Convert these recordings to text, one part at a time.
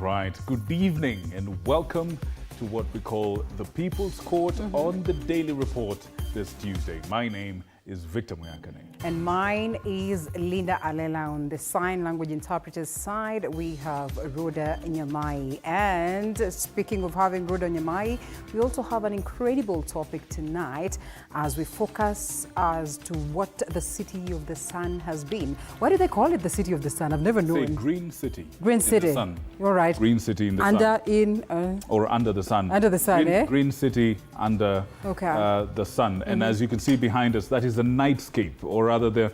Right, good evening and welcome to what we call the People's Court on the Daily Report this Tuesday. My name is Victor Muyakane. And mine is Linda Alela. On the sign language interpreter's side, we have Rhoda Nyamai. And speaking of having Rhoda Nyamai, we also have an incredible topic tonight as we focus as to what the City of the Sun has been. Why do they call it the City of the Sun? I've never known. Say Green City. Green City. In the sun. You're right. Green City in the sun. Or under the sun. Under the sun, Green, Green City under the sun. And as you can see behind us, that is the nightscape, or rather the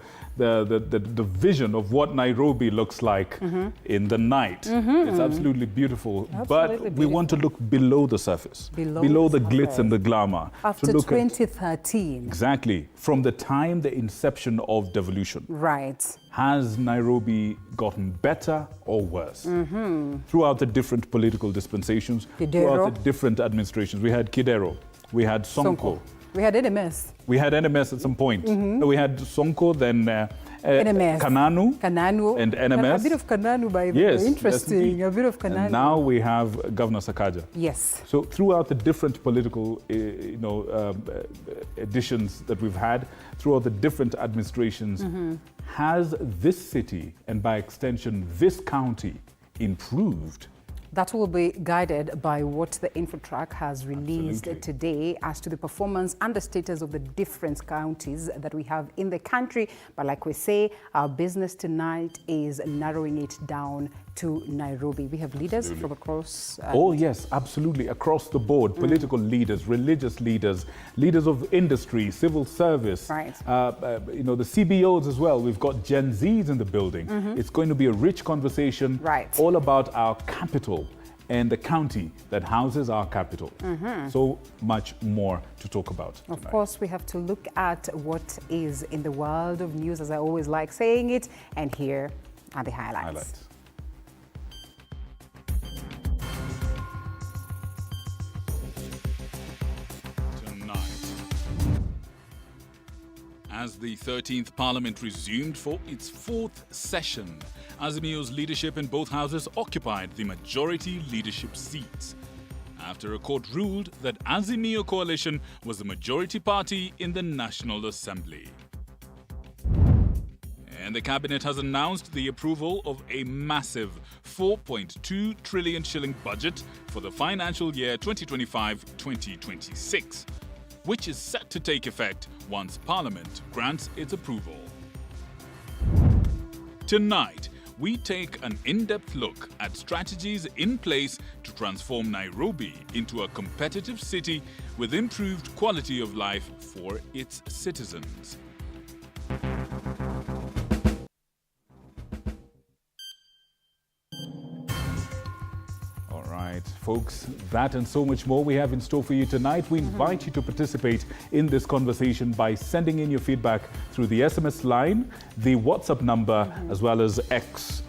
vision of what Nairobi looks like in the night. It's absolutely beautiful. But we want to look below the surface, below the glitz and the glamour. After 2013. Exactly. From the time the inception of devolution. Right. Has Nairobi gotten better or worse? Throughout the different political dispensations, throughout the different administrations. We had Kidero, we had Sonko. We had NMS. We had NMS at some point. We had Sonko, then Kananu, and NMS. A bit of Kananu, by the way. Interesting. A bit of Kananu. And now we have Governor Sakaja. Yes. So throughout the different political, additions that we've had, throughout the different administrations, has this city, and by extension this county, improved? That will be guided by what the InfoTrack has released today as to the performance and the status of the different counties that we have in the country. But like we say, our business tonight is narrowing it down to Nairobi. We have leaders from across... oh, yes, absolutely. Across the board, political leaders, religious leaders, leaders of industry, civil service, the CBOs as well. We've got Gen Zs in the building. It's going to be a rich conversation all about our capital and the county that houses our capital. So much more to talk about tonight. Of course, we have to look at what is in the world of news, as I always like saying it, and here are the highlights. As the 13th Parliament resumed for its fourth session, Azimio's leadership in both houses occupied the majority leadership seats, after a court ruled that Azimio coalition was the majority party in the National Assembly. And the Cabinet has announced the approval of a massive 4.2 trillion shilling budget for the financial year 2025-2026. which is set to take effect once Parliament grants its approval. Tonight, we take an in-depth look at strategies in place to transform Nairobi into a competitive city with improved quality of life for its citizens. Folks, that and so much more we have in store for you tonight. We invite you to participate in this conversation by sending in your feedback through the SMS line, the WhatsApp number, as well as X,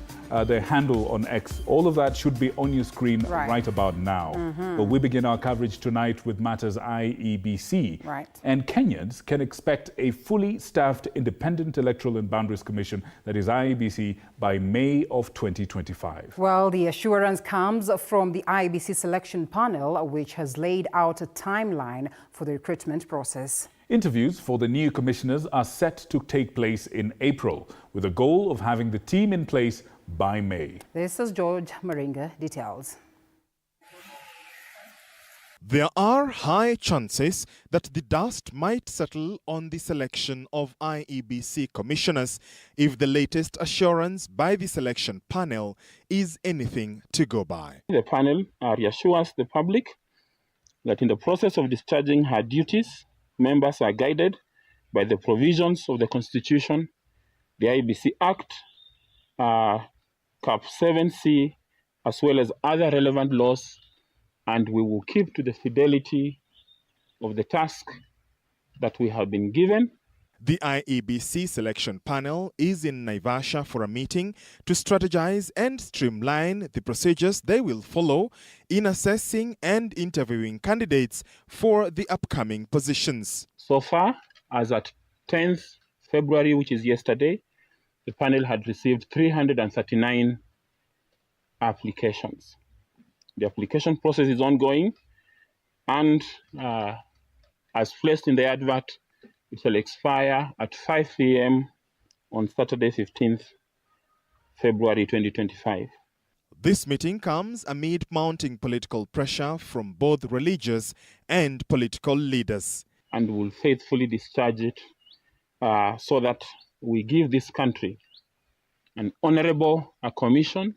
the handle on X. All of that should be on your screen right about now. But we begin our coverage tonight with matters IEBC. And Kenyans can expect a fully staffed Independent Electoral and Boundaries Commission, that is IEBC, by May of 2025. Well, the assurance comes from the IEBC selection panel, which has laid out a timeline for the recruitment process. Interviews for the new commissioners are set to take place in April, with a goal of having the team in place by May. This is George Maringa details. There are high chances that the dust might settle on the selection of IEBC commissioners if the latest assurance by the selection panel is anything to go by. The panel reassures the public that in the process of discharging her duties, members are guided by the provisions of the Constitution, the IEBC Act, Cap 7C, as well as other relevant laws, and we will keep to the fidelity of the task that we have been given. The IEBC selection panel is in Naivasha for a meeting to strategize and streamline the procedures they will follow in assessing and interviewing candidates for the upcoming positions. So far, as at 10th February, which is yesterday, the panel had received 339 applications. The application process is ongoing, and as placed in the advert, it shall expire at 5 p.m. on Saturday, 15th February 2025. This meeting comes amid mounting political pressure from both religious and political leaders. And will faithfully discharge it so that we give this country an honorable commission,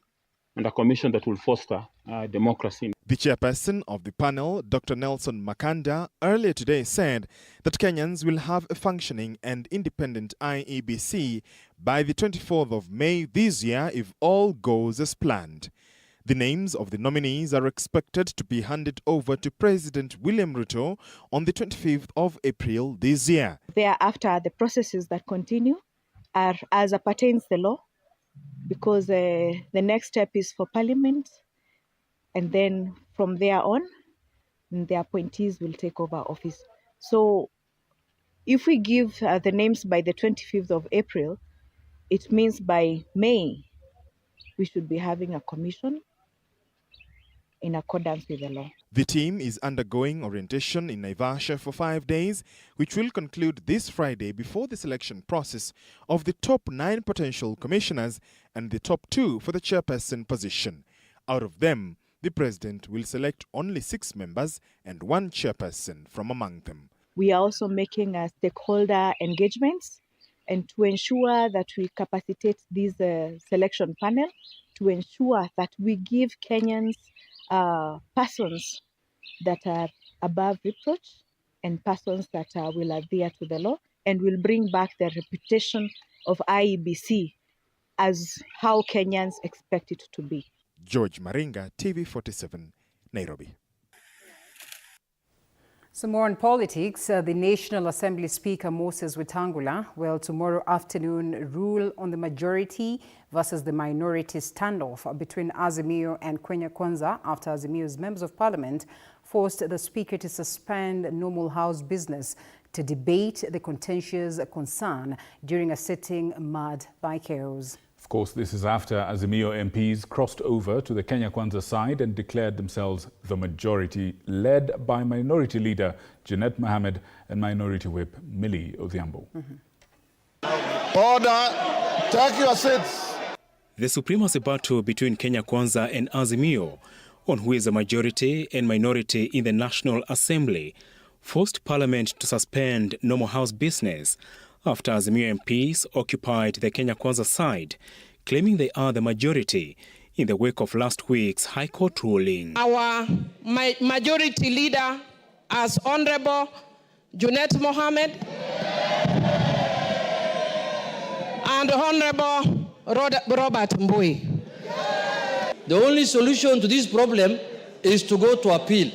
and a commission that will foster democracy. The chairperson of the panel, Dr. Nelson Makanda, earlier today said that Kenyans will have a functioning and independent IEBC by the 24th of May this year if all goes as planned. The names of the nominees are expected to be handed over to President William Ruto on the 25th of April this year. Thereafter, the processes that continue are as pertains the law, because the next step is for Parliament, and then from there on, the appointees will take over office. So if we give the names by the 25th of April, it means by May, we should be having a commission in accordance with the law. The team is undergoing orientation in Naivasha for 5 days, which will conclude this Friday before the selection process of the top 9 potential commissioners and the top 2 for the chairperson position. Out of them, the president will select only 6 members and 1 chairperson from among them. We are also making stakeholder engagements, and to ensure that we capacitate this selection panel, to ensure that we give Kenyans persons that are above reproach and persons that will adhere to the law, and will bring back the reputation of IEBC as how Kenyans expect it to be. George Maringa, TV47, Nairobi. So more on politics, the National Assembly Speaker Moses Wetangula will tomorrow afternoon rule on the majority versus the minority standoff between Azimio and Kenya Kwanza after Azimio's members of parliament forced the speaker to suspend normal house business to debate the contentious concern during a sitting marred by chaos. Of course, this is after Azimio MPs crossed over to the Kenya Kwanza side and declared themselves the majority, led by Minority Leader Junet Mohammed and Minority Whip Millie Odhiambo. Order, take your seats. The supremacy battle between Kenya Kwanza and Azimio on who is a majority and minority in the National Assembly forced Parliament to suspend normal house business after Azimio MPs occupied the Kenya Kwanza side, claiming they are the majority in the wake of last week's High Court ruling. Our majority leader as Honorable Junet Mohammed and Honorable Robert Mbui. The only solution to this problem is to go to appeal.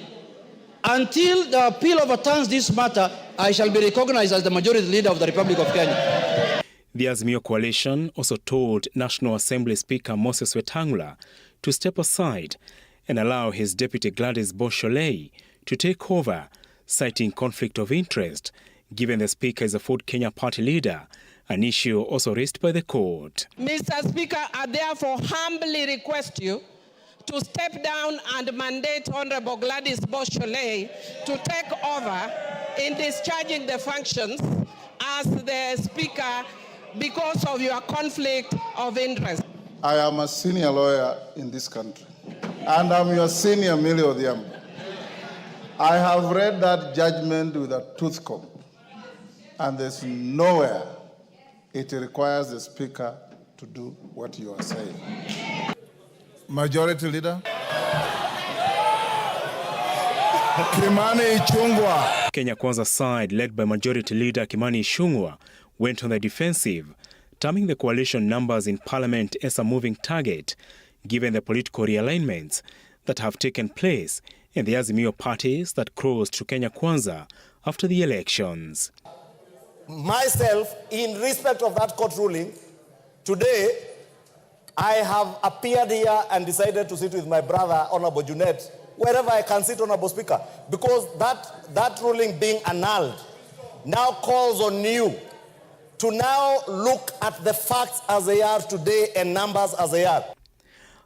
Until the appeal overturns this matter, I shall be recognized as the majority leader of the Republic of Kenya. The Azimio coalition also told National Assembly Speaker Moses Wetangula to step aside and allow his deputy Gladys Bosholei to take over, citing conflict of interest, given the Speaker is a Ford Kenya party leader, an issue also raised by the court. Mr. Speaker, I therefore humbly request you to step down and mandate Honorable Gladys Bosholei to take over in discharging the functions as the Speaker because of your conflict of interest. I am a senior lawyer in this country, and I'm your senior Millie Odhiambo. I have read that judgment with a tooth comb, and there's nowhere it requires the Speaker to do what you are saying. Majority Leader Kimani Ichung'wah. Kenya Kwanza side, led by Majority Leader Kimani Ichung'wah, went on the defensive, terming the coalition numbers in Parliament as a moving target, given the political realignments that have taken place in the Azimio parties that crossed to Kenya Kwanza after the elections. myself, in respect of that court ruling, today, I have appeared here and decided to sit with my brother, Honorable Junet, wherever I can sit, Honorable Speaker, because that ruling being annulled now calls on you to now look at the facts as they are today and numbers as they are.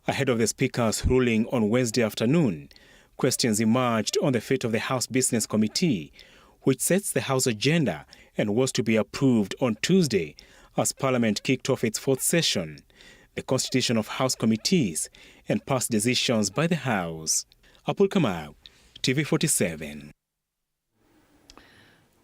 Ahead of the Speaker's ruling on Wednesday afternoon, questions emerged on the fate of the House Business Committee, which sets the House agenda and was to be approved on Tuesday as Parliament kicked off its fourth session, the constitution of House committees, and passed decisions by the House. Apul Kamau, TV47.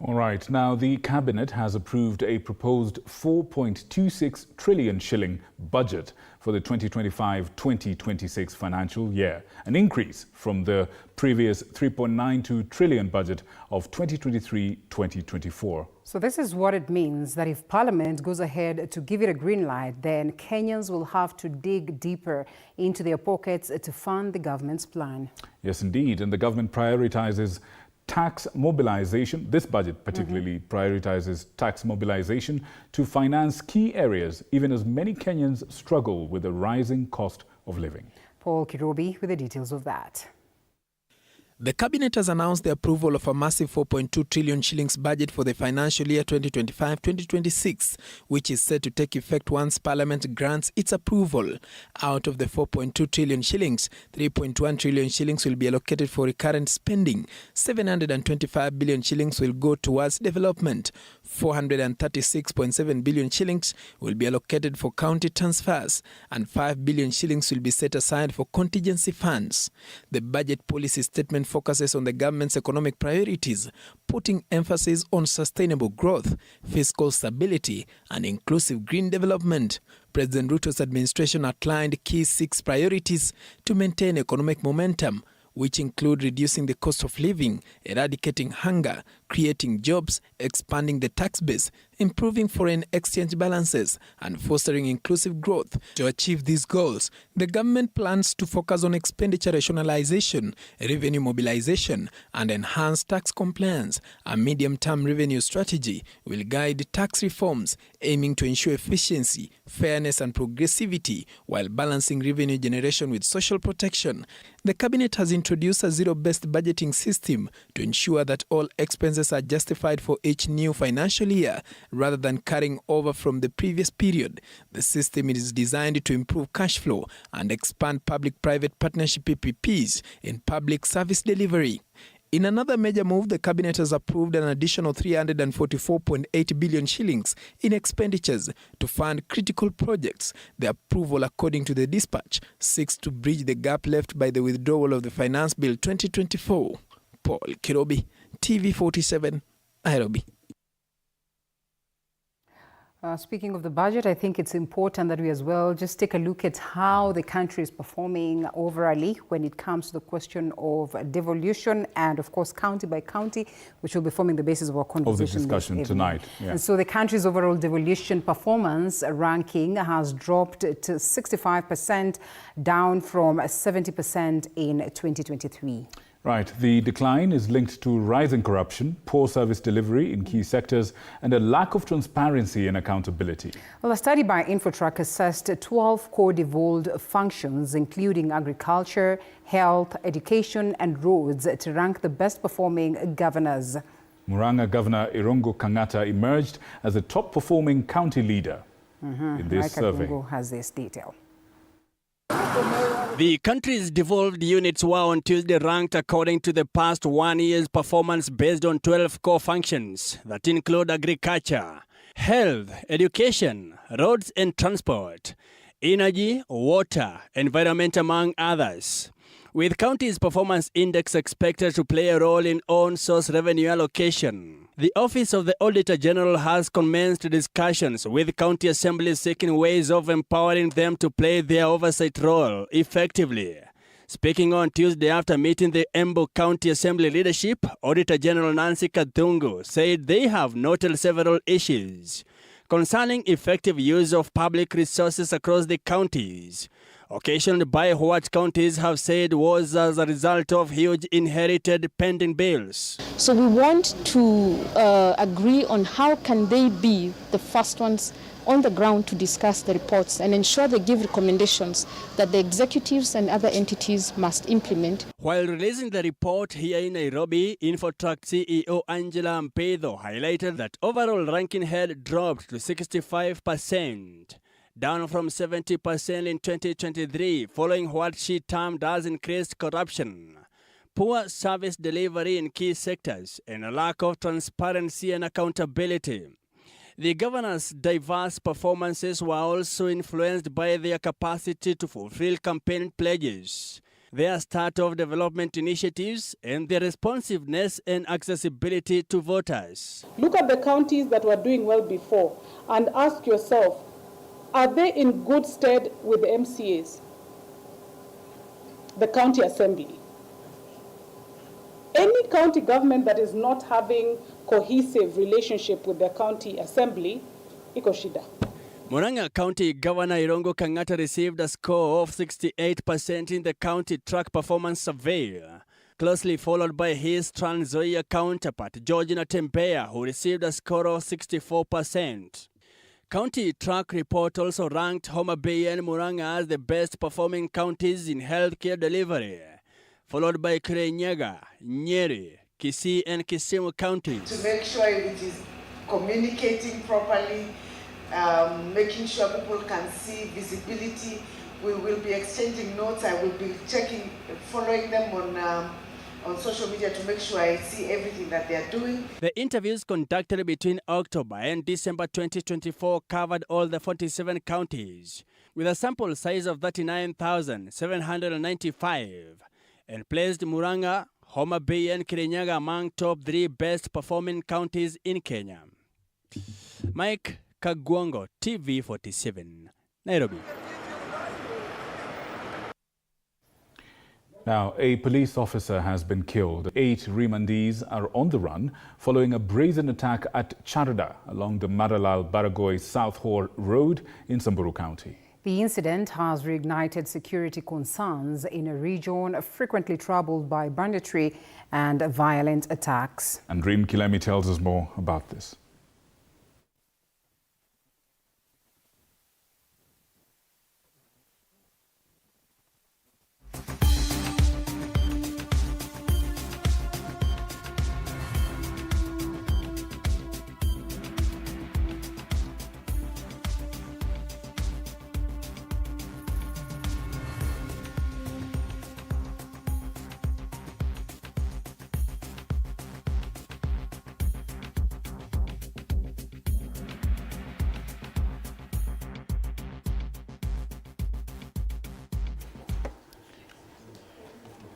All right. Now, the Cabinet has approved a proposed 4.26 trillion shilling budget for the 2025-2026 financial year, an increase from the previous 3.92 trillion budget of 2023-2024. So this is what it means, that if Parliament goes ahead to give it a green light, then Kenyans will have to dig deeper into their pockets to fund the government's plan. Yes, indeed. And the government prioritizes tax mobilization. This budget particularly prioritizes tax mobilization to finance key areas, even as many Kenyans struggle with the rising cost of living. Paul Kirobi with the details of that. The Cabinet has announced the approval of a massive 4.2 trillion shillings budget for the financial year 2025-2026, which is set to take effect once Parliament grants its approval. Out of the 4.2 trillion shillings, 3.1 trillion shillings will be allocated for recurrent spending, 725 billion shillings will go towards development, 436.7 billion shillings will be allocated for county transfers, and 5 billion shillings will be set aside for contingency funds. The budget policy statement focuses on the government's economic priorities, putting emphasis on sustainable growth, fiscal stability, and inclusive green development. President Ruto's administration outlined key 6 priorities to maintain economic momentum, which include reducing the cost of living, eradicating hunger, creating jobs, expanding the tax base, improving foreign exchange balances, and fostering inclusive growth. To achieve these goals, the government plans to focus on expenditure rationalization, revenue mobilization, and enhanced tax compliance. A medium-term revenue strategy will guide tax reforms, aiming to ensure efficiency, fairness, and progressivity, while balancing revenue generation with social protection. The Cabinet has introduced a zero-based budgeting system to ensure that all expenses are justified for each new financial year, rather than carrying over from the previous period. The system is designed to improve cash flow and expand public-private partnership PPPs in public service delivery. In another major move, the Cabinet has approved an additional 344.8 billion shillings in expenditures to fund critical projects. The approval, according to the dispatch, seeks to bridge the gap left by the withdrawal of the Finance Bill 2024. Paul Kirobi, TV47, Nairobi. Speaking of the budget, I think it's important that we as well just take a look at how the country is performing overall when it comes to the question of devolution and, of course, county by county, which will be forming the basis of our conversation. Of the discussion tonight. Yeah. And so the country's overall devolution performance ranking has dropped to 65%, down from 70% in 2023. Right. The decline is linked to rising corruption, poor service delivery in key sectors, and a lack of transparency and accountability. Well, a study by Infotrack assessed 12 core devolved functions, including agriculture, health, education, and roads, to rank the best performing governors. Murang'a Governor Irungu Kang'ata emerged as the top performing county leader in this survey. Irungu has this detail. The country's devolved units were on Tuesday ranked according to the past 1 year's performance based on 12 core functions that include agriculture, health, education, roads and transport, energy, water, environment, among others. With county's performance index expected to play a role in on-source revenue allocation, the Office of the Auditor General has commenced discussions with county assemblies seeking ways of empowering them to play their oversight role effectively. Speaking on Tuesday after meeting the Embu County Assembly leadership, Auditor General Nancy Kadhungu said they have noted several issues concerning effective use of public resources across the counties. occasioned by what counties have said was as a result of huge inherited pending bills. So we want to agree on how can they be the first ones on the ground to discuss the reports and ensure they give recommendations that the executives and other entities must implement. While releasing the report here in Nairobi, Infotrack CEO Angela Mpedo highlighted that overall ranking had dropped to 65%, down from 70% in 2023, following what she termed as increased corruption, poor service delivery in key sectors, and a lack of transparency and accountability. The governors' diverse performances were also influenced by their capacity to fulfill campaign pledges, their start of development initiatives, and their responsiveness and accessibility to voters. Look at the counties that were doing well before and ask yourself, are they in good stead with the MCAs, the county assembly? Any county government that is not having cohesive relationship with the county assembly, iko shida. Murang'a County Governor Irongo Kang'ata received a score of 68% in the county track performance survey, closely followed by his Trans Nzoia counterpart, Georgina Tempeya, who received a score of 64%. County track report also ranked Homa Bay and Murang'a as the best performing counties in healthcare delivery, followed by Kirinyaga, Nyeri, Kisii and Kisumu counties. To make sure it is communicating properly, making sure people can see visibility. We will be exchanging notes. I will be checking, following them on social media to make sure I see everything that they are doing. The interviews conducted between October and December 2024 covered all the 47 counties, with a sample size of 39,795, and placed Murang'a, Homa Bay and Kirinyaga among top 3 best performing counties in Kenya. Mike Kagwango, TV47, Nairobi. Now, a police officer has been killed. 8 remandees are on the run following a brazen attack at Charada along the Maralal-Baragoi South Hor Road in Samburu County. The incident has reignited security concerns in a region frequently troubled by banditry and violent attacks. And Reem Kilemi tells us more about this.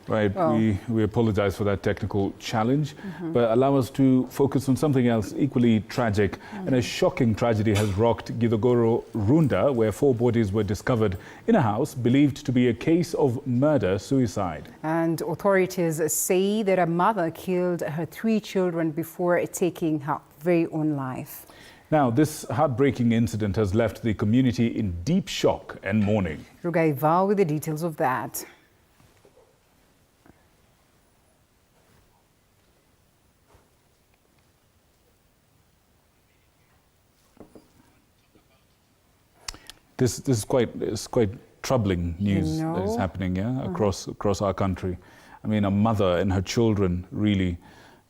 Right, we apologize for that technical challenge, but allow us to focus on something else equally tragic. And a shocking tragedy has rocked Githogoro, Runda, where 4 bodies were discovered in a house believed to be a case of murder-suicide. And authorities say that a mother killed her 3 children before taking her very own life. Now, this heartbreaking incident has left the community in deep shock and mourning. Rugaiva with the details of that. This is quite troubling news that is happening across our country. I mean, a mother and her children, really,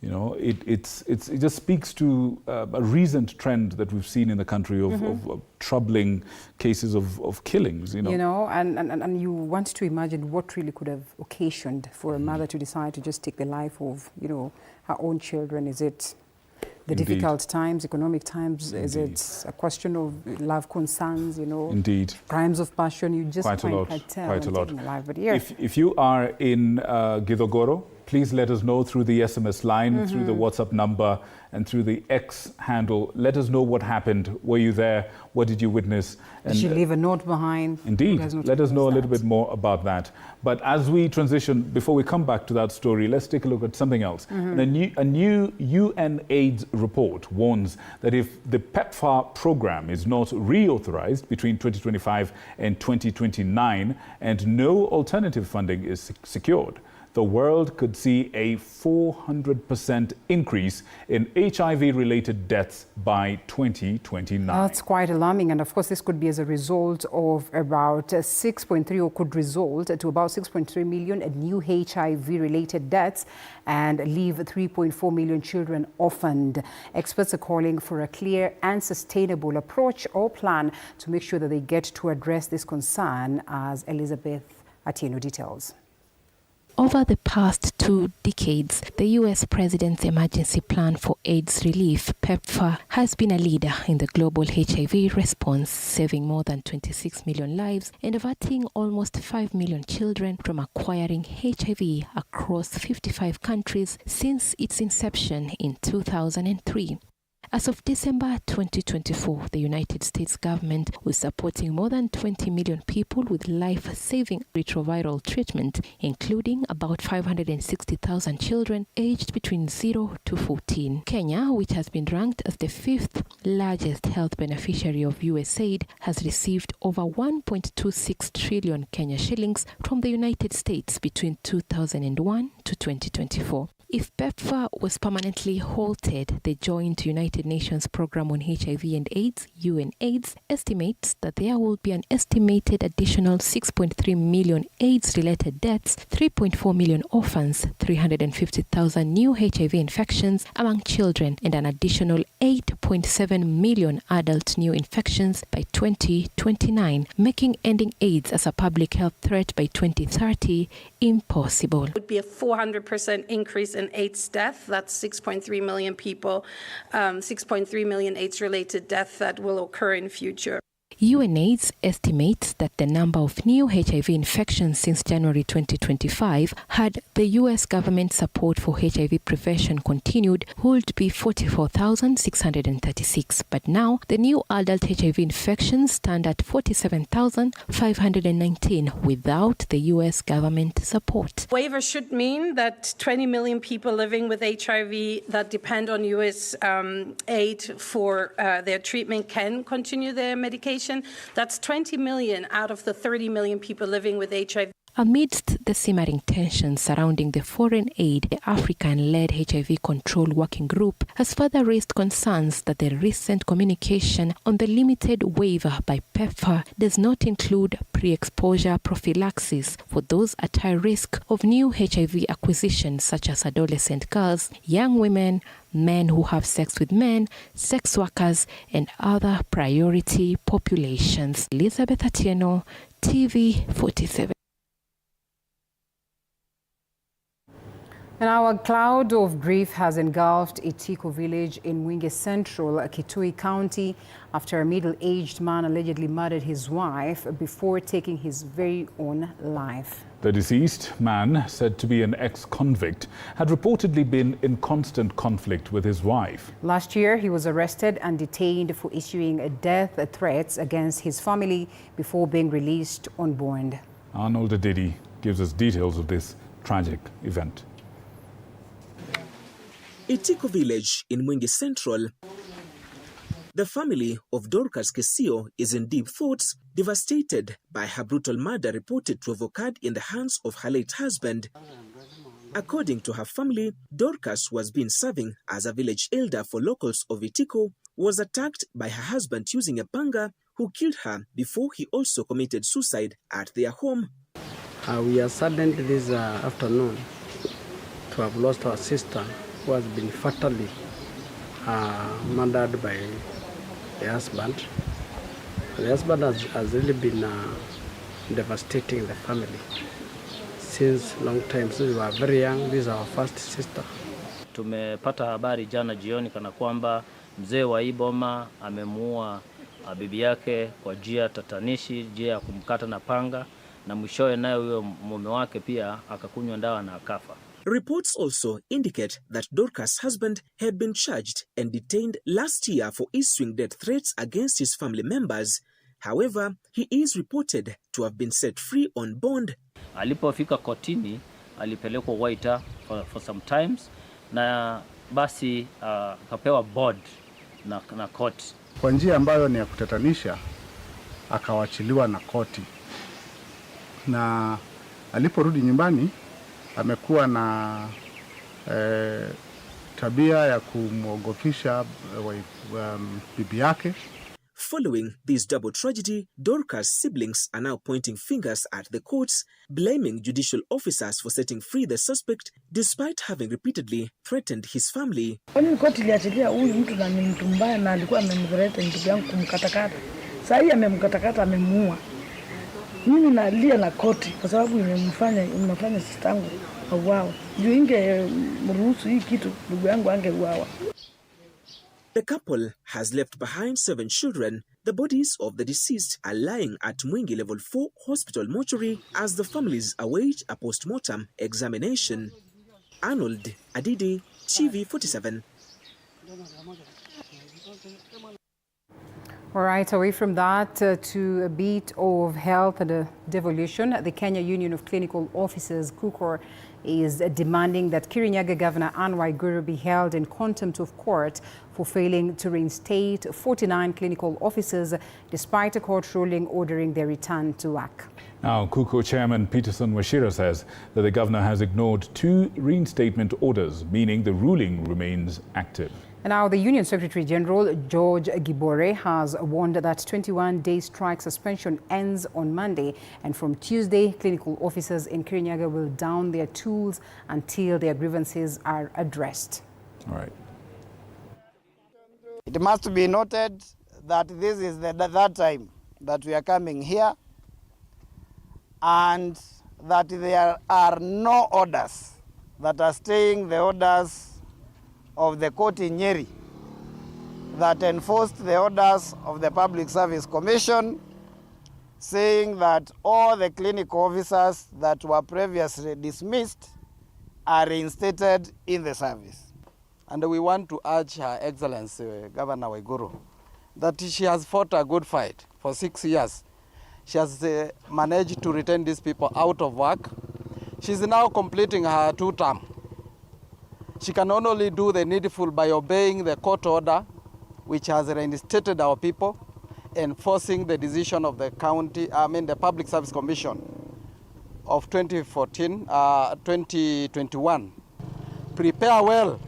you know, it just speaks to a recent trend that we've seen in the country of troubling cases of killings. You know, and you want to imagine what really could have occasioned for a mother to decide to just take the life of, you know, her own children. Is it the difficult times, economic times? Is it a question of love concerns, you know? Crimes of passion, you just can't tell. Quite a lot. But yeah. If you are in Githogoro, please let us know through the SMS line, through the WhatsApp number, and through the X handle. Let us know what happened. Were you there? What did you witness? Did you leave a note behind? Indeed. Let us know a little bit more about that. But as we transition, before we come back to that story, let's take a look at something else. And a new UN AIDS report warns that if the PEPFAR program is not reauthorized between 2025 and 2029 and no alternative funding is secured, the world could see a 400% increase in HIV-related deaths by 2029. That's quite alarming. And of course, this could be as a result of about 6.3, or could result to about 6.3 million new HIV-related deaths and leave 3.4 million children orphaned. Experts are calling for a clear and sustainable approach or plan to make sure that they get to address this concern, as Elizabeth Atieno details. Over the past 2 decades, the U.S. President's Emergency Plan for AIDS Relief, PEPFAR, has been a leader in the global HIV response, saving more than 26 million lives and averting almost 5 million children from acquiring HIV across 55 countries since its inception in 2003. As of December 2024, the United States government was supporting more than 20 million people with life-saving retroviral treatment, including about 560,000 children aged between 0 to 14. Kenya, which has been ranked as the 5th largest health beneficiary of US aid, has received over 1.26 trillion Kenya shillings from the United States between 2001 to 2024. If PEPFAR was permanently halted, the Joint United Nations Programme on HIV and AIDS, UNAIDS, estimates that there will be an estimated additional 6.3 million AIDS-related deaths, 3.4 million orphans, 350,000 new HIV infections among children, and an additional 8.7 million adult new infections by 2029, making ending AIDS as a public health threat by 2030 impossible. It would be a 400% increase in AIDS death. That's 6.3 million people, 6.3 million AIDS-related deaths that will occur in future. UNAIDS estimates that the number of new HIV infections since January 2025, had the U.S. government support for HIV prevention continued, would be 44,636. But now, the new adult HIV infections stand at 47,519 without the U.S. government support. Waiver should mean that 20 million people living with HIV that depend on U.S. aid for their treatment can continue their medication. That's 20 million out of the 30 million people living with HIV. Amidst the simmering tensions surrounding the foreign aid, the African-led HIV Control Working Group has further raised concerns that the recent communication on the limited waiver by PEPFAR does not include pre-exposure prophylaxis for those at high risk of new HIV acquisition, such as adolescent girls, young women, men who have sex with men, sex workers, and other priority populations. Elizabeth Atieno, TV47. And our cloud of grief has engulfed Itiko village in Mwingi Central, Kitui County, after a middle-aged man allegedly murdered his wife before taking his very own life. The deceased man, said to be an ex-convict, had reportedly been in constant conflict with his wife. Last year, he was arrested and detained for issuing death threats against his family before being released on bond. Arnold Adidi gives us details of this tragic event. Itiko village in Mwingi Central. The family of Dorcas Kesio is in deep thoughts, devastated by her brutal murder reported to have occurred in the hands of her late husband. According to her family, Dorcas, who has been serving as a village elder for locals of Itiko, was attacked by her husband using a panga, who killed her before he also committed suicide at their home. We are saddened this afternoon to have lost our sister, who has been fatally murdered by the husband. The husband has really been devastating the family since long time. Since we were very young, this is our first sister. Tumepata habari jana jioni kana kwamba mzee wa hii boma amemuua bibi yake kwa njia tatanishi, njia ya kumkata na panga, na mwishowe naye huyo mume wake pia akakunywa dawa na akafa. Reports also indicate that Dorcas' husband had been charged and detained last year for issuing death threats against his family members. However, he is reported to have been set free on bond. Alipofika kotini, alipelekwa Waita for some times, na basi akapewa bond na koti. Kwa njia ambayo ni ya kutatanisha, akawachiliwa na koti. Na aliporudi nyumbani, amekuwa na tabia ya kumwogofisha bibi yake. Following this double tragedy, Dorcas' siblings are now pointing fingers at the courts, blaming judicial officers for setting free the suspect despite having repeatedly threatened his family. Koti iliachilia huyu mtu na ni mtu mbaya na alikuwa amemdhureta ndugu yangu kumkatakata. Sasa hii amemkatakata, amemuua. Mimi nalia na koti kwa sababu imefanya sistangu auawe. Juu ingemruhusu hii kitu ndugu yangu angeuawa. The couple has left behind 7 children. The bodies of the deceased are lying at Mwingi Level 4 Hospital mortuary as the families await a post-mortem examination. Arnold Adidi, TV47. All right, away from that to a bit of health and devolution. The Kenya Union of Clinical Officers, KUCOR, is demanding that Kirinyaga Governor Anne Waiguru be held in contempt of court for failing to reinstate 49 clinical officers despite a court ruling ordering their return to work. Now, KUCO Chairman Peterson Wachira says that the governor has ignored 2 reinstatement orders, meaning the ruling remains active. And now the Union Secretary General George Gibore has warned that 21-day strike suspension ends on Monday, and from Tuesday, clinical officers in Kirinyaga will down their tools until their grievances are addressed. All right. It must be noted that this is that time that we are coming here, and that there are no orders that are staying the orders of the court in Nyeri that enforced the orders of the Public Service Commission, saying that all the clinical officers that were previously dismissed are reinstated in the service. And we want to urge Her Excellency Governor Waiguru that she has fought a good fight for 6 years. She has managed to retain these people out of work. She's now completing her 2 term. She can only do the needful by obeying the court order, which has reinstated our people, enforcing the decision of the the Public Service Commission of 2021. Prepare well.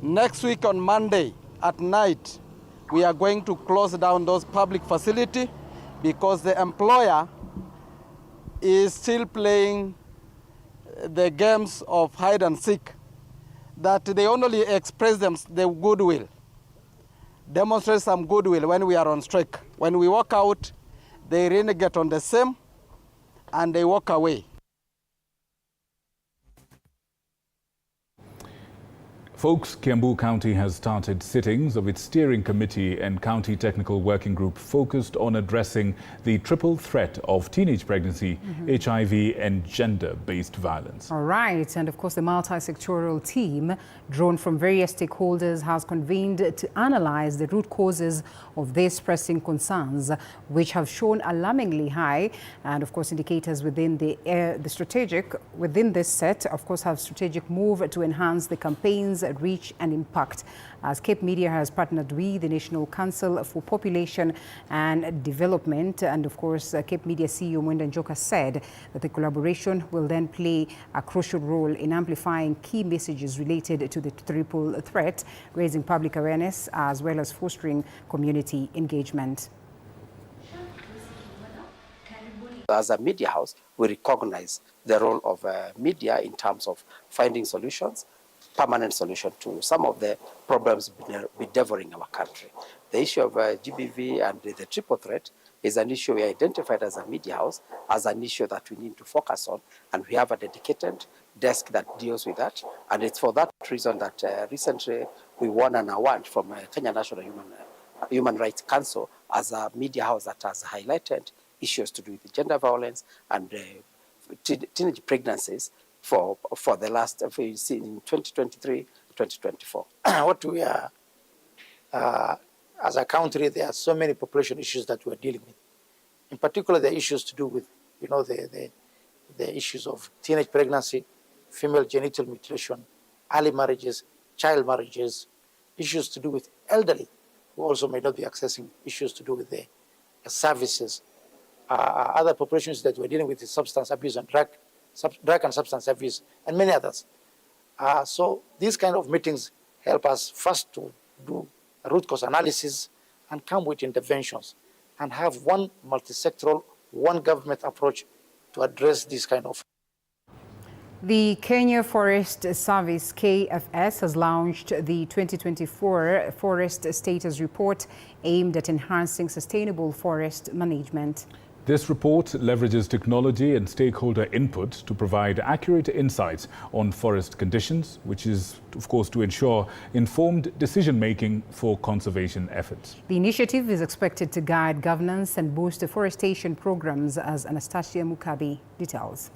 Next week on Monday at night, we are going to close down those public facilities because the employer is still playing the games of hide and seek, that they only express the goodwill, demonstrate some goodwill when we are on strike. When we walk out, they renegade on the same and they walk away. Folks, Kiambu County has started sittings of its steering committee and county technical working group focused on addressing the triple threat of teenage pregnancy, HIV and gender-based violence. All right, and of course the multi-sectoral team drawn from various stakeholders has convened to analyze the root causes of these pressing concerns, which have shown alarmingly high, and of course indicators within within this set, of course, have strategic move to enhance the campaign's reach and impact. As Cape Media has partnered with the National Council for Population and Development, and of course Cape Media CEO Mwenda Njoka said that the collaboration will then play a crucial role in amplifying key messages related to the triple threat, raising public awareness as well as fostering community engagement. As a media house, we recognize the role of media in terms of finding solutions, permanent solution to some of the problems bedeviling our country. The issue of GBV and the triple threat is an issue we identified as a media house, as an issue that we need to focus on, and we have a dedicated desk that deals with that. And it's for that reason that recently we won an award from Kenya National Human Rights Council as a media house that has highlighted issues to do with gender violence and teenage pregnancies for the last, if you see in 2023, 2024. What we are, as a country, there are so many population issues that we are dealing with. In particular, the issues to do with, you know, the issues of teenage pregnancy, female genital mutilation, early marriages, child marriages, issues to do with elderly, who also may not be accessing, issues to do with the services. Other populations that we're dealing with is substance abuse and drug and substance abuse, and many others. So these kind of meetings help us first to do a root cause analysis and come with interventions and have one multi-sectoral, one government approach to address this kind of. The Kenya Forest Service, KFS, has launched the 2024 Forest Status Report aimed at enhancing sustainable forest management. This report leverages technology and stakeholder input to provide accurate insights on forest conditions, which is, of course, to ensure informed decision-making for conservation efforts. The initiative is expected to guide governance and boost deforestation programs, as Anastasia Mukabi details.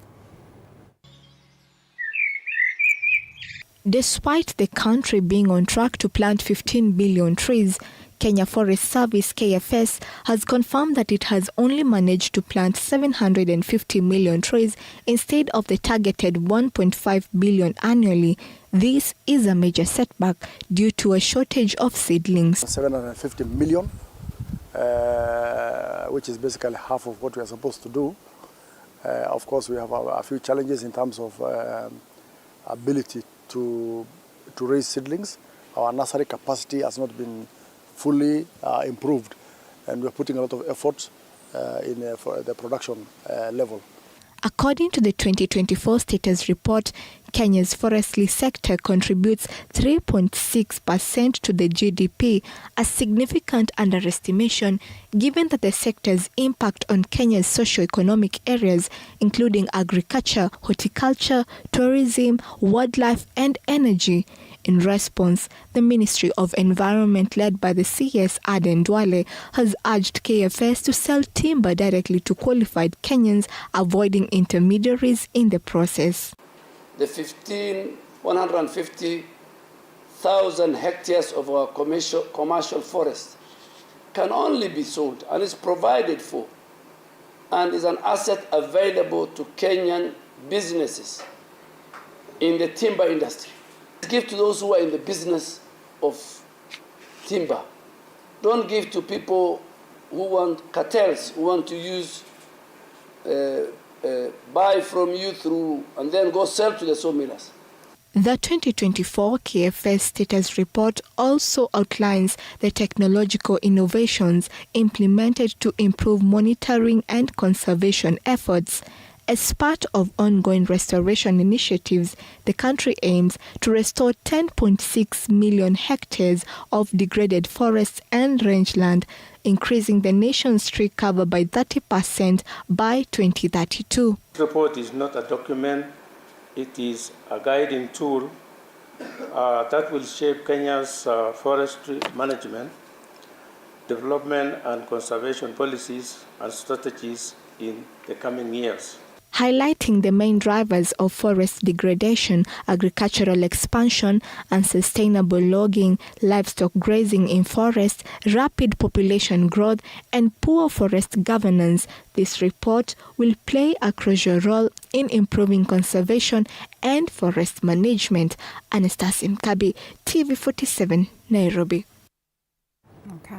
Despite the country being on track to plant 15 billion trees, Kenya Forest Service KFS has confirmed that it has only managed to plant 750 million trees instead of the targeted 1.5 billion annually. This is a major setback due to a shortage of seedlings. 750 million, which is basically half of what we are supposed to do. Of course, we have a few challenges in terms of ability to raise seedlings. Our nursery capacity has not been fully improved, and we're putting a lot of effort for the production level. According to the 2024 status report, Kenya's forestry sector contributes 3.6% to the GDP, a significant underestimation given that the sector's impact on Kenya's socio-economic areas, including agriculture, horticulture, tourism, wildlife and energy. In response, the Ministry of Environment, led by the CS Aden Duale, has urged KFS to sell timber directly to qualified Kenyans, avoiding intermediaries in the process. The 150,000 hectares of our commercial forest can only be sold and is provided for and is an asset available to Kenyan businesses in the timber industry. Give to those who are in the business of timber. Don't give to people who want cartels, who want to use, buy from you through and then go sell to the sawmillers. The 2024 KFS status report also outlines the technological innovations implemented to improve monitoring and conservation efforts. As part of ongoing restoration initiatives, the country aims to restore 10.6 million hectares of degraded forests and rangeland, increasing the nation's tree cover by 30% by 2032. This report is not a document, it is a guiding tool that will shape Kenya's forestry management, development and conservation policies and strategies in the coming years. Highlighting the main drivers of forest degradation, agricultural expansion, unsustainable logging, livestock grazing in forests, rapid population growth, and poor forest governance, this report will play a crucial role in improving conservation and forest management. Anastasia Mkabi, TV47, Nairobi. Okay.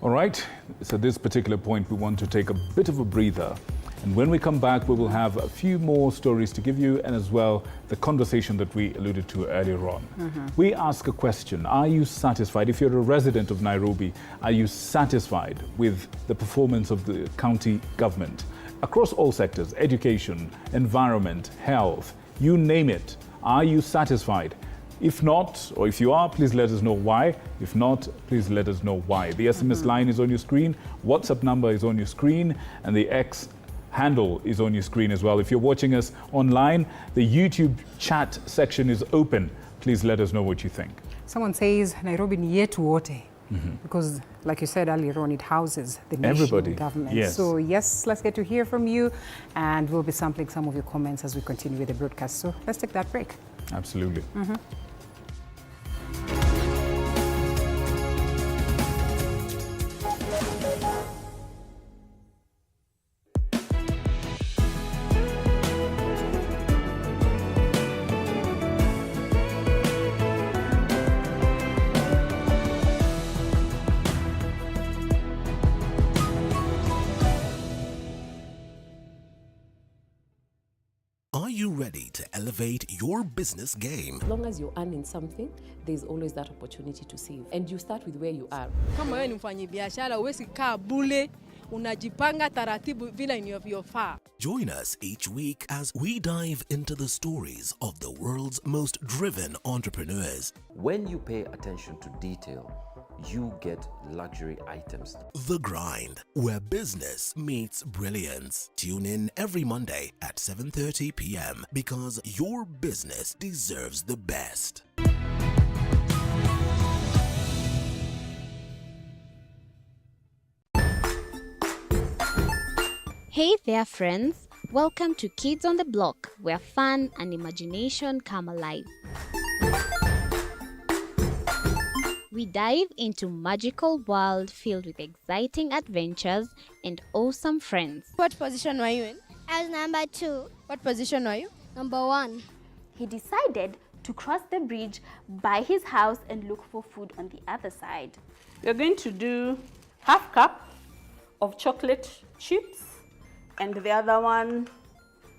All right, so at this particular point, we want to take a bit of a breather. And when we come back, we will have a few more stories to give you, and as well the conversation that we alluded to earlier on. We ask a question: are you satisfied? If you're a resident of Nairobi, are you satisfied with the performance of the county government across all sectors, education, environment, health, you name it? Are you satisfied? If not, or if you are, please let us know why. If not, please let us know why. The SMS line is on your screen, WhatsApp number is on your screen, and the X handle is on your screen as well. If you're watching us online, the YouTube chat section is open. Please let us know what you think. Someone says Nairobi ni yetu wote. because, like you said earlier on, it houses the nation Everybody. government. Yes. So yes, let's get to hear from you, and we'll be sampling some of your comments as we continue with the broadcast. So let's take that break. Absolutely. Are you ready to elevate your business game? As long as you're earning something, there's always that opportunity to save. And you start with where you are. Kama wewe ni mfanyabiashara, huwezi kaa bure, unajipanga taratibu vile inavyofaa. Join us each week as we dive into the stories of the world's most driven entrepreneurs. When you pay attention to detail, you get luxury items. The Grind, where business meets brilliance. Tune in every Monday at 7:30 p.m. because your business deserves the best. Hey there, friends. Welcome to Kids on the Block, where fun and imagination come alive. We dive into magical world filled with exciting adventures and awesome friends. What position were you in? I was number 2. What position were you? Number 1. He decided to cross the bridge by his house and look for food on the other side. We're going to do half cup of chocolate chips, and the other one,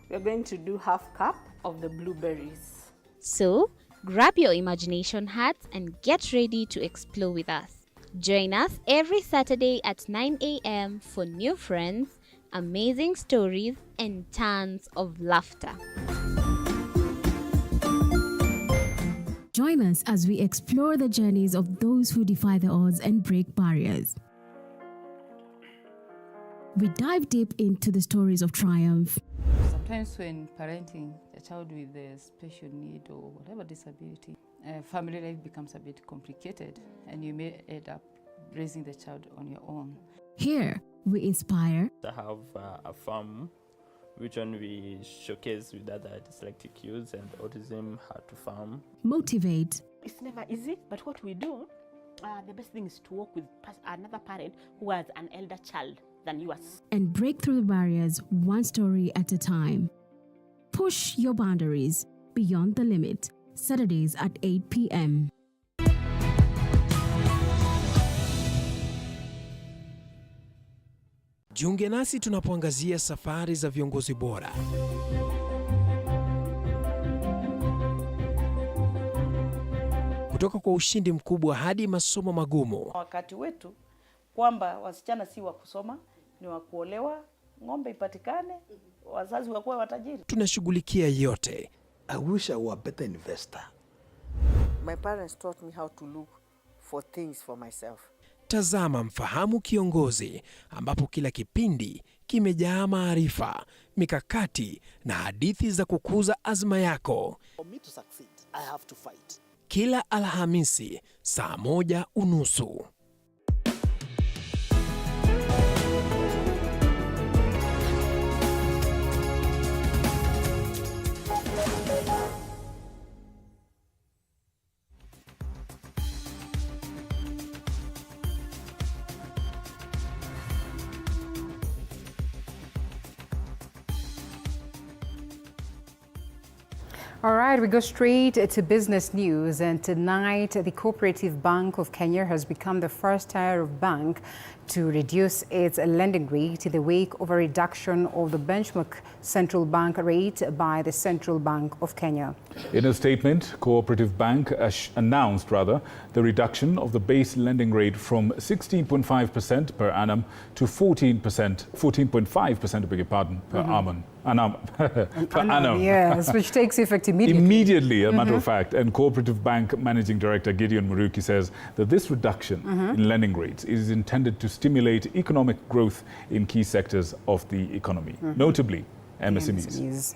we're going to do half cup of the blueberries. So, grab your imagination hats and get ready to explore with us. Join us every Saturday at 9 a.m. for new friends, amazing stories, and tons of laughter. Join us as we explore the journeys of those who defy the odds and break barriers. We dive deep into the stories of triumph. Sometimes when parenting a child with a special need or whatever disability, family life becomes a bit complicated and you may end up raising the child on your own. Here, we inspire. I have a farm which one we showcase with other dyslexic youths and autism, how to farm. Motivate. It's never easy, but what we do, the best thing is to work with another parent who has an elder child than yours. And break through the barriers one story at a time. Push your boundaries beyond the limit. Saturdays at 8 p.m. Jiunge nasi tunapoangazia safari za viongozi bora. Kutoka kwa ushindi mkubwa hadi masomo magumu. Wakati wetu kwamba wasichana si wa kusoma, ni wa kuolewa, ng'ombe ipatikane, wazazi wakuwe watajiri. Tunashughulikia yote. I wish I were a better investor. My parents taught me how to look for things for myself. Tazama Mfahamu Kiongozi, ambapo kila kipindi kimejaa maarifa, mikakati na hadithi za kukuza azma yako. For me to succeed, I have to fight. Kila Alhamisi saa 1:30. All right, we go straight to business news, and tonight the Cooperative Bank of Kenya has become the first tier of bank to reduce its lending rate in the wake of a reduction of the benchmark central bank rate by the Central Bank of Kenya. In a statement, Cooperative Bank announced the reduction of the base lending rate from 16.5% per annum to 14.5%, I beg your pardon, per annum. Per annum. Yes, which takes effect immediately. Immediately, a matter of fact. And Cooperative Bank Managing Director Gideon Muruki says that this reduction in lending rates is intended to stimulate economic growth in key sectors of the economy, notably MSMEs.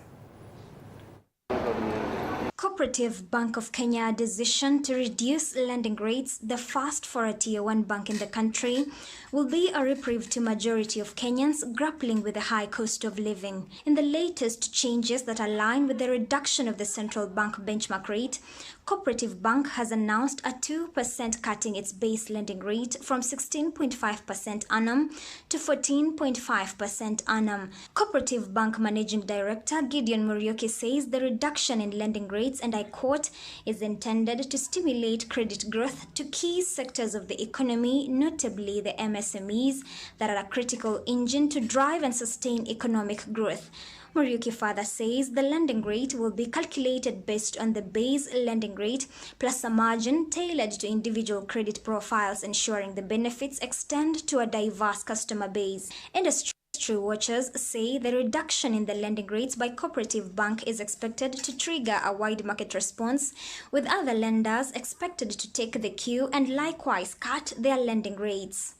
Cooperative Bank of Kenya decision to reduce lending rates, the first for a Tier 1 bank in the country, will be a reprieve to majority of Kenyans grappling with the high cost of living. In the latest changes that align with the reduction of the central bank benchmark rate, Cooperative Bank has announced a 2% cutting its base lending rate from 16.5% annum to 14.5% annum. Cooperative Bank Managing Director Gideon Muriuki says the reduction in lending rates, and I quote, is intended to stimulate credit growth to key sectors of the economy, notably the MSMEs, that are a critical engine to drive and sustain economic growth. Muriuki further says the lending rate will be calculated based on the base lending rate plus a margin tailored to individual credit profiles, ensuring the benefits extend to a diverse customer base. Industry watchers say the reduction in the lending rates by Cooperative Bank is expected to trigger a wide market response, with other lenders expected to take the cue and likewise cut their lending rates.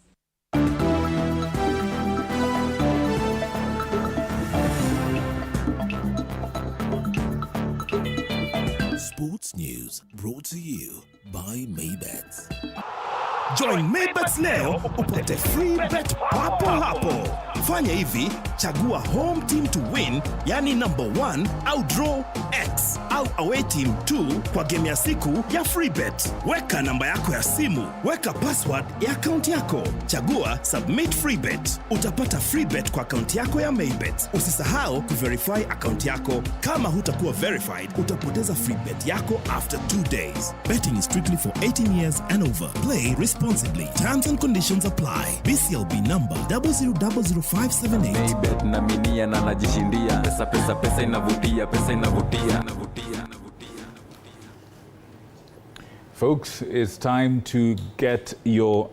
Sports news brought to you by Maybets. Join Maybets leo upate free bet papo hapo. Fanya hivi, chagua home team to win, yani number 1 au draw X au away team 2 kwa game ya siku ya free bet. Weka namba yako ya simu, weka password ya account yako, chagua submit free bet. Utapata free bet kwa account yako ya Maybets. Usisahau kuverify account yako. Kama hutakuwa verified, utapoteza free bet yako after 2 days. Betting is strictly for 18 years and over. Play responsibly. Terms and conditions apply. BCLB number 0000578. Maybet na minia na najishindia. Pesa inavutia. Folks, it's time to get your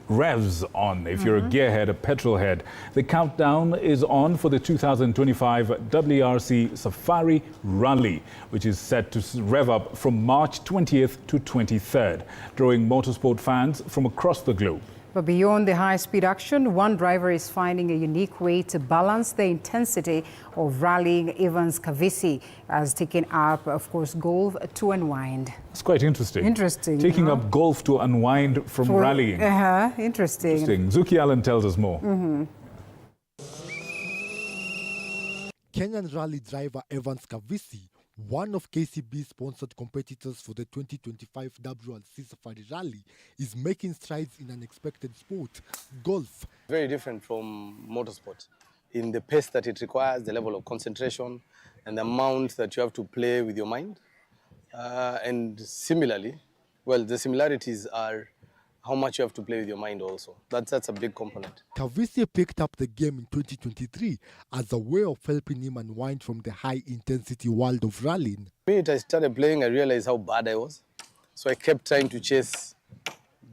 revs on. If you're a gearhead, a petrol head, the countdown is on for the 2025 WRC Safari Rally, which is set to rev up from March 20th to 23rd, drawing motorsport fans from across the globe. But beyond the high-speed action, one driver is finding a unique way to balance the intensity of rallying. Evans Kavisi has taken up, of course, golf to unwind. It's quite interesting. Interesting. Taking up golf to unwind from rallying. Interesting. Zuki Allen tells us more. Kenyan rally driver Evans Kavisi, one of KCB's sponsored competitors for the 2025 WRC Safari Rally, is making strides in an unexpected sport, golf. Very different from motorsport in the pace that it requires, the level of concentration, and the amount that you have to play with your mind. And similarly, well, the similarities are how much you have to play with your mind also. That's a big component. Kavisi picked up the game in 2023 as a way of helping him unwind from the high-intensity world of rallying. The minute I started playing, I realized how bad I was. So I kept trying to chase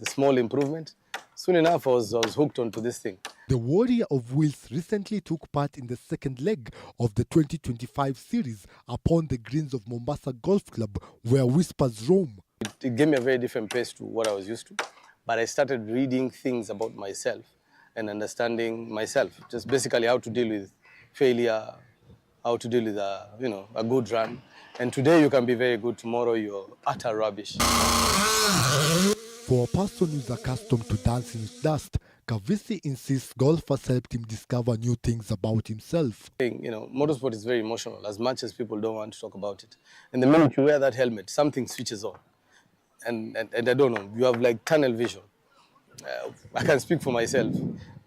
the small improvement. Soon enough, I was hooked onto this thing. The Warrior of Wheels recently took part in the second leg of the 2025 series upon the greens of Mombasa Golf Club, where whispers roam. It gave me a very different pace to what I was used to. But I started reading things about myself and understanding myself, just basically how to deal with failure, how to deal with a good run. And today you can be very good, tomorrow you're utter rubbish. For a person who's accustomed to dancing with dust, Kavisi insists golfers helped him discover new things about himself. Motorsport is very emotional, as much as people don't want to talk about it. And the minute you wear that helmet, something switches on. And I don't know, you have like tunnel vision. I can speak for myself.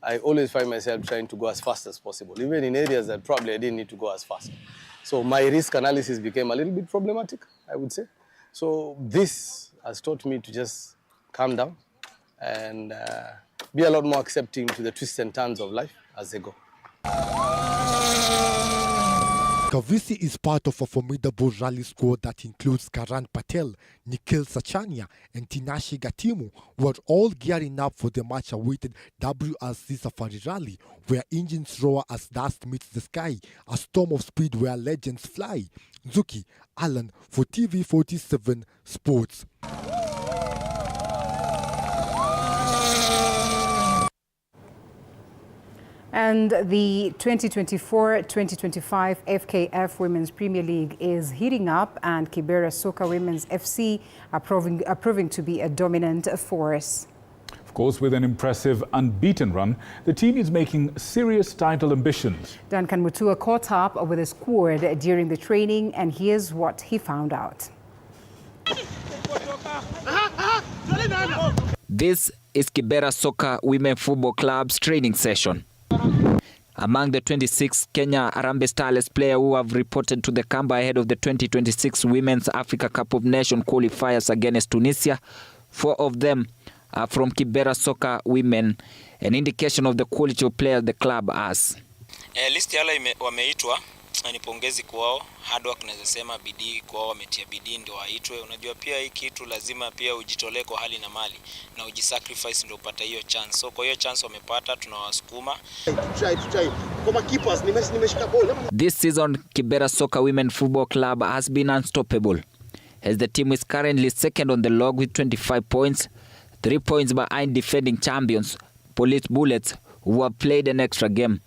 I always find myself trying to go as fast as possible, even in areas that probably I didn't need to go as fast. So my risk analysis became a little bit problematic, I would say. So this has taught me to just calm down and be a lot more accepting to the twists and turns of life as they go. Kavisi is part of a formidable rally squad that includes Karan Patel, Nikhil Sachania, and Tinashi Gatimu, who are all gearing up for the much-awaited WRC Safari Rally, where engines roar as dust meets the sky, a storm of speed where legends fly. Zuki Allen for TV47 Sports. And the 2024-2025 FKF Women's Premier League is heating up, and Kibera Soka Women's FC are proving to be a dominant force. Of course, with an impressive unbeaten run, the team is making serious title ambitions. Duncan Mutua caught up with the squad during the training, and here's what he found out. This is Kibera Soka Women Football Club's training session. Among the 26 Kenya Harambee Starlets players who have reported to the camp ahead of the 2026 Women's Africa Cup of Nations qualifiers against Tunisia, 4 of them are from Kibera Soka Women, an indication of the quality of players the club has. List yala wameitwa, ni pongezi kwao, hard work naweza sema, bidii kwao, wametia bidii ndio waitwe. Unajua pia hii kitu lazima pia ujitolee kwa hali na mali na ujisacrifice ndio upata hiyo chance. So kwa hiyo chance wamepata, tunawasukuma. This season, Kibera Soka Women Football Club has been unstoppable, as the team is currently second on the log with 25 points, 3 points behind defending champions Police Bullets, who have played an extra game.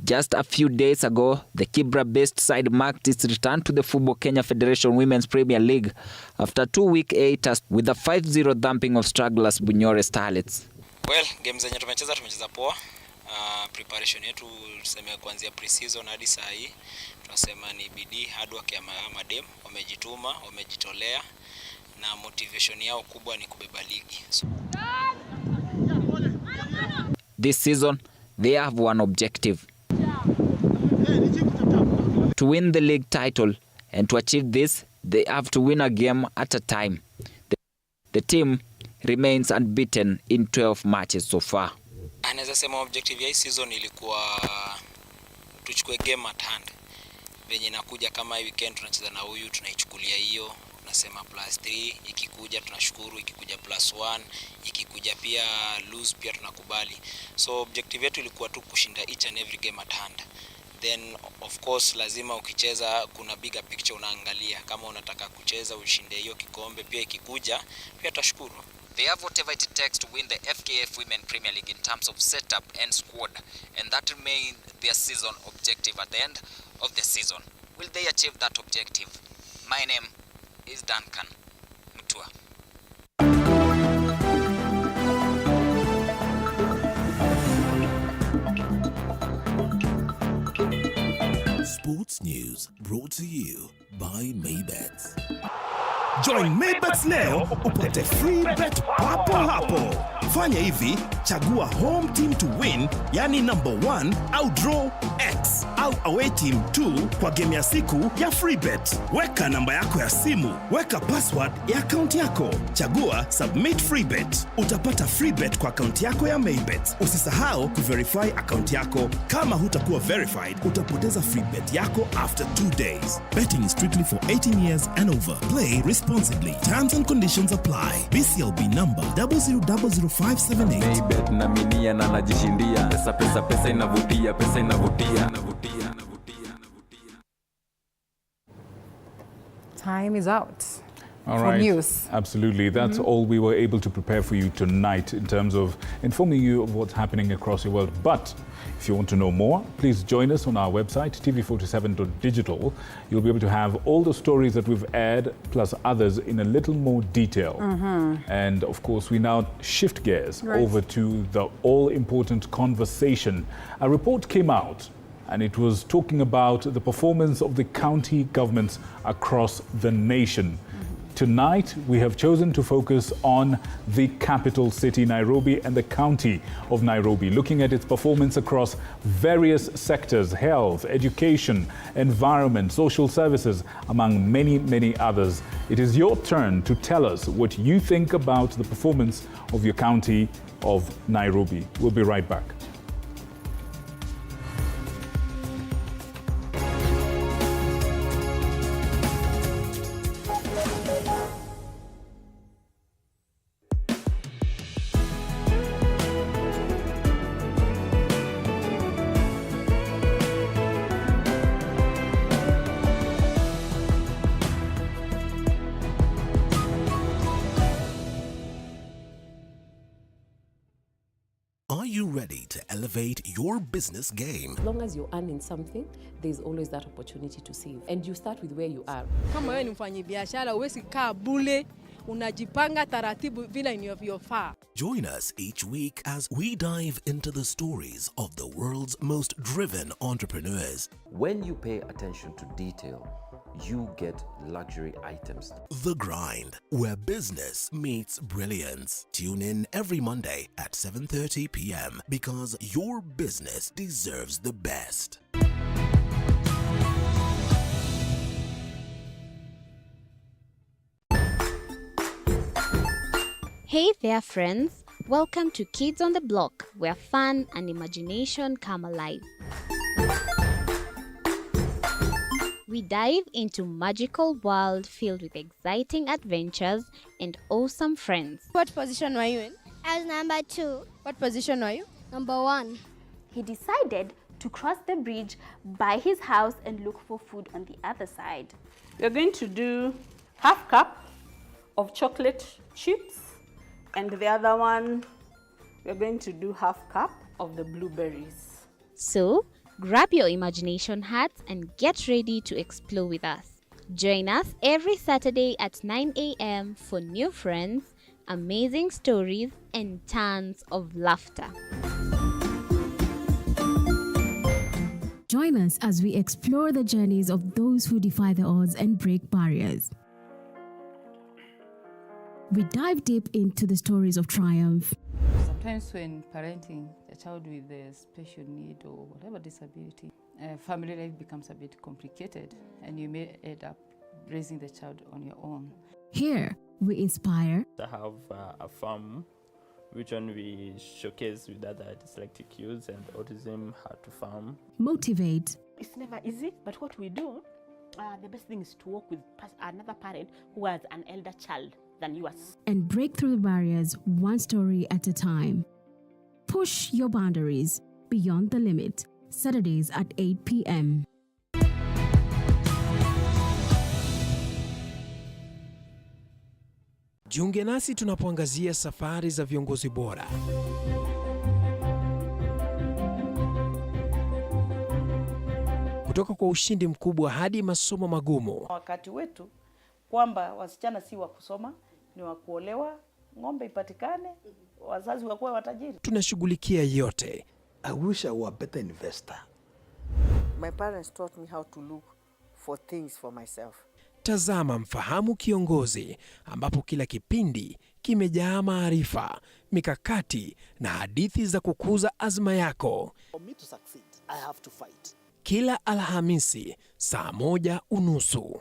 Just a few days ago, the Kibra-based side marked its return to the Football Kenya Federation Women's Premier League after 2-week hiatus with a 5-0 thumping of strugglers Bunyore Starlets. Well, games zenye tumecheza poa. Preparation yetu tuseme kuanzia pre-season hadi saa hii tunasema ni bidii, hard work ya madem, wamejituma, wamejitolea na motivation yao kubwa ni kubeba ligi. This season, they have one objective: to win the league title, and to achieve this, they have to win a game at a time. The team remains unbeaten in 12 matches so far. Anaweza sema objective ya hii season ilikuwa tuchukue game at hand. Venye nakuja kama hii weekend tunacheza na huyu, tunaichukulia hiyo, tunasema +3, ikikuja tunashukuru, ikikuja +1, ikikuja pia lose pia tunakubali. So objective yetu ilikuwa tu kushinda each and every game at hand. Then of course lazima ukicheza kuna bigger picture unaangalia, kama unataka kucheza ushinde hiyo kikombe, pia ikikuja pia tashukuru. They have whatever it takes to win the FKF Women Premier League in terms of setup and squad, and that remains their season objective at the end of the season. Will they achieve that objective? My name is Duncan Mutua. Sports News brought to you by Maybet. Join Maybet leo upate free bet papo hapo. Fanya hivi, chagua home team to win, yani number 1, au draw X, au away team 2 kwa game ya siku ya free bet. Weka namba yako ya simu, weka password ya account yako, chagua submit free bet. Utapata free bet kwa account yako ya Maybet. Usisahau kuverify account yako. Kama hutakuwa verified, utapoteza free bet yako after 2 days. Betting is strictly for 18 years and over. Play responsibly. Terms and conditions apply. BCLB number 0000578. Maybet na minia na najishindia. Pesa inavutia, pesa inavutia. Time is out. All for right. news. Absolutely. That's all we were able to prepare for you tonight in terms of informing you of what's happening across the world. But if you want to know more, please join us on our website, TV47.digital. You'll be able to have all the stories that we've aired, plus others in a little more detail. And of course, we now shift gears over to the all-important conversation. A report came out, and it was talking about the performance of the county governments across the nation. Tonight, we have chosen to focus on the capital city, Nairobi, and the county of Nairobi, looking at its performance across various sectors: health, education, environment, social services, among many, many others. It is your turn to tell us what you think about the performance of your county of Nairobi. We'll be right back. Are you ready to elevate your business game. As long as you're earning something, there's always that opportunity to save. And you start with where you are. Kama wewe ni mfanyabiashara, huwezi kaa bure, unajipanga taratibu vile inavyofaa. Join us each week as we dive into the stories of the world's most driven entrepreneurs. When you pay attention to detail, you get luxury items. The Grind, where business meets brilliance. Tune in every Monday at 7:30 p.m. because your business deserves the best. Hey there, friends. Welcome to Kids on the Block, where fun and imagination come alive. We dive into magical world filled with exciting adventures and awesome friends. What position were you in? I was number 2. What position were you? Number 1. He decided to cross the bridge by his house and look for food on the other side. We're going to do half cup of chocolate chips, and the other one, we're going to do half cup of the blueberries. So, grab your imagination hats and get ready to explore with us. Join us every Saturday at 9 a.m. for new friends, amazing stories, and tons of laughter. Join us as we explore the journeys of those who defy the odds and break barriers. We dive deep into the stories of triumph. Sometimes when parenting a child with a special need or whatever disability, family life becomes a bit complicated and you may end up raising the child on your own. Here, we inspire. I have a farm which one we showcase with other dyslexic kids and autism how to farm. Motivate. It's never easy, but what we do, the best thing is to work with another parent who has an elder child than yours. And break through the barriers one story at a time. Push your boundaries beyond the limit. Saturdays at 8 p.m. Jiunge nasi tunapoangazia safari za viongozi bora. Kutoka kwa ushindi mkubwa hadi masomo magumu. Wakati wetu kwamba wasichana si wa kusoma, ni wa kuolewa, ng'ombe ipatikane, wazazi wakuwe watajiri. Tunashughulikia yote. I wish I were a better investor. My parents taught me how to look for things for myself. Tazama Mfahamu Kiongozi, ambapo kila kipindi kimejaa maarifa, mikakati na hadithi za kukuza azma yako. For me to succeed, I have to fight. Kila Alhamisi saa 1:30.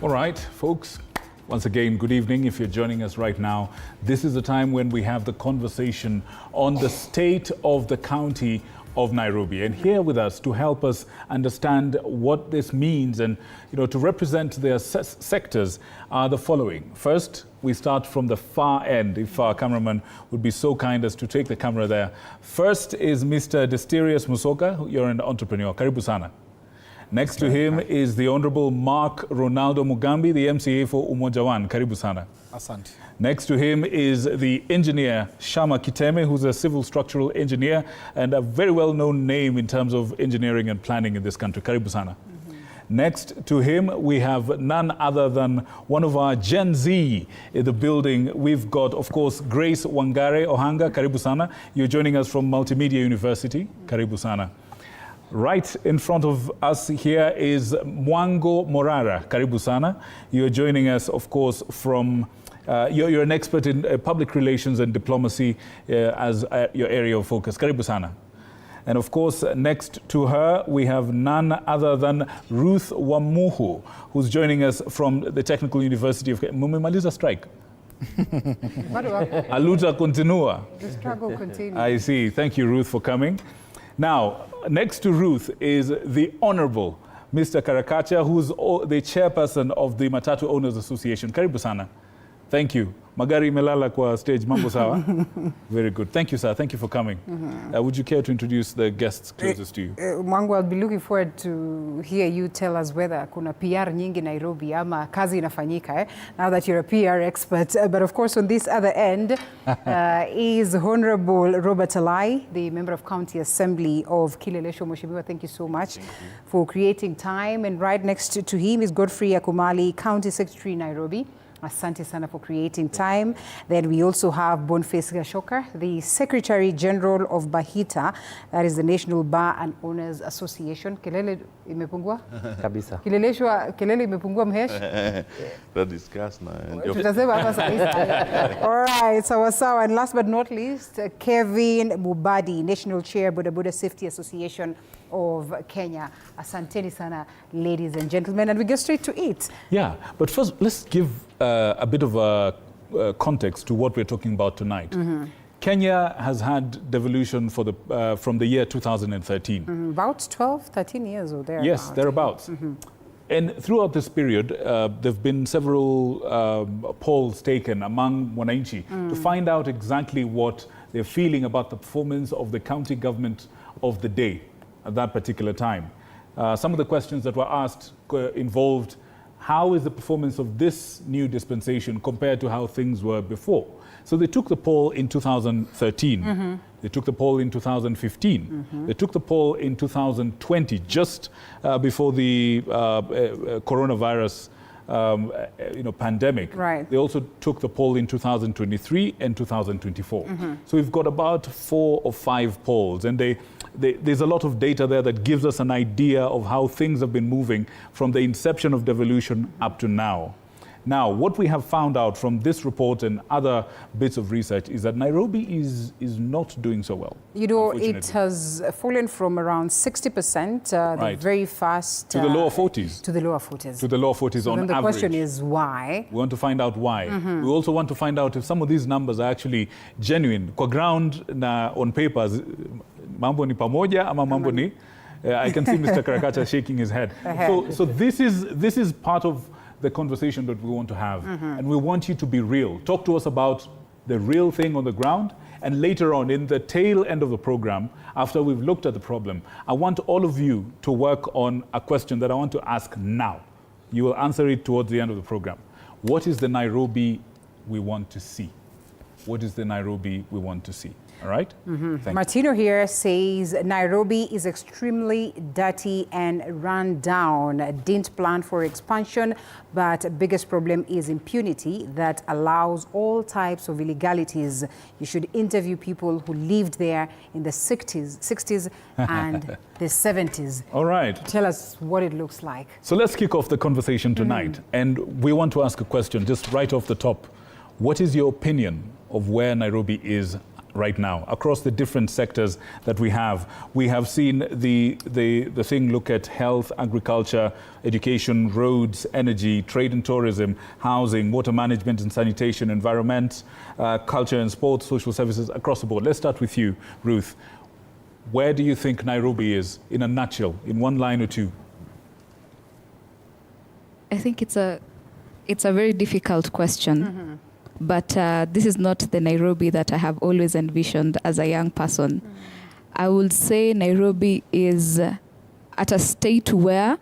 All right, folks. Once again, good evening. If you're joining us right now, this is the time when we have the conversation on the state of the county of Nairobi. And here with us to help us understand what this means and, to represent their sectors are the following. First, we start from the far end, if our cameraman would be so kind as to take the camera there. First is Mr. Desterius Musoka. You're an entrepreneur. Karibu sana. Next to him is the Honorable Mark Ronaldo Mugambi, the MCA for Umoja One. Karibu sana. Asante. Next to him is the engineer Shama Kiteme, who's a civil structural engineer and a very well-known name in terms of engineering and planning in this country. Karibu sana. Next to him, we have none other than one of our Gen Z in the building. We've got, of course, Grace Wangare Ohanga. Karibu sana. You're joining us from Multimedia University. Karibu sana. Right in front of us here is Mwango Morara. Karibu sana. You're joining us, of course, from, you're an expert in public relations and diplomacy as your area of focus. Karibu sana. And of course, next to her, we have none other than Ruth Wamuhu, who's joining us from the Technical University of Kenya. Mumemaliza strike? Aluta continua. The struggle continues. I see. Thank you, Ruth, for coming. Now, next to Ruth is the Honorable Mr. Karakacha, who's the chairperson of the Matatu Owners Association. Karibu sana. Thank you. Magari melala kwa stage, mambo sawa? Very good. Thank you, sir. Thank you for coming. Would you care to introduce the guests closest to you? Mwangu, I'll be looking forward to hear you tell us whether kuna PR nyingi Nairobi ama kazi inafanyika, now that you're a PR expert. But of course, on this other end is Honorable Robert Alai, the Member of County Assembly of Kileleshwa. Mheshimiwa, thank you so much for creating time. And right next to him is Godfrey Akumali, County Secretary, Nairobi. Asante sana for creating time. Then we also have Boniface Gashoka, the Secretary General of Bahita, that is the National Bar and Owners Association. Kelele imepungua? Kabisa. Kileleshwa, kelele imepungua mhesh? We'll discuss now. Tutasema hapa sasa. All right, so and last but not least, Kevin Mubadi, National Chair, Boda Boda Safety Association of Kenya. Asanteni sana, ladies and gentlemen, and we get straight to it. Yeah, but first, let's give a bit of a context to what we're talking about tonight. Kenya has had devolution for the from the year 2013. About 12, 13 years or thereabouts. Yes, thereabouts. And throughout this period, there have been several polls taken among Wananchi to find out exactly what they're feeling about the performance of the county government of the day at that particular time. Some of the questions that were asked involved how is the performance of this new dispensation compared to how things were before. So they took the poll in 2013. They took the poll in 2015. They took the poll in 2020, just before the coronavirus pandemic. Right. They also took the poll in 2023 and 2024. So we've got about 4 or 5 polls, and there's a lot of data there that gives us an idea of how things have been moving from the inception of devolution up to now. Now, what we have found out from this report and other bits of research is that Nairobi is not doing so well. It has fallen from around 60% very fast to the lower 40s. To the lower 40s. To the lower 40s on then the average. question is why? We want to find out why. We also want to find out if some of these numbers are actually genuine. Kwa ground na on papers, mambo ni pamoja ama mambo ni... I can see Mr. Karakacha shaking his head. So this is part of the conversation that we want to have. And we want you to be real. Talk to us about the real thing on the ground. And later on, in the tail end of the program, after we've looked at the problem, I want all of you to work on a question that I want to ask now. You will answer it towards the end of the program. What is the Nairobi we want to see? What is the Nairobi we want to see? All right? Martino here says Nairobi is extremely dirty and run down. Didn't plan for expansion, but biggest problem is impunity that allows all types of illegalities. You should interview people who lived there in the 60s and the 70s. All right. Tell us what it looks like. So let's kick off the conversation tonight. And we want to ask a question just right off the top. What is your opinion of where Nairobi is right now across the different sectors that we have? We have seen the thing look at health, agriculture, education, roads, energy, trade and tourism, housing, water management and sanitation, environment, culture and sports, social services, across the board. Let's start with you, Ruth. Where do you think Nairobi is in a nutshell, in one line or two? I think it's a very difficult question. But this is not the Nairobi that I have always envisioned as a young person. I would say Nairobi is at a state where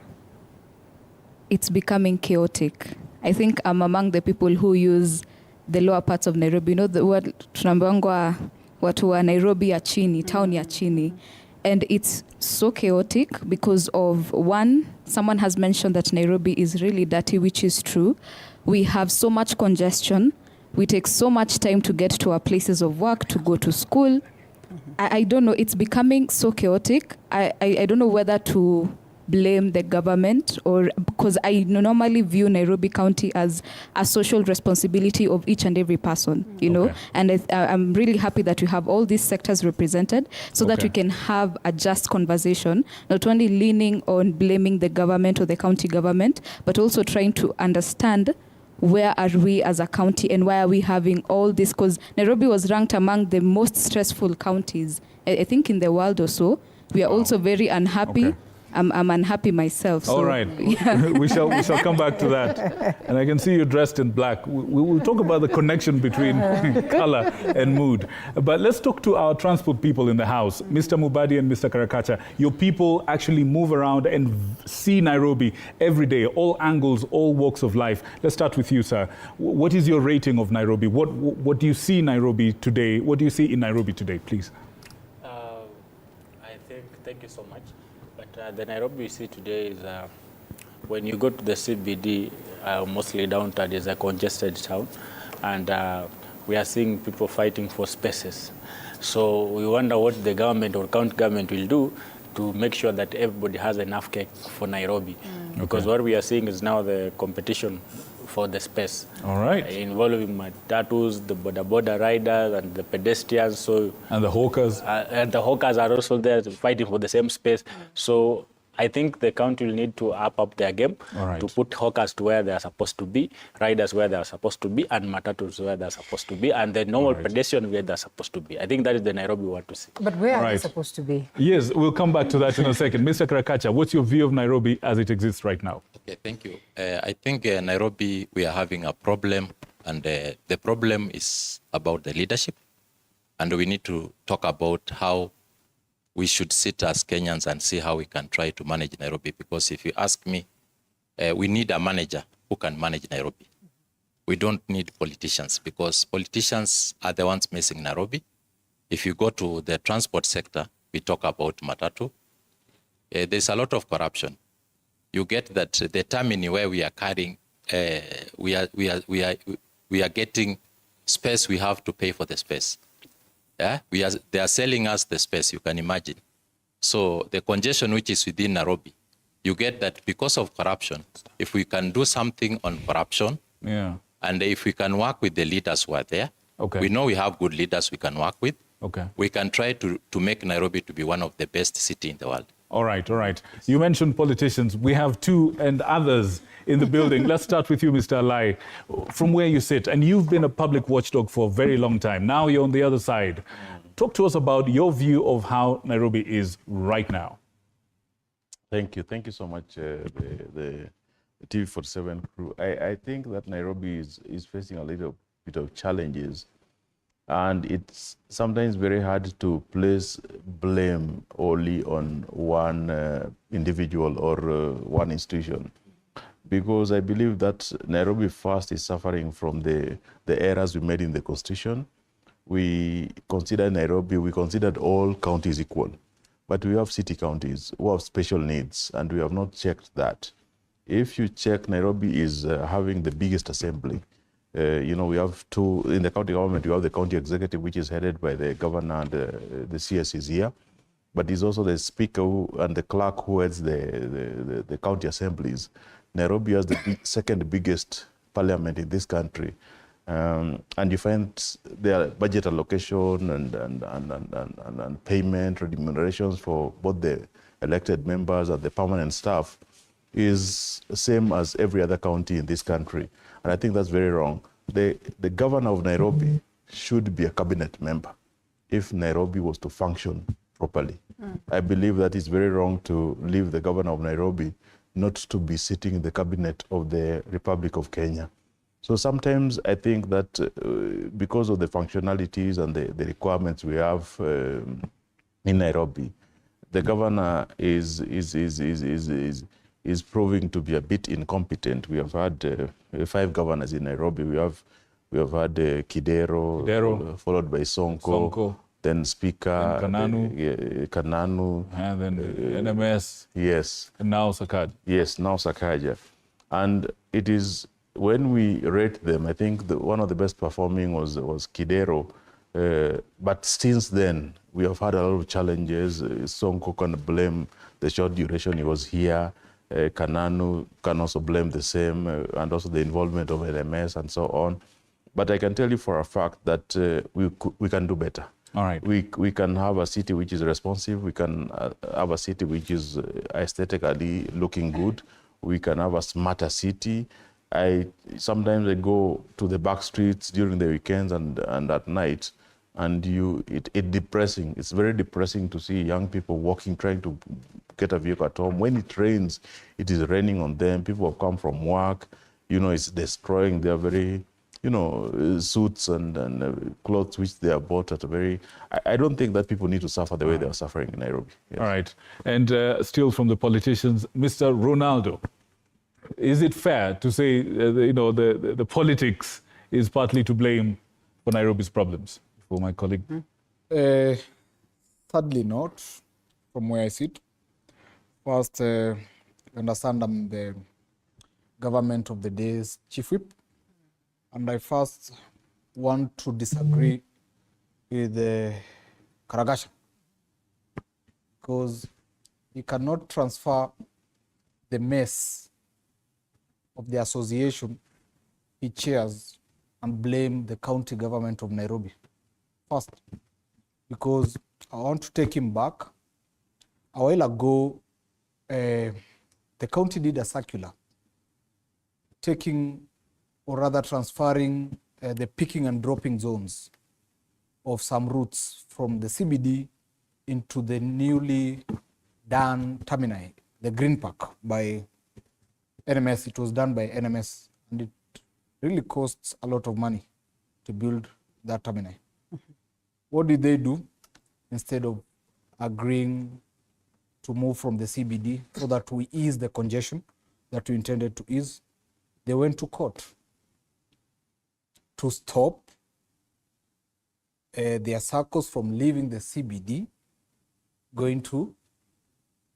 it's becoming chaotic. I think I'm among the people who use the lower parts of Nairobi. You know, the word tunambangwa watu wa Nairobi ya chini, town ya chini. And it's so chaotic because of, one, someone has mentioned that Nairobi is really dirty, which is true. We have so much congestion. We take so much time to get to our places of work, to go to school. I don't know, it's becoming so chaotic. I don't know whether to blame the government or because I normally view Nairobi County as a social responsibility of each and every person, you know. And I'm really happy that we have all these sectors represented so that we can have a just conversation, not only leaning on blaming the government or the county government, but also trying to understand where are we as a county and why are we having all this? Because Nairobi was ranked among the most stressful counties, I think, in the world or so. We are also very unhappy. I'm unhappy myself. So, all right. Yeah. we shall come back to that. And I can see you dressed in black. We will talk about the connection between color and mood. But let's talk to our transport people in the house. Mr. Mubadi and Mr. Karakacha, your people actually move around and see Nairobi every day, all angles, all walks of life. Let's start with you, sir. What is your rating of Nairobi? What do you see Nairobi today? What do you see in Nairobi today, please? Thank you so much. But the Nairobi we see today is when you go to the CBD, mostly downtown, is a congested town, and we are seeing people fighting for spaces. So we wonder what the government or county government will do to make sure that everybody has enough cake for Nairobi. Because what we are seeing is now the competition for the space. All right. Involving matatus, the border riders, and the pedestrians. So and the hawkers. And the hawkers are also there fighting for the same space. So I think the county will need to up their game to put hawkers to where they are supposed to be, riders where they are supposed to be, and matatus where they are supposed to be, and the normal pedestrian where they are supposed to be. I think that is the Nairobi we want to see. But where are they supposed to be? Yes, we'll come back to that in a second. Mr. Karakacha, what's your view of Nairobi as it exists right now? Okay, thank you. I think Nairobi, we are having a problem, and the problem is about the leadership. And we need to talk about how we should sit as Kenyans and see how we can try to manage Nairobi. Because if you ask me, we need a manager who can manage Nairobi. We don't need politicians, because politicians are the ones messing Nairobi. If you go to the transport sector, we talk about matatu. There's a lot of corruption. You get that the termini where we are carrying, we are getting space. We have to pay for the space. Yeah, they are selling us the space, you can imagine. So the congestion which is within Nairobi, you get that because of corruption. If we can do something on corruption, and if we can work with the leaders who are there, we know we have good leaders we can work with. We can try to make Nairobi to be one of the best cities in the world. All right, all right. You mentioned politicians. We have two and others in the building. Let's start with you, Mr. Alai, from where you sit. And you've been a public watchdog for a very long time. Now you're on the other side. Talk to us about your view of how Nairobi is right now. Thank you. Thank you so much, the TV47 crew. I think that Nairobi is facing a little bit of challenges. And it's sometimes very hard to place blame only on one individual or one institution. Because I believe that Nairobi first is suffering from the errors we made in the Constitution. We consider Nairobi, we considered all counties equal. But we have city counties who have special needs, and we have not checked that. If you check, Nairobi is having the biggest assembly. You know, we have two, in the county government, you have the county executive, which is headed by the governor, and the CS is here. But he's also the speaker and the clerk who heads the county assemblies. Nairobi has the second biggest parliament in this country. And you find their budget allocation and payment remunerations for both the elected members and the permanent staff is the same as every other county in this country. And I think that's very wrong. The governor of Nairobi should be a cabinet member if Nairobi was to function properly. I believe that it's very wrong to leave the governor of Nairobi not to be sitting in the cabinet of the Republic of Kenya. So sometimes I think that because of the functionalities and the requirements we have in Nairobi, the governor is proving to be a bit incompetent. We have had 5 governors in Nairobi. We have had Kidero, followed by Sonko, then Speaker, Kananu, and then NMS. Yes. And now Sakaja. Yes, now Sakaja. And it is, when we rate them, I think one of the best performing was Kidero. But since then, we have had a lot of challenges. Sonko can blame the short duration he was here. Kananu can also blame the same, and also the involvement of LMS and so on. But I can tell you for a fact that we can do better. All right. We can have a city which is responsive. We can have a city which is aesthetically looking good. We can have a smarter city. Sometimes I go to the back streets during the weekends and at night, and it's depressing. It's very depressing to see young people walking, trying to get a vehicle at home. When it rains, it is raining on them. People have come from work. It's destroying their very, suits and clothes which they are bought at a very... I don't think that people need to suffer the way they are suffering in Nairobi. Yes. All right. And still from the politicians, Mr. Ronaldo, is it fair to say, the politics is partly to blame for Nairobi's problems? For my colleague. Sadly not, from where I sit. First, understand I'm the government of the day's chief whip. And I first want to disagree with Karagasha, because you cannot transfer the mess of the association he chairs and blame the county government of Nairobi. First, because I want to take him back. A while ago, the county did a circular taking, or rather transferring, the picking and dropping zones of some routes from the CBD into the newly done terminal, the Green Park by NMS. It was done by NMS, and it really costs a lot of money to build that terminal. What did they do? Instead of agreeing to move from the CBD so that we ease the congestion that we intended to ease, they went to court to stop their circles from leaving the CBD, going to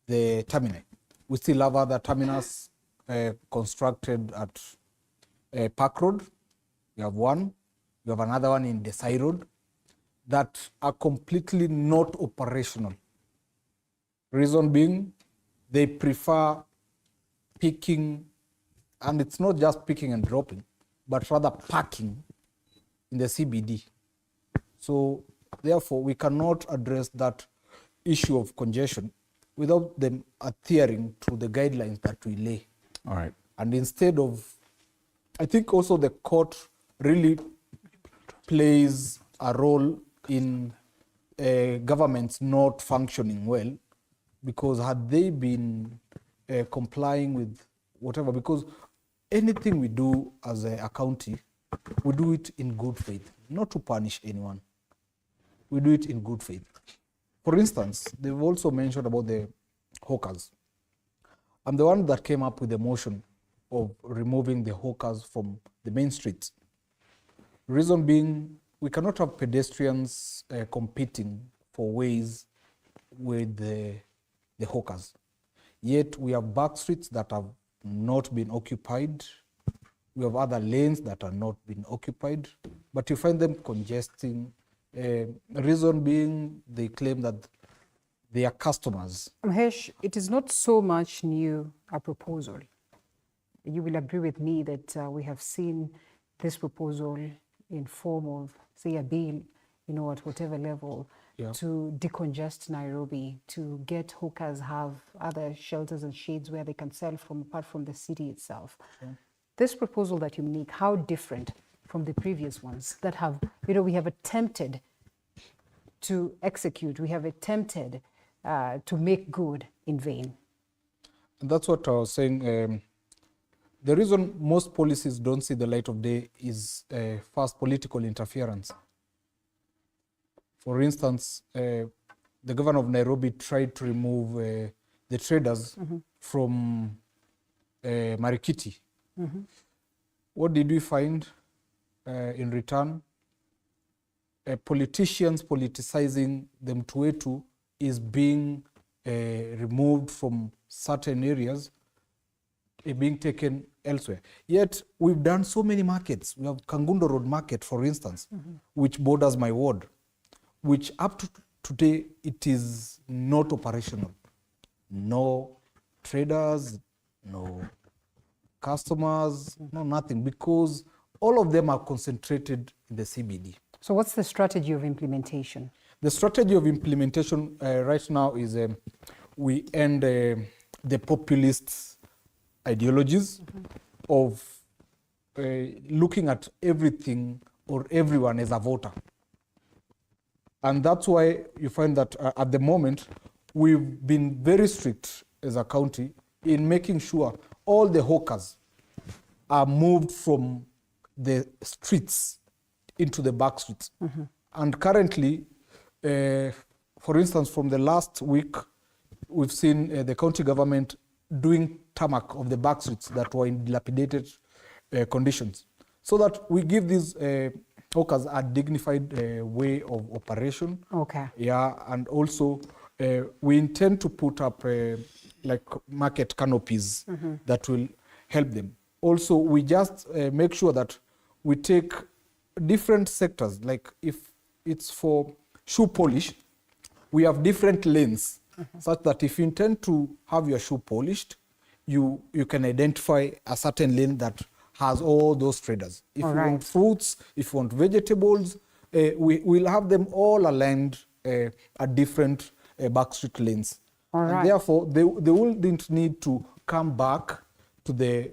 the terminal. We still have other terminals constructed at Park Road. We have one. We have another one in Desai Road that are completely not operational. Reason being, they prefer picking, and it's not just picking and dropping, but rather parking in the CBD. So therefore, we cannot address that issue of congestion without them adhering to the guidelines that we lay. All right. And instead of, I think also the court really plays a role in governments not functioning well, because had they been complying with whatever, because anything we do as a county, we do it in good faith, not to punish anyone. We do it in good faith. For instance, they've also mentioned about the hawkers. I'm the one that came up with the motion of removing the hawkers from the main streets. Reason being, we cannot have pedestrians competing for ways with the hawkers. Yet we have back streets that have not been occupied. We have other lanes that are not been occupied, but you find them congesting. Reason being, they claim that they are customers. Mahesh, it is not so much new a proposal. You will agree with me that we have seen this proposal in form of, say, a bill, at whatever level, to decongest Nairobi, to get hawkers have other shelters and shades where they can sell from apart from the city itself. This proposal that you make, how different from the previous ones that have, we have attempted to execute, we have attempted to make good in vain? And that's what I was saying. The reason most policies don't see the light of day is first, political interference. For instance, the governor of Nairobi tried to remove the traders from Marikiti. What did we find in return? Politicians politicizing the Mtuetu is being removed from certain areas, being taken elsewhere. Yet we've done so many markets. We have Kangundo Road Market, for instance, which borders my ward, which up to today, it is not operational. No traders, no customers, no nothing, because all of them are concentrated in the CBD. So what's the strategy of implementation? The strategy of implementation right now is we end the populist ideologies of looking at everything or everyone as a voter. And that's why you find that at the moment, we've been very strict as a county in making sure all the hawkers are moved from the streets into the back streets. And currently, for instance, from the last week, we've seen the county government doing tarmac of the back streets that were in dilapidated conditions, so that we give these hawkers a dignified way of operation. Okay. Yeah, and also we intend to put up like market canopies that will help them. Also, we just make sure that we take different sectors, like if it's for shoe polish, we have different lanes, such that if you intend to have your shoe polished, you can identify a certain lane that has all those traders. If you want fruits, if you want vegetables, we'll have them all aligned at different backstreet lanes. And therefore, they wouldn't need to come back to the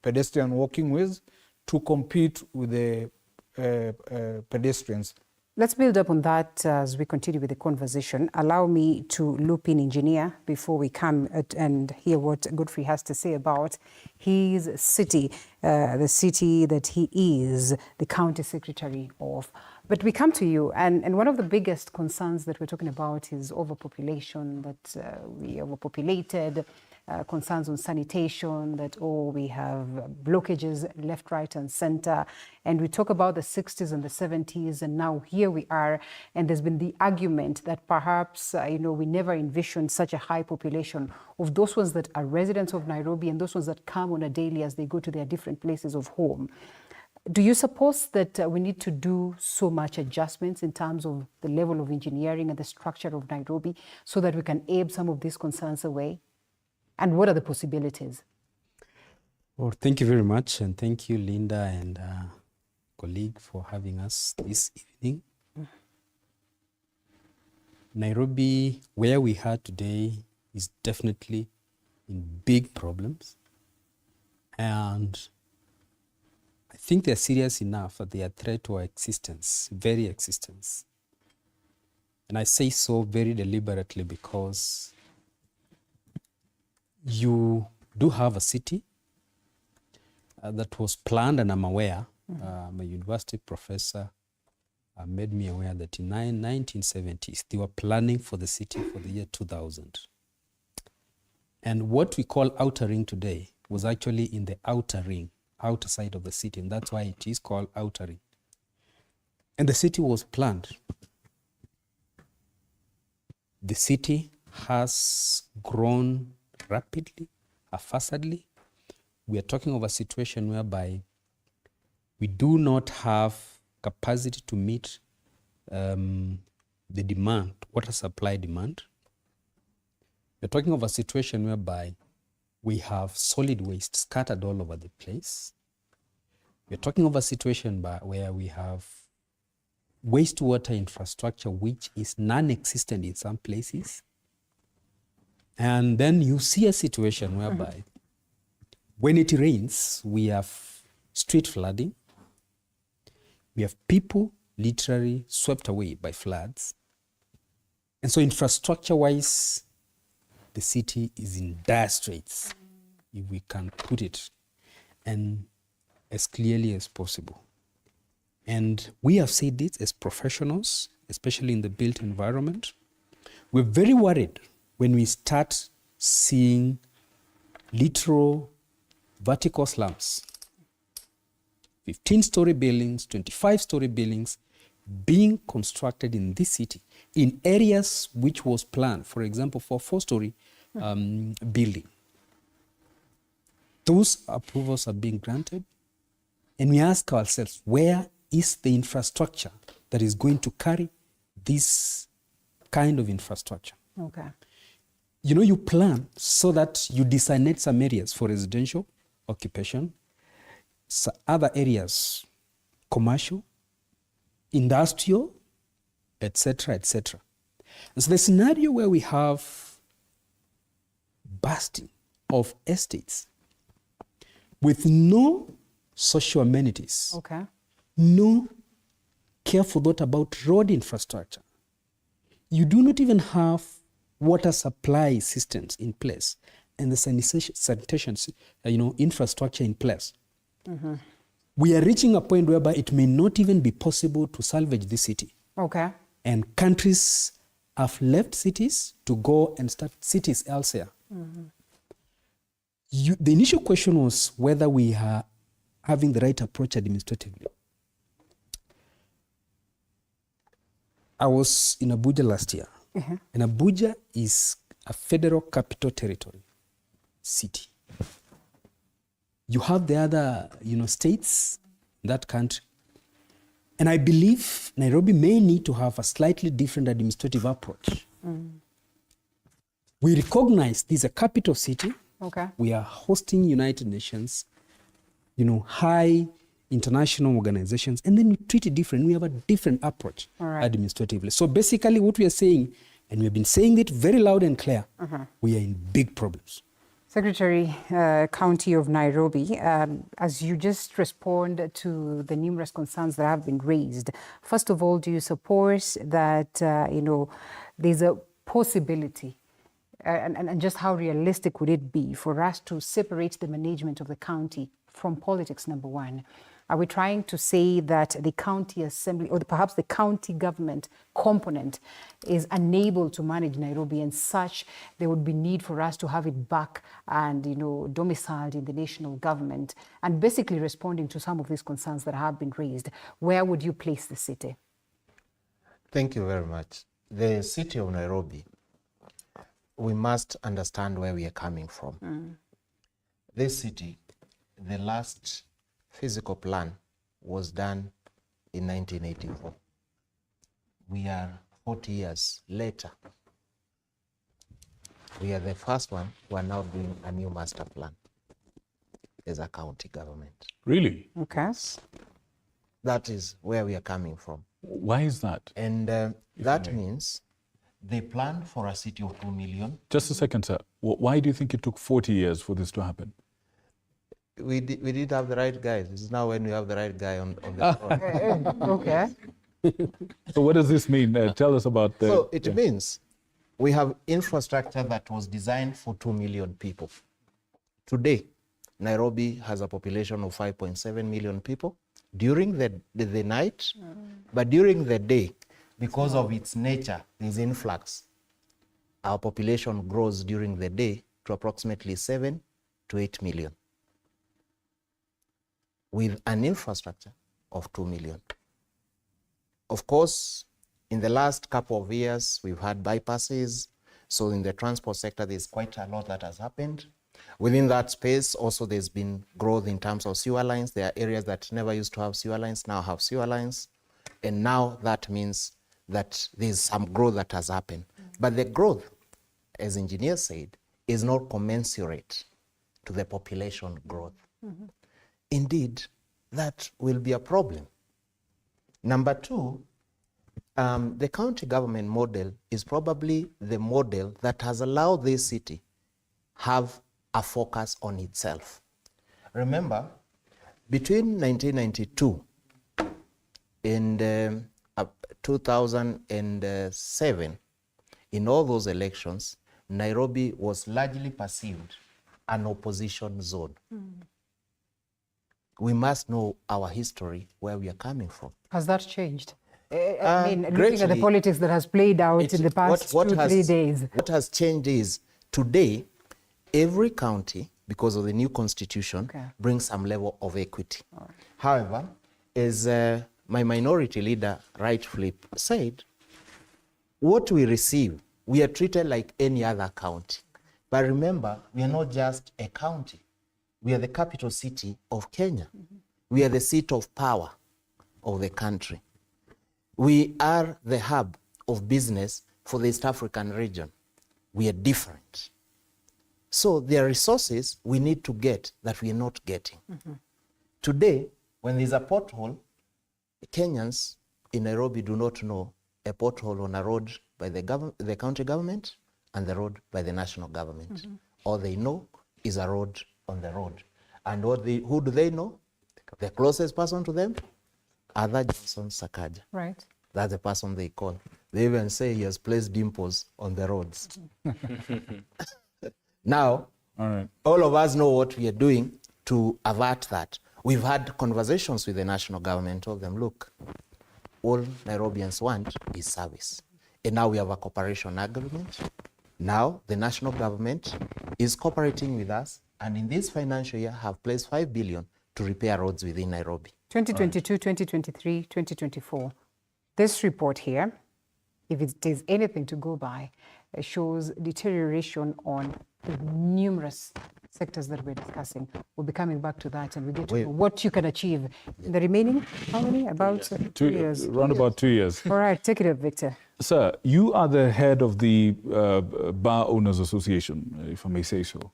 pedestrian walking ways to compete with the pedestrians. Let's build up on that as we continue with the conversation. Allow me to loop in engineer before we come and hear what Godfrey has to say about his city, the city that he is the county secretary of. But we come to you, and one of the biggest concerns that we're talking about is overpopulation, that we are overpopulated, concerns on sanitation, that, we have blockages left, right, and center. And we talk about the 60s and the 70s, and now here we are. And there's been the argument that perhaps, we never envisioned such a high population of those ones that are residents of Nairobi and those ones that come on a daily as they go to their different places of home. Do you suppose that we need to do so much adjustments in terms of the level of engineering and the structure of Nairobi so that we can ape some of these concerns away? And what are the possibilities? Well, thank you very much. And thank you, Linda and colleague, for having us this evening. Nairobi, where we are today, is definitely in big problems. And I think they're serious enough that they are a threat to our existence, very existence. And I say so very deliberately because you do have a city that was planned, and I'm aware, my university professor made me aware that in 1970s, they were planning for the city for the year 2000. And what we call outer ring today was actually in the outer ring, outer side of the city, and that's why it is called outer ring. And the city was planned. The city has grown rapidly, haphazardly. We are talking of a situation whereby we do not have capacity to meet the demand, water supply demand. We're talking of a situation whereby we have solid waste scattered all over the place. We're talking of a situation where we have wastewater infrastructure which is non-existent in some places. And then you see a situation whereby when it rains, we have street flooding. We have people literally swept away by floods. And so infrastructure-wise, the city is in dire straits, if we can put it, and as clearly as possible. And we have said this as professionals, especially in the built environment. We're very worried when we start seeing literal vertical slums, 15-story buildings, 25-story buildings being constructed in this city in areas which was planned, for example, for 4-story building. Those approvals are being granted, and we ask ourselves, where is the infrastructure that is going to carry this kind of infrastructure? Okay. You know, you plan so that you designate some areas for residential occupation, so other areas, commercial, industrial, etc., etc. And so the scenario where we have bursting of estates with no social amenities, okay, no careful thought about road infrastructure. You do not even have water supply systems in place and the sanitation infrastructure in place. Mm-hmm. We are reaching a point whereby it may not even be possible to salvage the city. Okay. And countries have left cities to go and start cities elsewhere. Mm-hmm. The initial question was whether we are having the right approach administratively. I was in Abuja last year, and Abuja is a federal capital territory city. You have the other, states in that country, and I believe Nairobi may need to have a slightly different administrative approach. Mm. We recognize this is a capital city. Okay. We are hosting United Nations, high international organizations, and then we treat it different. We have a different approach administratively. So basically what we are saying, and we've been saying it very loud and clear, we are in big problems. Secretary, County of Nairobi, as you just respond to the numerous concerns that have been raised, first of all, do you support that, there's a possibility, and just how realistic would it be for us to separate the management of the county from politics, number one? Are we trying to say that the county assembly or perhaps the county government component is unable to manage Nairobi, and such there would be need for us to have it back and, domiciled in the national government? And basically responding to some of these concerns that have been raised, where would you place the city? Thank you very much. The city of Nairobi, we must understand where we are coming from. This city, the last physical plan was done in 1984. We are 40 years later. We are the first one who are now doing a new master plan as a county government. Really? Okay. That is where we are coming from. Why is that? And that means they planned for a city of 2 million. Just a second, sir. Why do you think it took 40 years for this to happen? We did have the right guys. This is now when we have the right guy on the front. Okay. So what does this mean? Tell us about the... So it means we have infrastructure that was designed for 2 million people. Today, Nairobi has a population of 5.7 million people during the night, but during the day, because of its nature, this influx, our population grows during the day to approximately 7 to 8 million. With an infrastructure of 2 million. Of course, in the last couple of years, we've had bypasses. So in the transport sector, there's quite a lot that has happened. Within that space, also there's been growth in terms of sewer lines. There are areas that never used to have sewer lines, now have sewer lines. And now that means that there's some growth that has happened. But the growth, as engineers said, is not commensurate to the population growth. Indeed, that will be a problem. Number two, the county government model is probably the model that has allowed this city have a focus on itself. Remember, between 1992 and 2007, in all those elections, Nairobi was largely perceived an opposition zone. We must know our history, where we are coming from. Has that changed? I mean, looking Greatly. at the politics that has played out in the past 2-3 days. What has changed is today, every county, because of the new constitution, brings some level of equity. However, as my minority leader rightfully said, what we receive, we are treated like any other county. But remember, we are not just a county. We are the capital city of Kenya. We are the seat of power of the country. We are the hub of business for the East African region. We are different. So there are resources we need to get that we are not getting. Today, when there's a pothole, Kenyans in Nairobi do not know a pothole on a road by the county government and the road by the national government. All they know is a road on the road. And who do they know? The closest person to them? Other Johnson Sakaja. Right. That's the person they call. They even say he has placed dimples on the roads. Now, all of us know what we are doing to avert that. We've had conversations with the national government, told them, look, all Nairobians want is service. And now we have a cooperation agreement. Now the national government is cooperating with us, and in this financial year have placed 5 billion to repair roads within Nairobi. 2022, 2023, 2024. This report here, if it is anything to go by, shows deterioration on the numerous sectors that we're discussing. We'll be coming back to that, and we get to what you can achieve in the remaining, how many? About 2 years. Around about 2 years. All right, take it up, Victor. Sir, you are the head of the Bar Owners Association, if I may say so.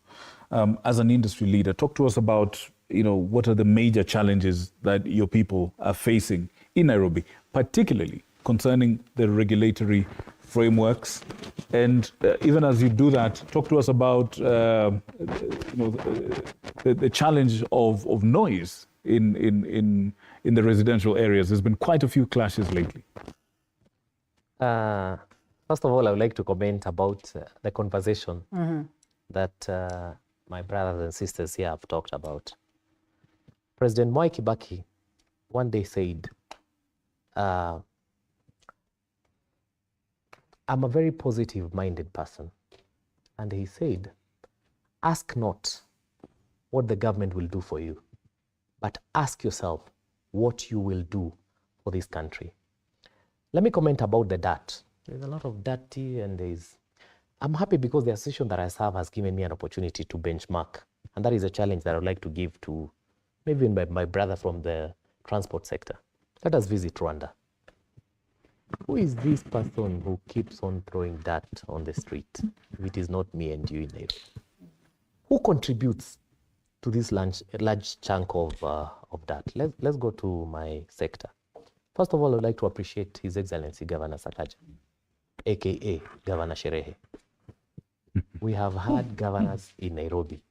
As an industry leader, talk to us about, what are the major challenges that your people are facing in Nairobi, particularly concerning the regulatory frameworks. And even as you do that, talk to us about the challenge of noise in the residential areas. There's been quite a few clashes lately. First of all, I would like to comment about the conversation that my brothers and sisters here have talked about. President Mwai Kibaki one day said, I'm a very positive-minded person. And he said, ask not what the government will do for you, but ask yourself what you will do for this country. Let me comment about the dirt. There's a lot of dirty, and I'm happy because the association that I serve has given me an opportunity to benchmark. And that is a challenge that I would like to give to maybe my brother from the transport sector. Let us visit Rwanda. Who is this person who keeps on throwing dirt on the street if it is not me and you in Nairobi? Who contributes to this large chunk of dirt? Let's go to my sector. First of all, I would like to appreciate His Excellency Governor Sakaja, aka Governor Sherehe. We have had governors in Nairobi,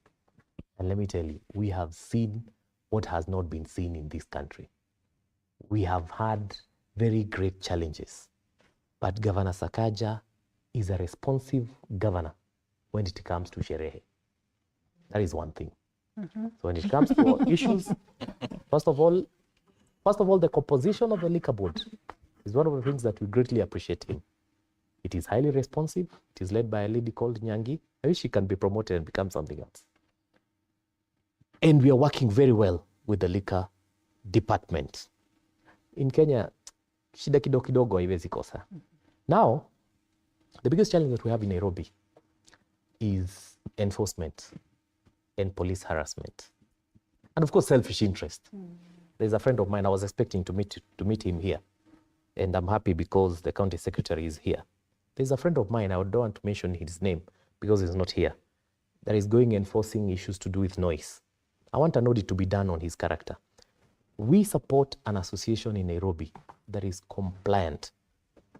and let me tell you, we have seen what has not been seen in this country. We have had very great challenges, but Governor Sakaja is a responsive governor when it comes to Sherehe. That is one thing. So when it comes to issues, first of all, the composition of the liquor board is one of the things that we greatly appreciate him. It is highly responsive. It is led by a lady called Nyangi. I wish she can be promoted and become something else. And we are working very well with the liquor department. In Kenya, shida kidogo haiwezi kosa. Now, the biggest challenge that we have in Nairobi is enforcement and police harassment. And of course, selfish interest. There's a friend of mine, I was expecting to meet him here. And I'm happy because the county secretary is here. There's a friend of mine, I don't want to mention his name because he's not here, that is going enforcing issues to do with noise. I want an audit to be done on his character. We support an association in Nairobi that is compliant,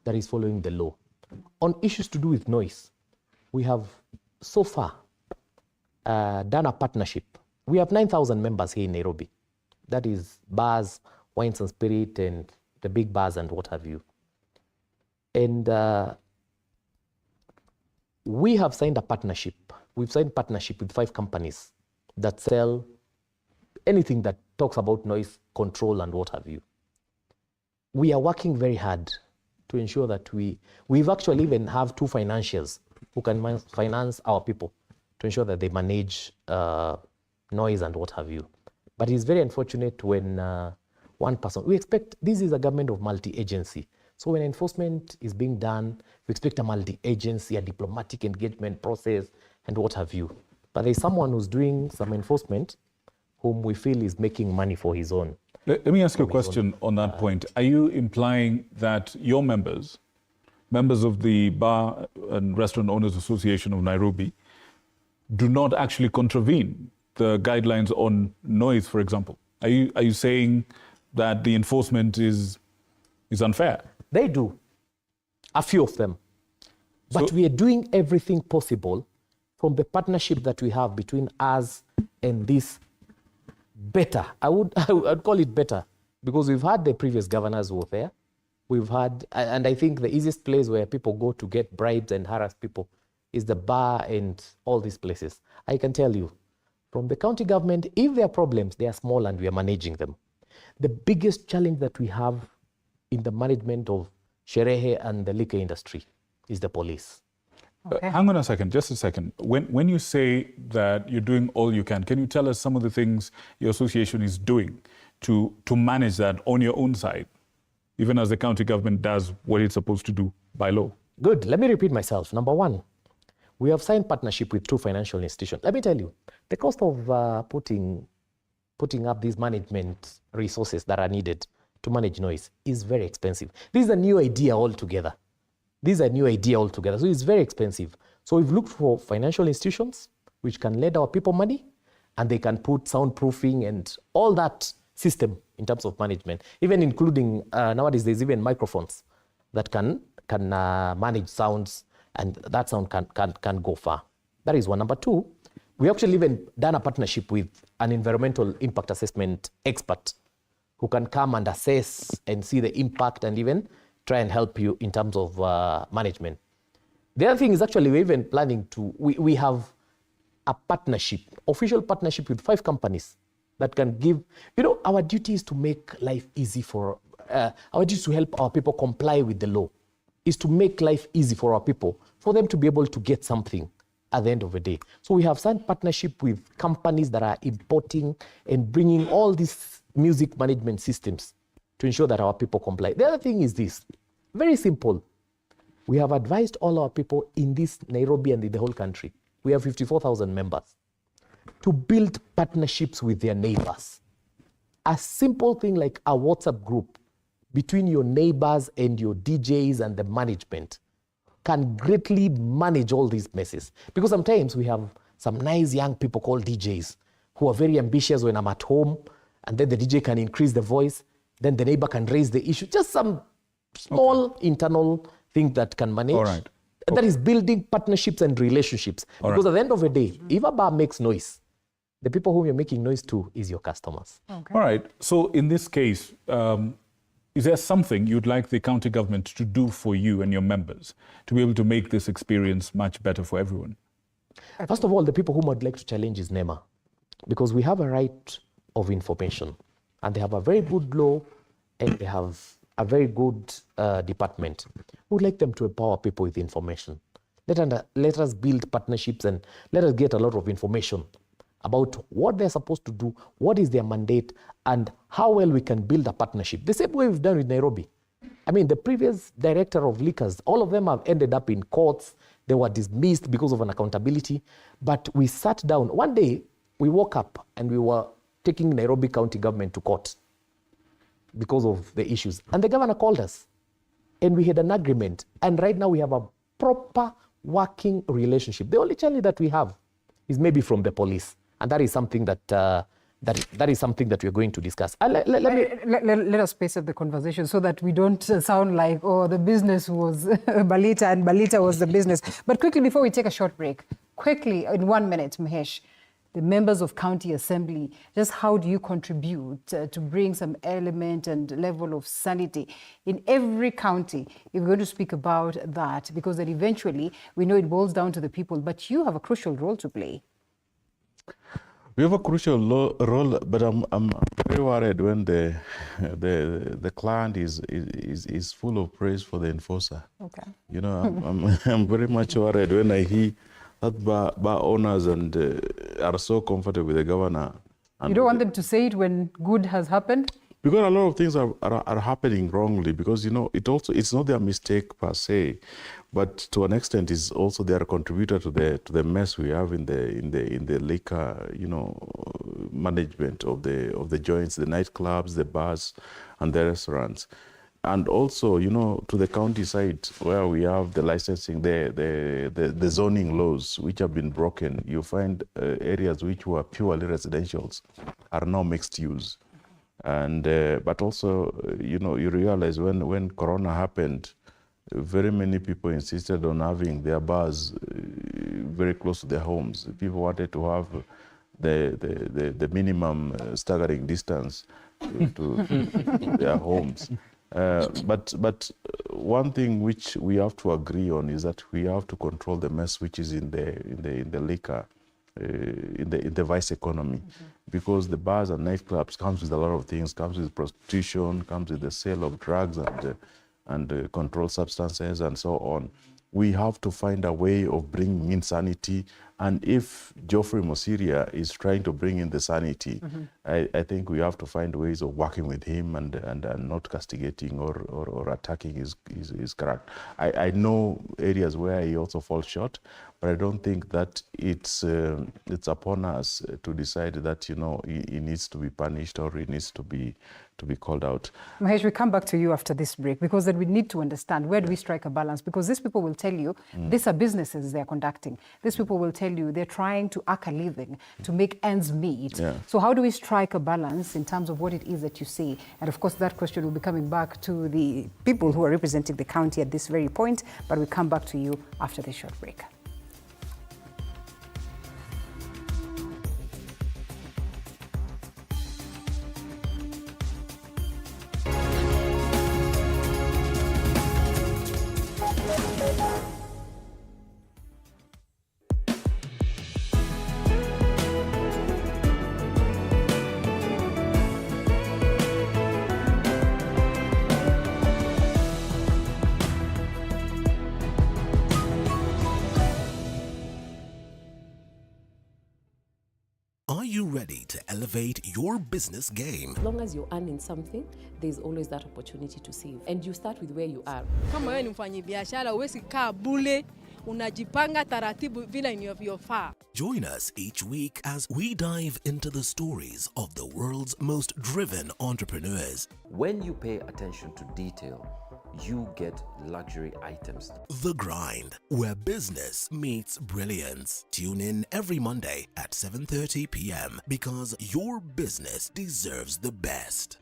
that is following the law. On issues to do with noise, we have so far done a partnership. We have 9,000 members here in Nairobi. That is bars, wines and spirit, and the big bars and what have you. And we have signed a partnership. We've signed partnership with 5 companies that sell anything that talks about noise control and what have you. We are working very hard to ensure that we've actually even have 2 financiers who can finance our people to ensure that they manage noise and what have you. But it's very unfortunate when one person, we expect, this is a government of multi-agency. So when enforcement is being done, we expect a multi-agency, a diplomatic engagement process, and what have you. But there's someone who's doing some enforcement whom we feel is making money for his own. Let me ask you a question on that point. Are you implying that your members of the Bar and Restaurant Owners Association of Nairobi, do not actually contravene the guidelines on noise, for example? Are you saying that the enforcement is unfair? They do, a few of them. But we are doing everything possible from the partnership that we have between us and this better. I would call it better, because we've had the previous governors who were there. We've had, and I think the easiest place where people go to get bribes and harass people is the bar and all these places. I can tell you, from the county government, if there are problems, they are small and we are managing them. The biggest challenge that we have in the management of sherehe and the liquor industry is the police. Okay. Hang on a second, just a second. When you say that you're doing all you can you tell us some of the things your association is doing to manage that on your own side, even as the county government does what it's supposed to do by law? Good. Let me repeat myself. Number one, we have signed partnership with 2 financial institutions. Let me tell you, the cost of putting up these management resources that are needed to manage noise is very expensive. This is a new idea altogether. So it's very expensive. So we've looked for financial institutions which can lend our people money, and they can put soundproofing and all that system in terms of management, even including nowadays there's even microphones that can manage sounds, and that sound can go far. That is one. Number 2, we actually even done a partnership with an environmental impact assessment expert who can come and assess and see the impact and even try and help you in terms of management. The other thing is actually we're even planning to, we have a partnership, official partnership with 5 companies that can give, our duty is to make life easy for, our duty is to help our people comply with the law, is to make life easy for our people, for them to be able to get something at the end of the day. So we have signed partnership with companies that are importing and bringing all these music management systems to ensure that our people comply. The other thing is this, very simple. We have advised all our people in this Nairobi and in the whole country, we have 54,000 members, to build partnerships with their neighbors. A simple thing like a WhatsApp group between your neighbors and your DJs and the management can greatly manage all these messes. Because sometimes we have some nice young people called DJs who are very ambitious when I'm at home, and then the DJ can increase the voice, then the neighbor can raise the issue. Just some small internal thing that can manage. All right. That is building partnerships and relationships. Because at the end of the day, if a bar makes noise, the people whom you're making noise to is your customers. Okay. All right. So in this case, is there something you'd like the county government to do for you and your members to be able to make this experience much better for everyone? First of all, the people whom I'd like to challenge is NEMA, because we have a right of information, and they have a very good law, and they have a very good department. We would like them to empower people with information. Let us build partnerships and let us get a lot of information about what they're supposed to do, what is their mandate, and how well we can build a partnership. The same way we've done with Nairobi. I mean, the previous director of liquors, all of them have ended up in courts. They were dismissed because of an accountability. But we sat down. One day, we woke up and we were taking Nairobi County government to court because of the issues. And the governor called us, and we had an agreement. And right now, we have a proper working relationship. The only challenge that we have is maybe from the police. And that is something that that is something that we're going to discuss. Let us pace up the conversation so that we don't sound like, oh, the business was Balita and Balita was the business. But quickly, before we take a short break, quickly, in 1 minute, Mahesh, the members of county assembly, just how do you contribute to bring some element and level of sanity in every county? If we're going to speak about that, because then eventually we know it boils down to the people, but you have a crucial role to play. We have a crucial role, but I'm very worried when the client is full of praise for the enforcer. Okay. You know, I'm very much worried when I hear that bar owners and are so comfortable with the governor. You don't want them to say it when good has happened? Because a lot of things are happening wrongly, because, you know, it's not their mistake per se, but to an extent is also they are a contributor to the mess we have in the liquor, you know, management of the joints, the nightclubs, the bars and the restaurants. And also, you know, to the county side where we have the licensing, the zoning laws which have been broken, you find areas which were purely residentials are now mixed use. And but also, you know, you realize when Corona happened, very many people insisted on having their bars very close to their homes. People wanted to have the minimum staggering distance to their homes. But one thing which we have to agree on is that we have to control the mess which is in the liquor, in the vice economy, because the bars and nightclubs comes with a lot of things, comes with prostitution, comes with the sale of drugs and controlled substances and so on. We have to find a way of bringing in sanity. And if Geoffrey Mosiria is trying to bring in the sanity, I think we have to find ways of working with him and not castigating or attacking his character. I know areas where he also falls short, but I don't think that it's upon us to decide that, you know, he needs to be punished or he needs to be called out. Mahesh, we come back to you after this break, because then we need to understand where do we strike a balance, because these people will tell you these are businesses they're conducting. These people will tell you they're trying to earn a living, to make ends meet. Yeah. So how do we strike a balance in terms of what it is that you see? And of course, that question will be coming back to the people who are representing the county at this very point, but we come back to you after this short break. Are you ready to elevate your business game? As long as you're earning something, there's always that opportunity to save. And you start with where you are. Kama wewe ni mfanyabiashara, huwezi kaa bure, unajipanga taratibu vile inavyofaa. Join us each week as we dive into the stories of the world's most driven entrepreneurs. When you pay attention to detail, you get luxury items. The Grind, where business meets brilliance. Tune in every Monday at 7:30 p.m. because your business deserves the best.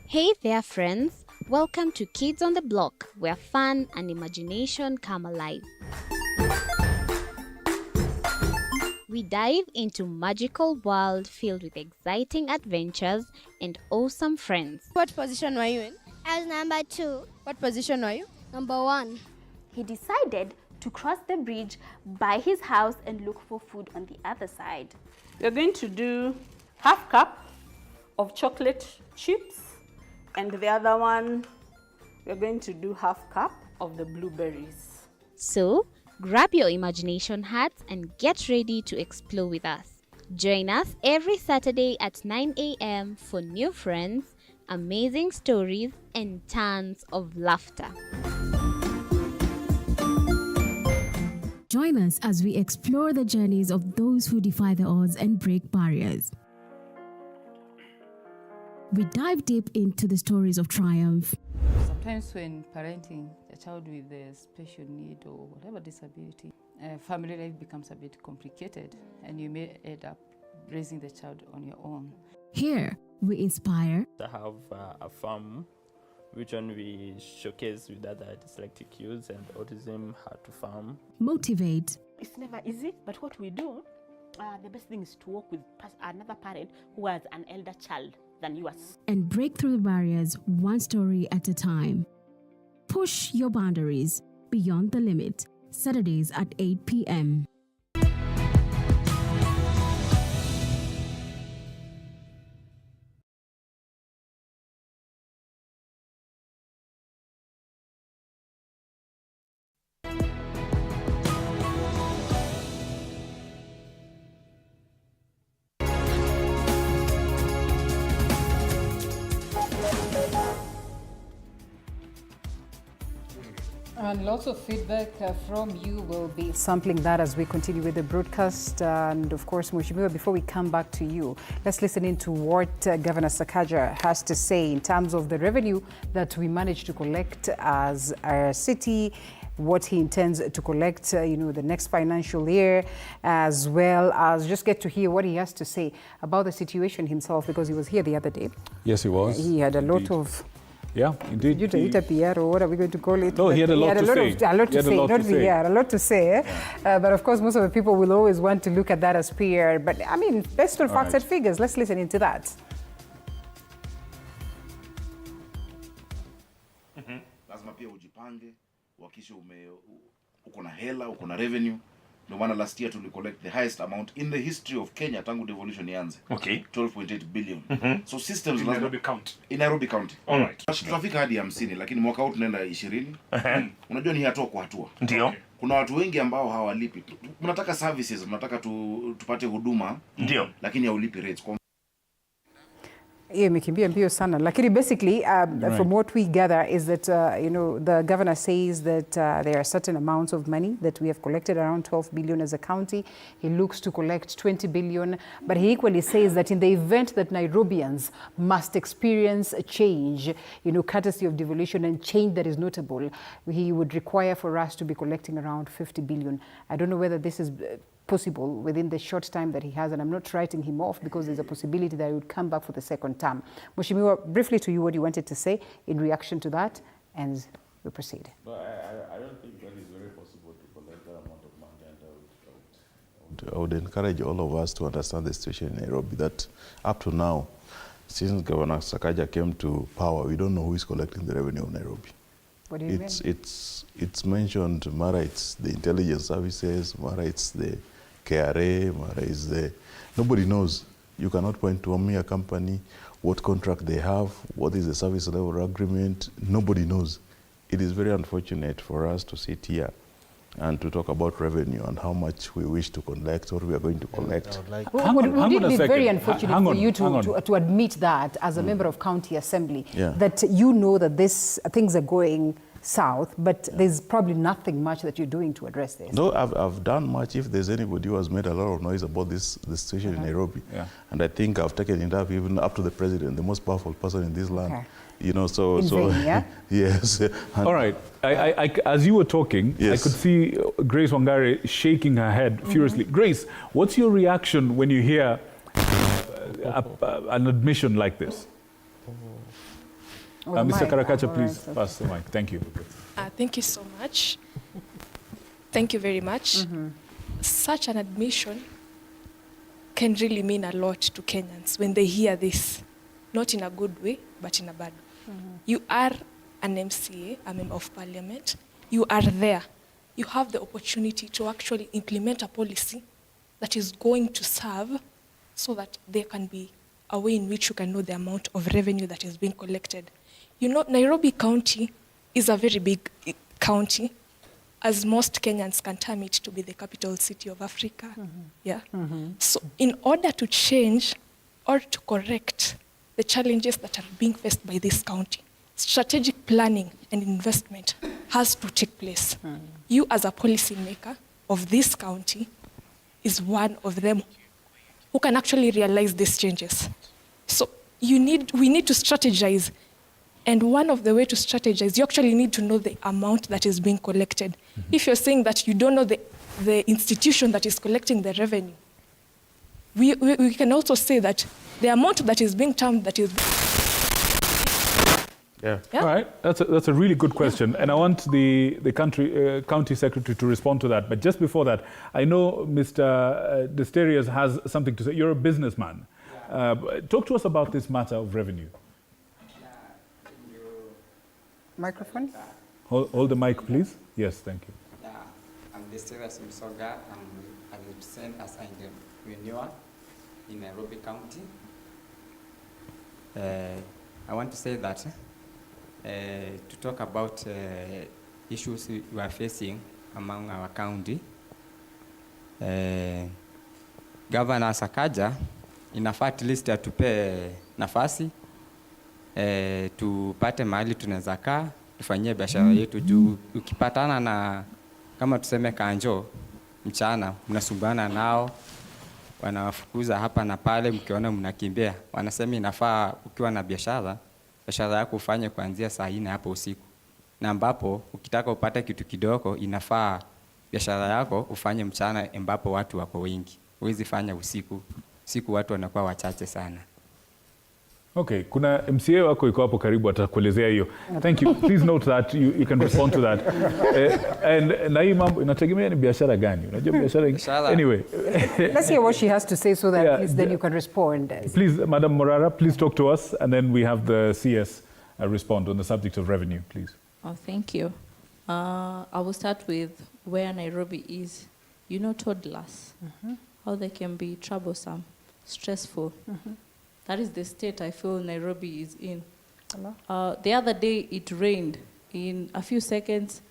Hey there, friends. Welcome to Kids on the Block, where fun and imagination come alive. We dive into magical world filled with exciting adventures and awesome friends. What position were you in? I was number 2. What position were you? Number 1. He decided to cross the bridge by his house and look for food on the other side. We're going to do half cup of chocolate chips, and the other one, we're going to do half cup of the blueberries. So, grab your imagination hats and get ready to explore with us. Join us every Saturday at 9 a.m. for new friends, amazing stories, and tons of laughter. Join us as we explore the journeys of those who defy the odds and break barriers. We dive deep into the stories of triumph. Sometimes when parenting a child with a special need or whatever disability, family life becomes a bit complicated and you may end up raising the child on your own. Here, we inspire. I have a farm which one we showcase with other dyslexic youths and autism, how to farm. Motivate. It's never easy, but what we do, the best thing is to work with another parent who has an elder child than yours. And break through the barriers one story at a time. Push your boundaries beyond the limit. Saturdays at 8 p.m. And lots of feedback from you. Will be sampling that as we continue with the broadcast. And of course, Mheshimiwa, before we come back to you, let's listen into what Governor Sakaja has to say in terms of the revenue that we managed to collect as a city, what he intends to collect, the next financial year, as well as just get to hear what he has to say about the situation himself, because he was here the other day. Yes, he was. He had a lot of... Yeah, indeed. You take it PR or what are we going to call it? No, he had a lot to say. A lot to say, not PR, a lot to say. But of course, most of the people will always want to look at that as PR. But I mean, based on facts and figures, let's listen into that. Lazima pia ujipange, uhakikishe uko na hela, uko na revenue. Ndio maana last year tuli collect the highest amount in the history of Kenya tangu devolution ianze. Okay. 12.8 billion. So systems in Nairobi County. In Nairobi County. All right. Tutafika hadi 50 lakini mwaka huu tunaenda 20. Unajua ni hatua kwa hatua. Ndio. Kuna watu wengi ambao hawalipi. Tunataka services, tunataka tupate huduma. Ndio. Lakini haulipi rates. Yeah, imekimbia mbio sana. Lakini basically, from what we gather is that, the governor says that there are certain amounts of money that we have collected, around 12 billion as a county. He looks to collect 20 billion. But he equally says that in the event that Nairobians must experience a change, courtesy of devolution and change that is notable, he would require for us to be collecting around 50 billion. I don't know whether this is possible within the short time that he has, and I'm not writing him off because there's a possibility that he would come back for the second term. Mheshimiwa, briefly to you what you wanted to say in reaction to that, and we proceed. No, I don't think that is very possible to collect that amount of money, and I would encourage all of us to understand the situation in Nairobi, that up to now, since Governor Sakaja came to power, we don't know who is collecting the revenue of Nairobi. What do you mean? It's mentioned, Mara it's the intelligence services, Mara it's the KRA, Mara is the... Nobody knows. You cannot point to a company, what contract they have, what is the service level agreement. Nobody knows. It is very unfortunate for us to sit here and to talk about revenue and how much we wish to collect or we are going to collect. Would it be very unfortunate for you to admit that as a member of county assembly, that you know that things are going south, but there's probably nothing much that you're doing to address this? No, I've done much. If there's anybody who has made a lot of noise about this situation in Nairobi, and I think I've taken it up even up to the president, the most powerful person in this land. So vain, yeah? Yes. All right. I as you were talking, I could see Grace Wangare shaking her head furiously. Grace, what's your reaction when you hear an admission like this? Mr. Karakacha, please pass the mic. Thank you. Thank you so much. Thank you very much. Such an admission can really mean a lot to Kenyans when they hear this, not in a good way, but in a bad way. You are an MCA, a member of parliament. You are there. You have the opportunity to actually implement a policy that is going to serve so that there can be a way in which you can know the amount of revenue that is being collected. Nairobi County is a very big county, as most Kenyans can term it to be the capital city of Africa. So in order to change or to correct the challenges that are being faced by this county, strategic planning and investment has to take place. You as a policy maker of this county is one of them who can actually realize these changes. So we need to strategize. And one of the way to strategize, you actually need to know the amount that is being collected. If you're saying that you don't know the institution that is collecting the revenue, we can also say that the amount that is being termed that is... Yeah. All right, that's a really good question, and I want the county secretary to respond to that. But just before that, I know Mr. Desterius has something to say. You're a businessman. Talk to us about this matter of revenue. Microphone. Hold the mic, please. Yes, thank you. Yeah, I'm Desterius Msoga. I represent as a renewal in Nairobi County. I want to say that to talk about issues we are facing among our county, Governor Sakaja inafaa at least atupe nafasi tupate mahali tunaweza kaa tufanyie biashara yetu juu ukipatana na kama tuseme kanjo mchana mnasumbana nao wanawafukuza hapa na pale mkiona mnakimbia wanasema inafaa ukiwa na biashara yako ufanye kuanzia saa 4 hapo usiku na ambapo ukitaka upate kitu kidogo inafaa biashara yako ufanye mchana ambapo watu wako wengi huwezi fanya usiku watu wanakuwa wachache sana. Okay, kuna MCA wako yuko hapo karibu atakuelezea hiyo. Thank you. Please note that you can respond to that. And na hii mambo inategemea ni biashara gani? Unajua biashara anyway. Let's hear what she has to say so that then you can respond. Please, Madam Morara, please talk to us and then we have the CS respond on the subject of revenue, please. Oh, thank you. I will start with where Nairobi is. You know toddlers, how they can be troublesome, stressful. That is the state I feel Nairobi is in. The other day it rained. In a few seconds,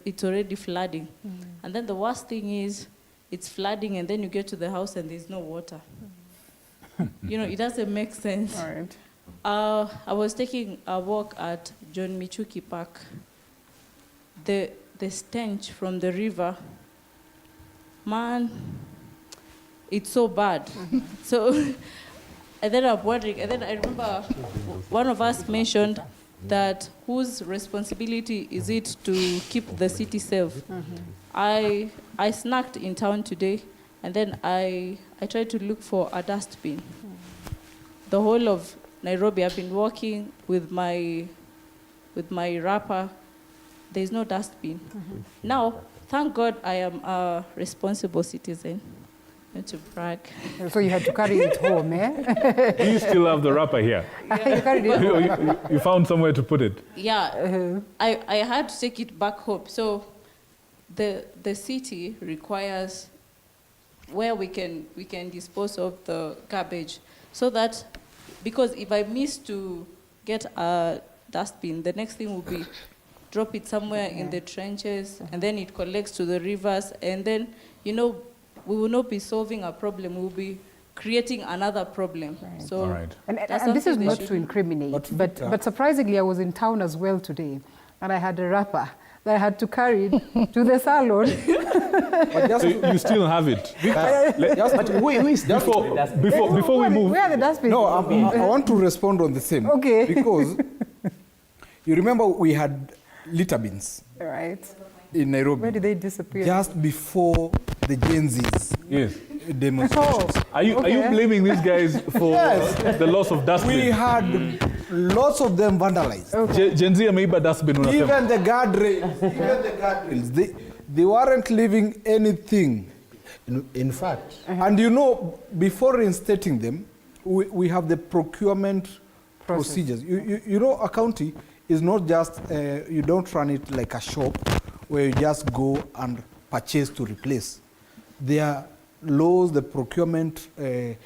it's already flooding. And then the worst thing is, it's flooding and then you get to the house and there's no water. You know, it doesn't make sense. All right. I was taking a walk at John Michuki Park. The stench from the river, man, it's so bad. So. And then I'm wondering, and then I remember one of us mentioned that whose responsibility is it to keep the city safe? I snacked in town today, and then I tried to look for a dustbin. The whole of Nairobi, I've been walking with my wrapper. There's no dustbin. Now, thank God I am a responsible citizen. Not to brag. So you had to carry it home, eh? Do you still have the wrapper here? You carried it home. You found somewhere to put it? Yeah, I had to take it back home. So the city requires where we can dispose of the garbage. So that, because if I miss to get a dustbin, the next thing will be drop it somewhere in the trenches, and then it collects to the rivers, and then, you know, we will not be solving a problem, we will be creating another problem. Right. So right. And this is not to incriminate, but surprisingly, I was in town as well today, and I had a wrapper that I had to carry to the salon. So you still have it? Before we move. Where are the dustbins? No, I want to respond on the same. Okay. Because you remember we had litter bins. Right. In Nairobi. Where did they disappear? Just before the Gen Z's demonstrations. Are you blaming these guys for the loss of dustbin? We had lots of them vandalized. Okay. Gen Z ameiba dustbin. Even the guardrails. They weren't leaving anything. In fact. And you know, before reinstating them, we have the procurement procedures. You know, a county is not just, you don't run it like a shop where you just go and purchase to replace. There are laws, the procurement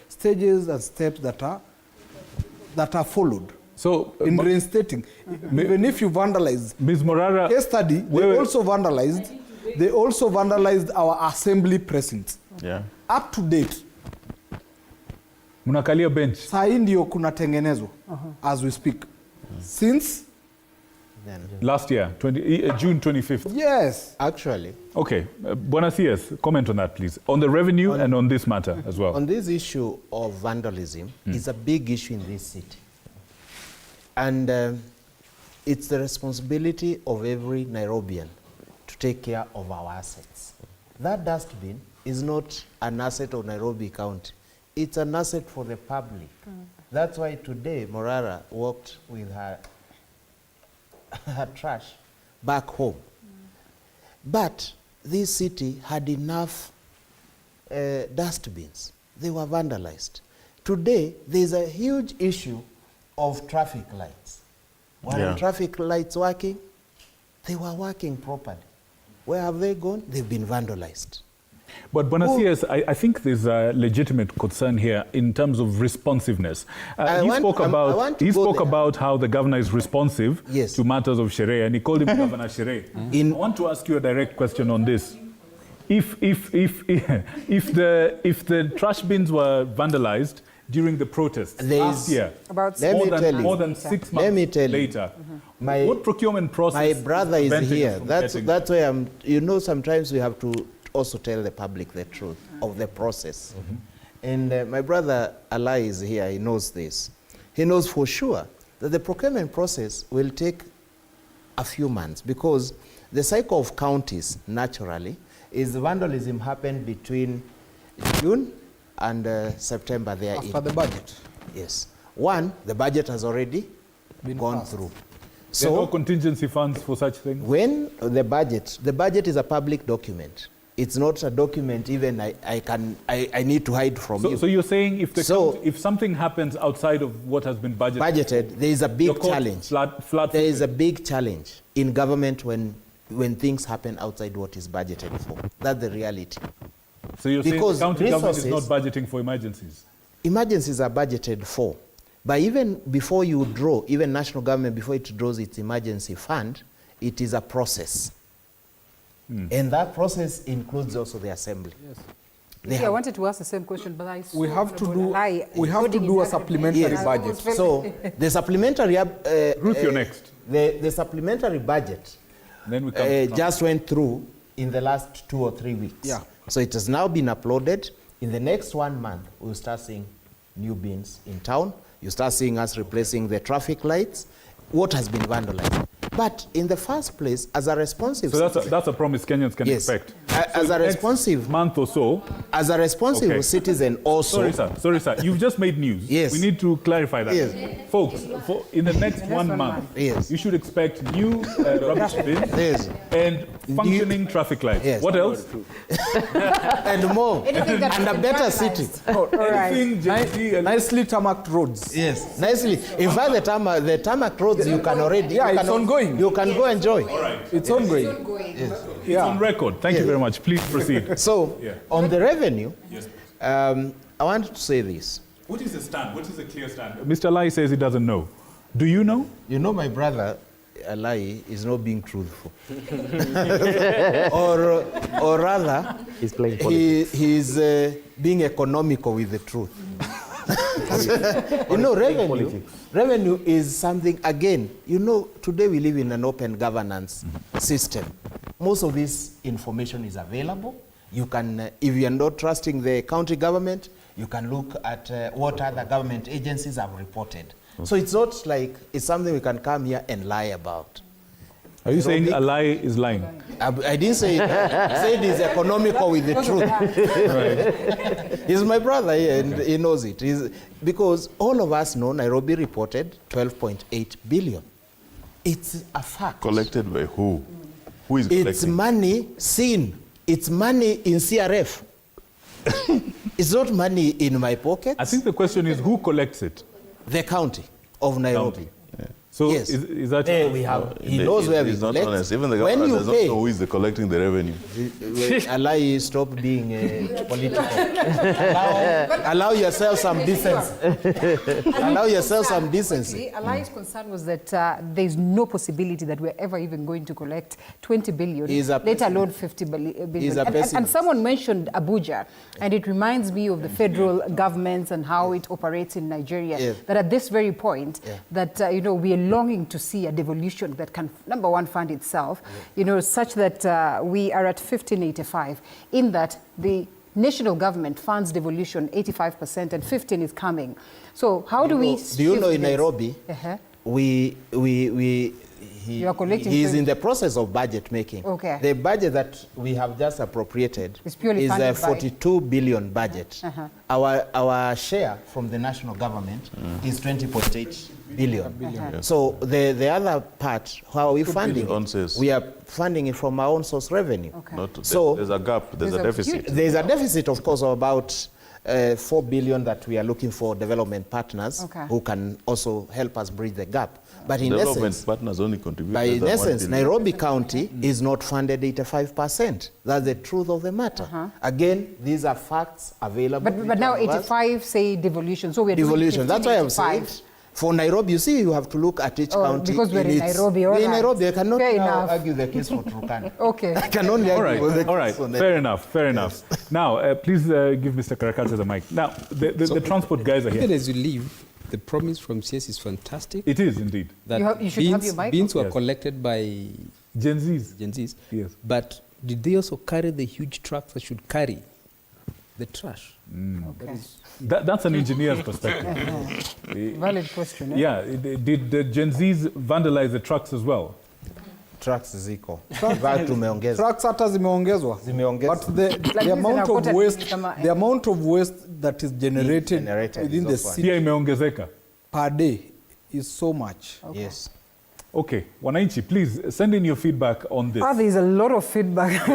stages and steps that are followed. So in reinstating, even if you vandalize, Ms. Morara, case study, they also vandalized our assembly precincts. Yeah. Up to date. Munakalia bench. Saa hii ndio kunatengenezwa as we speak. Since Last year, June 25th. Yes. Actually. Okay. Bwana CS, comment on that, please. On the revenue and on this matter as well. On this issue of vandalism, it's a big issue in this city. And it's the responsibility of every Nairobian to take care of our assets. That dustbin is not an asset of Nairobi County. It's an asset for the public. That's why today Morara walked with her trash back home. But this city had enough dustbins. They were vandalized. Today, there's a huge issue of traffic lights. Were traffic lights working? They were working properly. Where have they gone? They've been vandalized. But Bonasias, I think there's a legitimate concern here in terms of responsiveness. He spoke about how the governor is responsive to matters of Sherehe, and he called him Governor Sherehe. I want to ask you a direct question on this. If the trash bins were vandalized during the protests last year, more than 6 months later, what procurement process? My brother is here. That's why I'm. You know, sometimes we have to also tell the public the truth of the process. And my brother Alai is here. He knows this. He knows for sure that the procurement process will take a few months because the cycle of counties naturally is vandalism happened between June and September. After the budget. Yes. One, the budget has already gone through. There are no contingency funds for such things? When the budget is a public document. It's not a document even I need to hide from you. So you're saying if something happens outside of what has been budgeted, there is a big challenge. There is a big challenge in government when things happen outside what is budgeted for. That's the reality. So you're saying the county government is not budgeting for emergencies? Emergencies are budgeted for. But even before you draw, even national government, before it draws its emergency fund, it is a process. And that process includes also the assembly. Yes. I wanted to ask the same question, but we have to do a supplementary budget. So the supplementary Ruth, you're next. The supplementary budget then we just went through in the last 2 or 3 weeks. Yeah. So it has now been uploaded. In the next 1 month, we'll start seeing new bins in town. You start seeing us replacing the traffic lights. What has been vandalized? But in the first place, as a responsive citizen, that's a promise Kenyans can expect. As a responsive month or so. As a responsive citizen also. Sorry, sir. You've just made news. Yes. We need to clarify that. Folks, in the next 1 month, you should expect new rubbish bins and functioning traffic lights. What else? And more. And a better city. Nicely tarmacked roads. Yes. Nicely. In fact, the tarmac roads you can already. It's ongoing. You can go enjoy. All right. It's ongoing. Yes. It's on record. Thank you very much. Please proceed. So, on the revenue, I want to say this. What is the stand? What is the clear stand? Mr. Lai says he doesn't know. Do you know? You know, my brother Alai is not being truthful. or rather, he's playing politics. He's being economical with the truth. You know, revenue is something, again, you know, today we live in an open governance system. Most of this information is available. You can, if you are not trusting the county government, you can look at what other government agencies have reported. So it's not like it's something we can come here and lie about. Are you saying a lie is lying? I didn't say it. I said he's economical with the truth. Right. He's my brother here and he knows it. Because all of us know Nairobi reported 12.8 billion. It's a fact. Collected by who? Who is collecting? It's money seen. It's money in CRF. It's not money in my pocket. I think the question is who collects it? The county of Nairobi. So yes. is that we have? He knows where we not collect. Honest. Even the government does not know who is collecting the revenue. Allow stop being political. Allow yourself some decency. Allow yourself some decency. Alai's concern was that there is no possibility that we're ever even going to collect 20 billion, let alone 50 billion. And someone mentioned Abuja, and it reminds me of the federal governments and how it operates in Nigeria. That at this very point, that we are longing to see a devolution that can, number one, fund itself, you know, such that we are at 1585, in that the national government funds devolution 85% and 15 is coming. So how do we Do you know in Nairobi, You are collecting he is in the process of budget making. Okay. The budget that we have just appropriated is purely a funded by 42 billion budget. Our share from the national government is 20.8 billion. So the other part, how are we funding it? We are funding it from our own source revenue. So there's a gap, there's a deficit. There's a deficit, of course, of about 4 billion that we are looking for development partners who can also help us bridge the gap. But in development partners only contribute. But in essence, Nairobi County is not funded 85%. That's the truth of the matter. Again, these are facts available. But now 85 say devolution, so we're devolution. Doing 15, that's why I'm saying. For Nairobi, you see, you have to look at each county. Because we're in Nairobi, all right. In right. Nairobi, I cannot now argue the case for Turkana. Okay. I can only argue with the case all right. Fair enough, fair enough. Now, please give Mr. Karakata the mic. Now, the transport guys are here. Even as you leave, the promise from CS is fantastic. It is indeed. That you should have your mic. Beans were collected by Gen Zs. Gen Zs. Yes. But did they also carry the huge trucks that should carry the trash? Okay. That's an engineer's perspective. Valid question. Yeah. Did the Gen Zs vandalize the trucks as well? Trucks ziko. Trucks hata zimeongezwa. But the amount of waste, the amount of waste that is generated within the city imeongezeka per day is so much. Yes. Okay, Wananchi, please send in your feedback on this. There's a lot of feedback.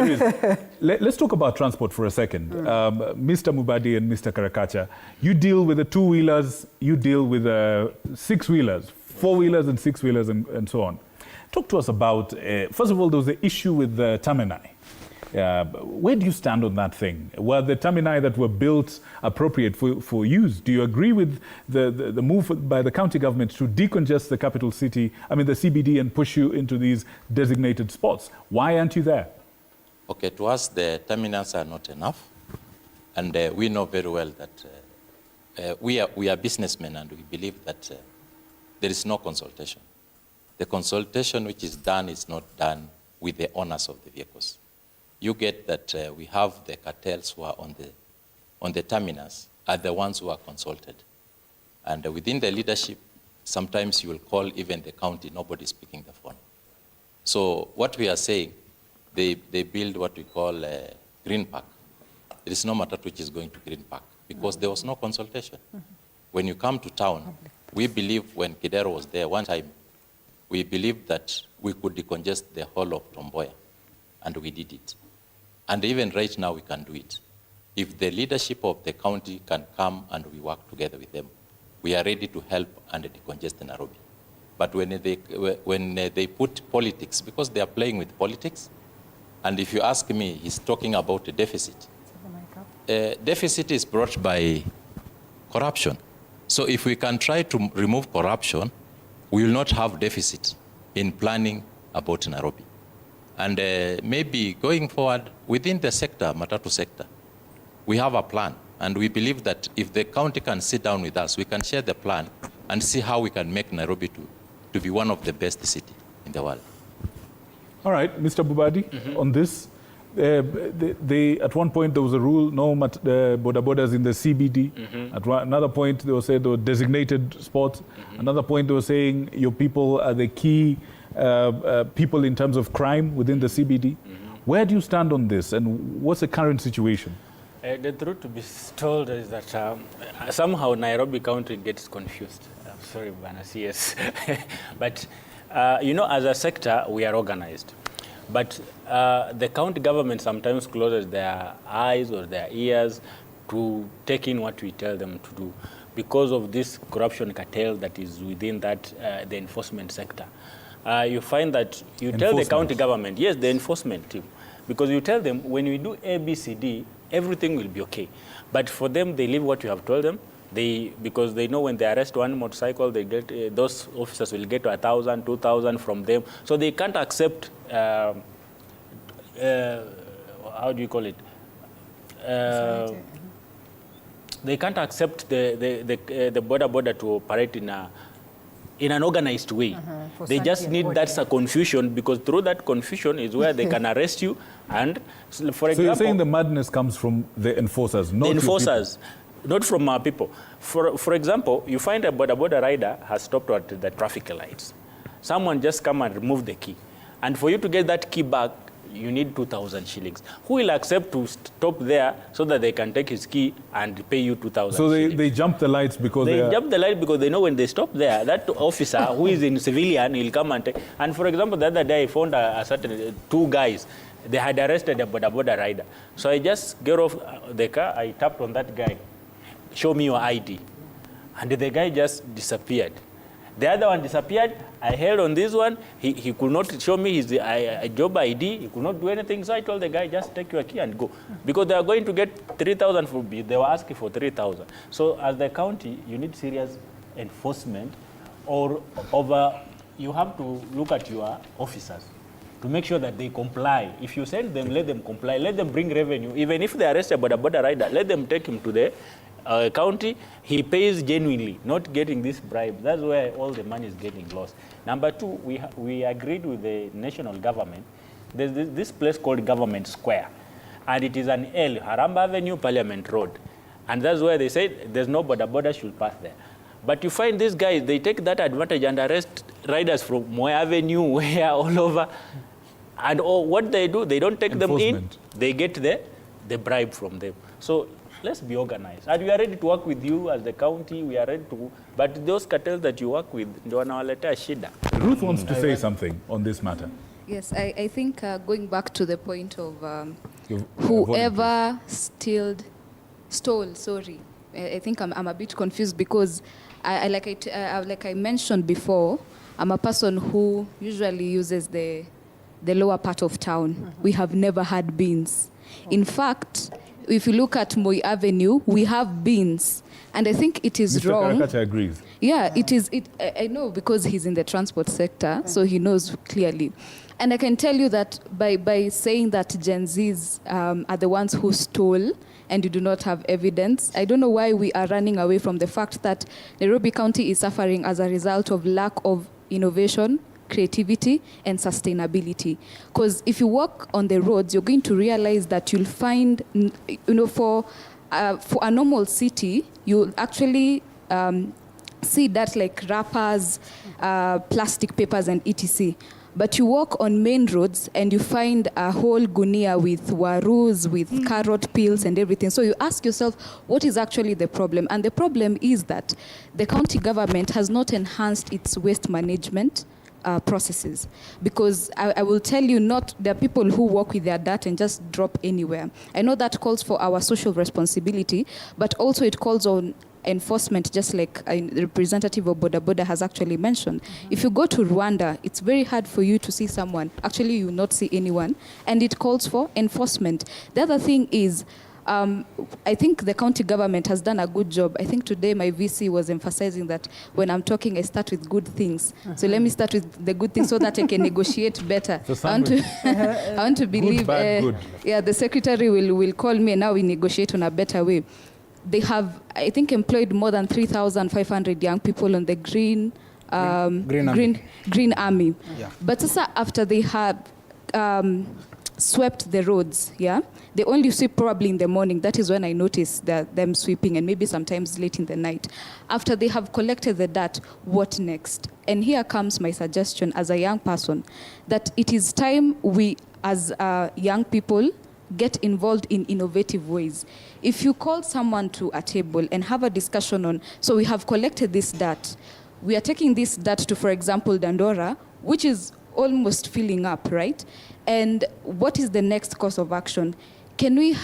Let's talk about transport for a second. Mr. Mubadi and Mr. Karakacha, you deal with the two-wheelers, you deal with six-wheelers, four-wheelers and six-wheelers and so on. Talk to us about, first of all, there was the issue with the termini. Where do you stand on that thing? Were the termini that were built appropriate for use? Do you agree with the move by the county government to decongest the capital city, I mean the CBD, and push you into these designated spots? Why aren't you there? Okay, to us the terminals are not enough. And we know very well that we are businessmen, and we believe that there is no consultation. The consultation which is done is not done with the owners of the vehicles. You get that we have the cartels who are on the terminus are the ones who are consulted. And within the leadership, sometimes you will call even the county, nobody is picking the phone. So what we are saying, they build what we call a Green Park. There is no matatu which is going to Green Park because there was no consultation. When you come to town, we believe when Kidero was there one time, we believed that we could decongest the whole of Tomboya, and we did it. And even right now, we can do it. If the leadership of the county can come and we work together with them, we are ready to help and decongest Nairobi. But when they put politics, because they are playing with politics, and if you ask me, he's talking about a deficit. Deficit is brought by corruption. So if we can try to remove corruption, we will not have deficit in planning about Nairobi. And maybe going forward, within the sector, matatu sector, we have a plan. And we believe that if the county can sit down with us, we can share the plan and see how we can make Nairobi to be one of the best cities in the world. All right, Mr. Bubadi, on this, at one point there was a rule, no border borders in the CBD. At another point they were saying there were designated spots. Another point they were saying your people are the key people in terms of crime within the CBD. Where do you stand on this, and what's the current situation? The truth to be told is that somehow Nairobi County gets confused. I'm sorry, Bana CS. But, you know, as a sector, we are organized. But the county government sometimes closes their eyes or their ears to take in what we tell them to do because of this corruption cartel that is within that the enforcement sector. You find that you tell the county government, yes, the enforcement team, because you tell them when we do ABCD, everything will be okay. But for them, they leave what you have told them. Because they know when they arrest one motorcycle, they get those officers will get 1,000, 2,000 from them. So they can't accept. How do you call it? They can't accept the border to operate in in an organized way. They just need that confusion, because through that confusion is where they can arrest you. And for example, so you're saying the madness comes from the enforcers, not the enforcers, not from our people. For example, you find a boda rider has stopped at the traffic lights. Someone just come and remove the key. And for you to get that key back, you need 2,000 shillings. Who will accept to stop there so that they can take his key and pay you 2,000 So shillings? they jump the lights because they jump the light because they know when they stop there, that officer who is in civilian, he'll come and take. And for example, the other day I found a certain two guys. They had arrested a boda rider. So I just get off the car, I tapped on that guy, show me your ID. And the guy just disappeared. The other one disappeared. I held on this one. He could not show me his job ID. He could not do anything. So I told the guy, just take your key and go. Because they are going to get 3,000 for me. They were asking for 3,000. So as the county, you need serious enforcement, or you have to look at your officers to make sure that they comply. If you send them, let them comply. Let them bring revenue. Even if they arrest a boda rider, let them take him to the county. He pays genuinely, not getting this bribe. That's where all the money is getting lost. Number two, we agreed with the national government. There's this place called Government Square, and it is an L, Haramba Avenue, Parliament Road. And that's where they said there's no boda should pass there. But you find these guys, they take that advantage and arrest riders from Moy Avenue, where all over. And what they do, they don't take them in, they get the bribe from them. So let's be organized. And we are ready to work with you as the county, we are ready to, but those cartels that you work with, ndio wanawaletea shida. Ruth wants to say something on this matter. Yes, I think going back to the point of whoever stole, sorry, I think I'm a bit confused because like I mentioned before, I'm a person who usually uses the lower part of town. We have never had bins. In fact, if you look at Moi Avenue, we have bins. And I think it is Mr. wrong. Karakacha agrees. Yeah, it is. I know because he's in the transport sector, so he knows clearly. And I can tell you that by saying that Gen Zs are the ones who stole and you do not have evidence, I don't know why we are running away from the fact that Nairobi County is suffering as a result of lack of innovation, creativity, and sustainability. Because if you walk on the roads, you're going to realize that you'll find, for a normal city, you'll actually see that like wrappers, plastic papers, and etc. But you walk on main roads and you find a whole gunia with warus, with carrot peels and everything. So you ask yourself, what is actually the problem? And the problem is that the county government has not enhanced its waste management processes. Because I will tell you, there are people who work with their dirt and just drop anywhere. I know that calls for our social responsibility, but also it calls on enforcement, just like a representative of Boda has actually mentioned. If you go to Rwanda, it's very hard for you to see someone. Actually, you will not see anyone. And it calls for enforcement. The other thing is, I think the county government has done a good job. I think today my VC was emphasizing that when I'm talking, I start with good things. So let me start with the good things so that I can negotiate better. I want to believe, good, bad, good. Yeah, the secretary will call me and now we negotiate on a better way. They have, I think, employed more than 3,500 young people on the Green Army. Yeah. But after they have swept the roads, yeah, they only sweep probably in the morning. That is when I noticed them sweeping, and maybe sometimes late in the night. After they have collected the dirt, what next? And here comes my suggestion as a young person, that it is time we, as young people, get involved in innovative ways. If you call someone to a table and have a discussion on, so we have collected this dirt, we are taking this dirt to, for example, Dandora, which is almost filling up, right? And what is the next course of action? Can we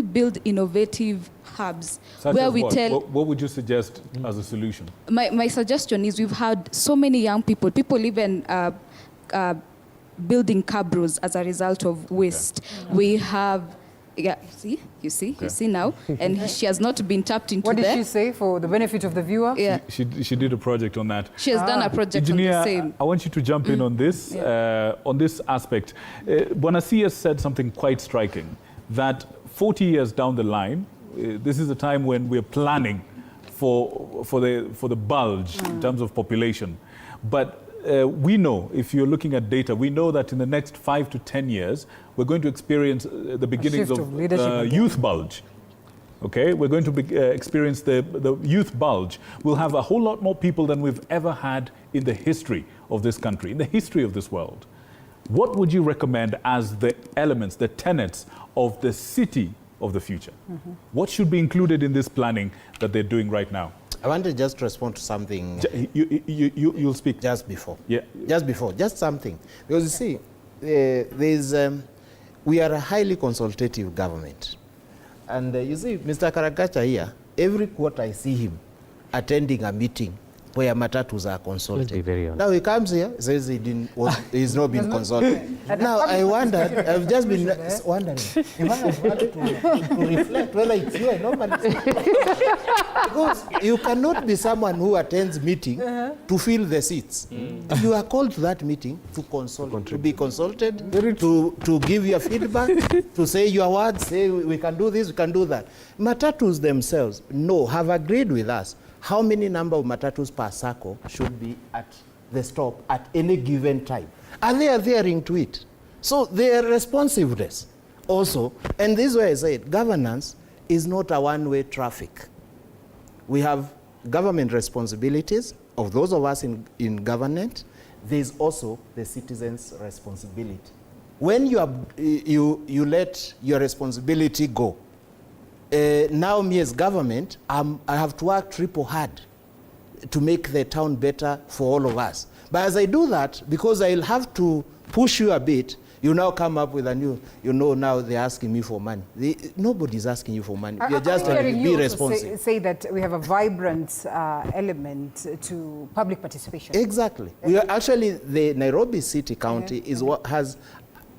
build innovative hubs where we tell... What would you suggest as a solution? My suggestion is we've had so many young people even building cabros as a result of waste. Okay. We have, yeah, you see now, and she has not been tapped into. What did she say for the benefit of the viewer? Yeah, she did a project on that. She has done a project Engineer, on the same. I want you to jump in on this, on this aspect. Bonasias said something quite striking, that 40 years down the line, this is a time when we're planning for the bulge in terms of population. But we know, if you're looking at data, we know that in the next 5 to 10 years, we're going to experience the beginnings of youth bulge. Okay, we're going to experience the youth bulge. We'll have a whole lot more people than we've ever had in the history of this country, in the history of this world. What would you recommend as the elements, the tenets of the city of the future? What should be included in this planning that they're doing right now? I want to just respond to something. You'll speak. Just before. Yeah. Just something. Because you see, we are a highly consultative government. And you see, Mr. Karakacha here, every quarter I see him attending a meeting where matatus are consulted. Now he comes here, says he's not been consulted. Now I wondered, I've just been wondering, if I have wanted to reflect whether it's you or nobody. Because you cannot be someone who attends meeting to fill the seats. You are called to that meeting to consult, to be consulted, to give your feedback, to say your words, say we can do this, we can do that. Matatus themselves, have agreed with us how many number of matatus per circle should be at the stop at any given time. And they are adhering to it. So their responsiveness also, and this is why I said, governance is not a one-way traffic. We have government responsibilities of those of us in government. There's also the citizens' responsibility. When you let your responsibility go, now me as government, I have to work triple hard to make the town better for all of us. But as I do that, because I'll have to push you a bit, you now come up with a new, now they're asking me for money. Nobody's asking you for money. You're just trying to be responsive. Say that we have a vibrant element to public participation. Exactly. We are actually, the Nairobi City County is what has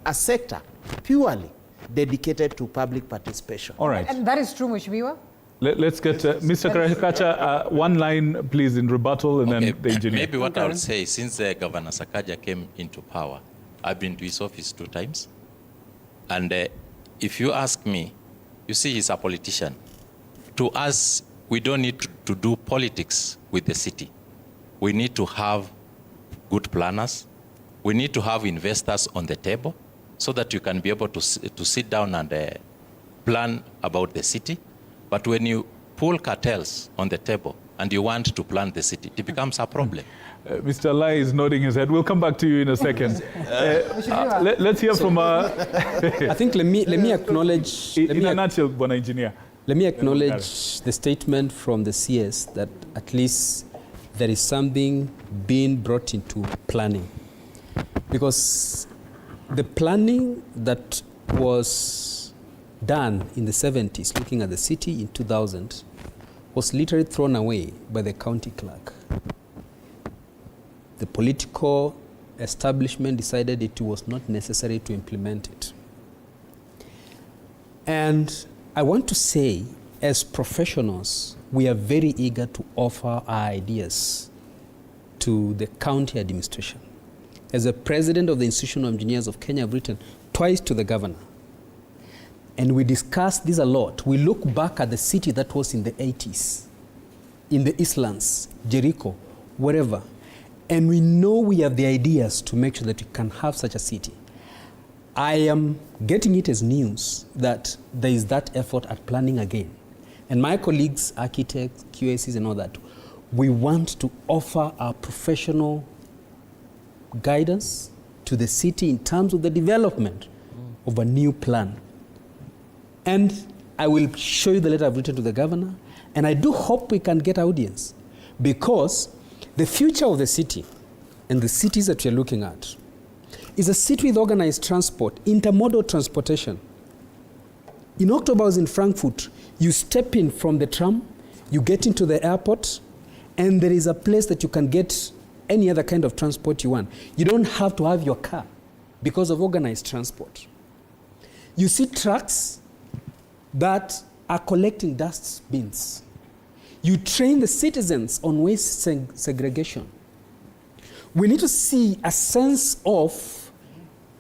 a sector purely dedicated to public participation. All right. And that is true, Mheshimiwa? Let's get Mr. Karakacha, one line, please, in rebuttal, and then the engineer. Maybe what I would say, since Governor Sakaja came into power, I've been to his office 2 times. And if you ask me, you see, he's a politician. To us, we don't need to do politics with the city. We need to have good planners. We need to have investors on the table, so that you can be able to sit down and plan about the city. But when you pull cartels on the table and you want to plan the city, it becomes a problem. Mr. Lai is nodding his head. We'll come back to you in a second. Let's hear from... I think let me acknowledge... In a nutshell, Bwana Engineer. Let me acknowledge the statement from the CS that at least there is something being brought into planning. Because the planning that was done in the 70s, looking at the city in 2000, was literally thrown away by the county clerk. The political establishment decided it was not necessary to implement it. And I want to say, as professionals, we are very eager to offer our ideas to the county administration. As a president of the Institution of Engineers of Kenya, I've written twice to the governor. And we discussed this a lot. We look back at the city that was in the 80s, in the Eastlands, Jericho, wherever. And we know we have the ideas to make sure that we can have such a city. I am getting it as news that there is that effort at planning again. And my colleagues, architects, QACs and all that, we want to offer our professional guidance to the city in terms of the development of a new plan. And I will show you the letter I've written to the governor, and I do hope we can get audience, because the future of the city and the cities that we're looking at is a city with organized transport, intermodal transportation. In October, I was in Frankfurt. You step in from the tram, you get into the airport, and there is a place that you can get any other kind of transport you want. You don't have to have your car because of organized transport. You see trucks that are collecting dust bins. You train the citizens on waste segregation. We need to see a sense of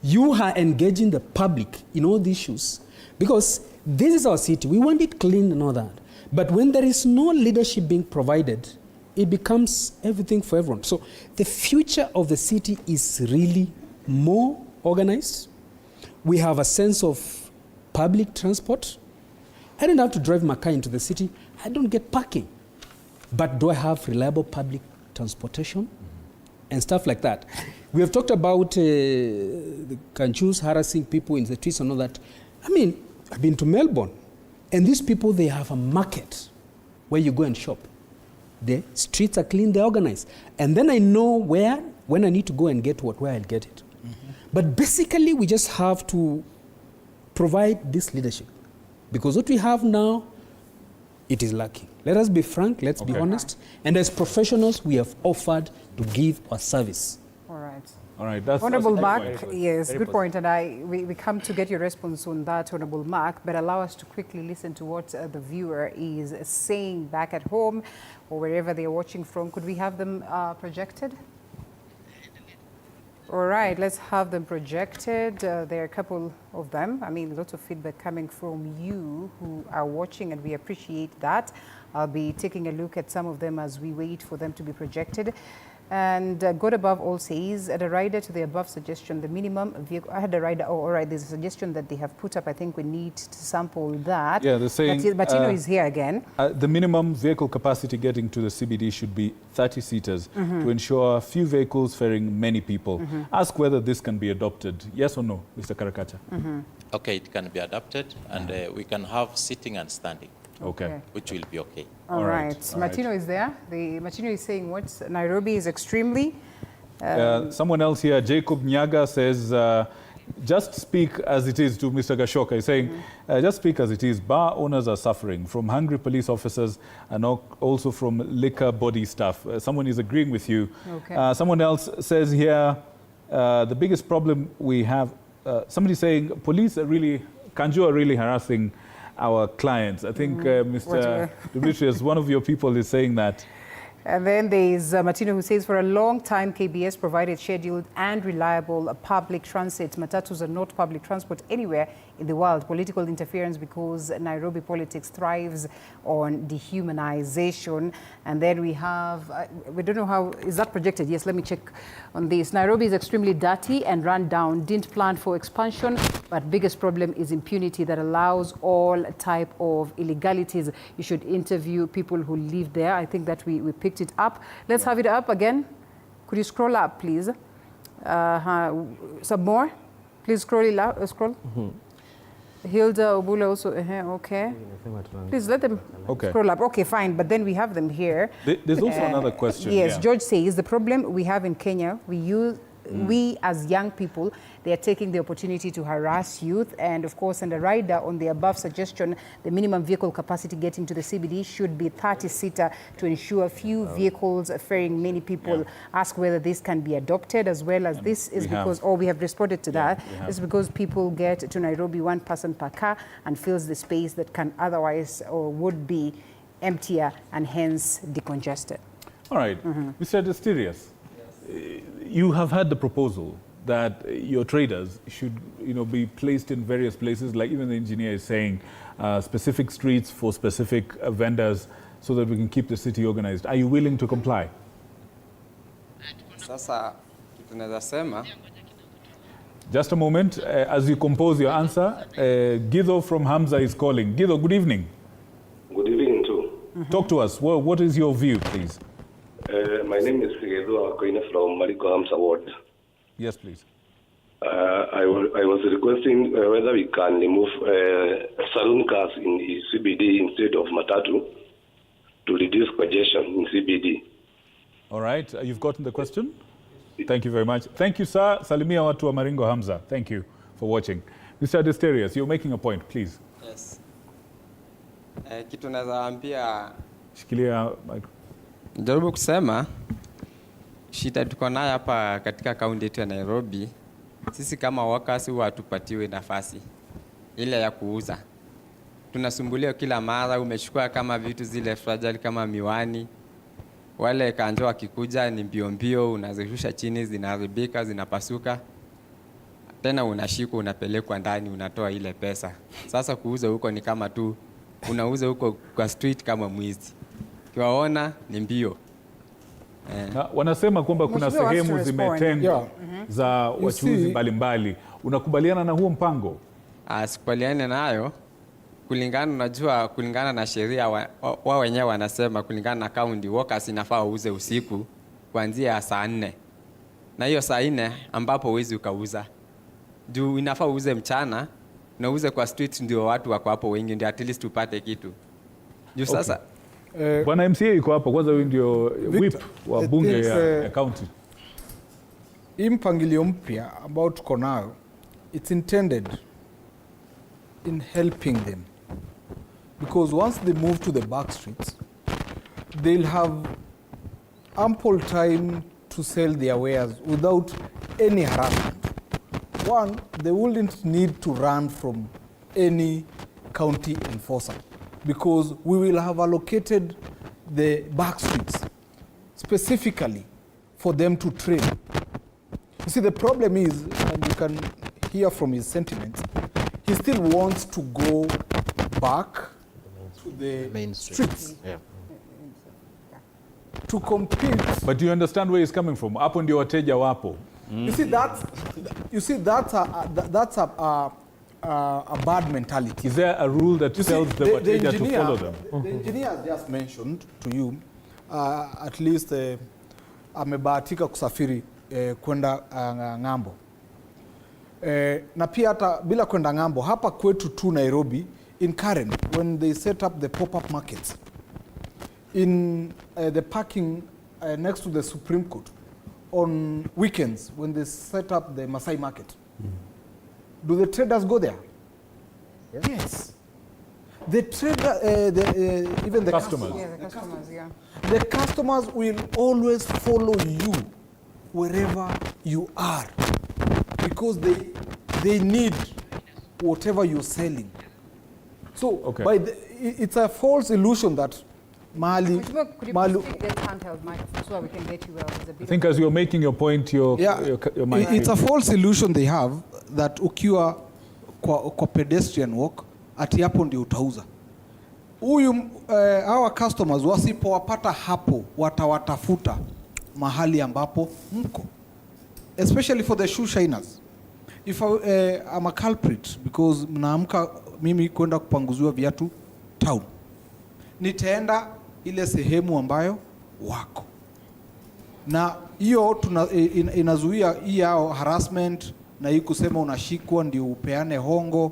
you are engaging the public in all the issues, because this is our city. We want it clean and all that. But when there is no leadership being provided, it becomes everything for everyone. So the future of the city is really more organized. We have a sense of public transport. I don't have to drive my car into the city. I don't get parking. But do I have reliable public transportation and stuff like that? We have talked about the Kanchus harassing people in the streets and all that. I mean, I've been to Melbourne, and these people, they have a market where you go and shop. The streets are clean, they're organized. And then I know when I need to go and get where I'll get it. But basically, we just have to provide this leadership. Because what we have now, it is lacking. Let us be frank, let's be honest. And as professionals, we have offered to give our service. All right. That's Honorable Mark, point. yes, good point. And we come to get your response on that, Honorable Mark, but allow us to quickly listen to what the viewer is saying back at home or wherever they're watching from. Could we have them projected? All right, let's have them projected. There are a couple of them. I mean, lots of feedback coming from you who are watching, and we appreciate that. I'll be taking a look at some of them as we wait for them to be projected. And God above all says, at a rider to the above suggestion, the minimum vehicle, I had a rider, oh, all right, there's a suggestion that they have put up. I think we need to sample that. Yeah, they're saying... Batino is here again. The minimum vehicle capacity getting to the CBD should be 30 seaters to ensure few vehicles ferrying many people. Ask whether this can be adopted. Yes or no, Mr. Karakacha? Okay, it can be adapted, and we can have sitting and standing. Okay. Which will be okay. All right. Martino is there. Martino is saying what? Nairobi is extremely... someone else here, Jacob Nyaga, says, just speak as it is to Mr. Gashoka. He's saying, just speak as it is. Bar owners are suffering from hungry police officers and also from liquor body staff. Someone is agreeing with you. Okay. Someone else says here, the biggest problem we have, somebody saying police are really, Kanjo are really harassing our clients. I think Mr. Demetrius, one of your people is saying that. And then there is Martino who says, for a long time, KBS provided scheduled and reliable public transit. Matatus are not public transport anywhere in the world. Political interference because Nairobi politics thrives on dehumanization. And then we have, we don't know how, is that projected? Yes, let me check on this. Nairobi is extremely dirty and run down. Didn't plan for expansion, but biggest problem is impunity that allows all type of illegalities. You should interview people who live there. I think that we picked it up. Let's have it up again. Could you scroll up, please? Some more? Please scroll it up. Scroll. Hilda Obula also, okay. Please let them scroll up. Okay, fine, but then we have them here. There's also another question. Yes, George says, the problem we have in Kenya, we as young people, they are taking the opportunity to harass youth. And of course, and the rider on the above suggestion, the minimum vehicle capacity getting to the CBD should be 30-seater to ensure few vehicles ferrying many people. Ask whether this can be adopted, as well as this is because, we have responded to that. It's because people get to Nairobi one person per car and fills the space that can otherwise or would be emptier and hence decongested. All right, Mr. Desterius. You have had the proposal that your traders should, be placed in various places, like even the engineer is saying, specific streets for specific vendors, so that we can keep the city organized. Are you willing to comply? Sasa tunaweza sema. Just a moment, as you compose your answer, Githo from Hamza is calling. Githo, good evening. Good evening too. Talk to us. Well, what is your view, please? My name is Githogoro from Mariko Hamza Ward. Yes, please. I was requesting whether we can remove saloon cars in the CBD instead of matatu to reduce congestion in CBD. All right. You've gotten the question? Thank you very much. Thank you, sir. Salimia watu wa Maringo Hamza. Thank you for watching. Mr. Desterius, you're making a point, please. Yes. Kitu naweza ambia. Shikilia mic. Jaribu kusema shida tuko nayo hapa katika kaunti yetu ya Nairobi. Sisi kama workers huwa hatupatiwe nafasi ile ya kuuza. Tunasumbuliwa kila mara, umechukua kama vitu zile fragile kama miwani. Wale kanjo wakikuja ni mbio, unazishusha chini, zinaharibika, zinapasuka. Tena unashikwa, unapelekwa ndani, unatoa ile pesa. Sasa kuuza huko ni kama tu unauza huko kwa street kama mwizi. Kiwaona ni mbio. Na wanasema kwamba kuna sehemu zimetengwa za wachuuzi mbalimbali. Unakubaliana na huo mpango? Sikubaliani nayo. Kulingana na sheria wao wenyewe wanasema kulingana na county workers inafaa uuze usiku kuanzia saa 4. Na hiyo saa 4 ambapo huwezi ukauza. Juu inafaa uuze mchana na uuze kwa street, ndio watu wako hapo wengi, ndio at least upate kitu. Juu sasa Bwana MCA yuko hapa, kwanza huyu ndio whip wa bunge ya county. Hii mpangilio mpya ambao tuko nayo, it's intended in helping them, because once they move to the back streets, they'll have ample time to sell their wares without any harassment. One, they wouldn't need to run from any county enforcer, because we will have allocated the back streets specifically for them to trade. You see, the problem is, and you can hear from his sentiments, he still wants to go back to the main streets. Yeah. To compete. But do you understand where he's coming from? Hapo ndio wateja wapo. You see, that's a bad mentality. Is there a rule that tells the wateja to follow them? The engineer has just mentioned to you, at least amebahatika kusafiri kwenda ng'ambo. Na pia hata bila kwenda ng'ambo, hapa kwetu tu Nairobi, in Karen, when they set up the pop-up markets, in the parking next to the Supreme Court, on weekends, when they set up the Masai market, do the traders go there? Yes. The trader, even the customers. Yeah, the customers, yeah. The customers will always follow you wherever you are, because they need whatever you're selling. So it's a false illusion that Could you get handheld microphone so we can get you well? I think as you're making your point, your mic. It's a false illusion they have that ukiwa kwa pedestrian walk ati hapo ndio utauza. Our customers wasipowapata hapo watawatafuta mahali ambapo mko. Especially for the shoe shiners. If I'm a culprit because mnaamka mimi kwenda kupanguziwa viatu town, nitaenda ile sehemu ambayo wako. Na hiyo inazuia hii yao harassment na hii kusema unashikwa ndio upeane hongo.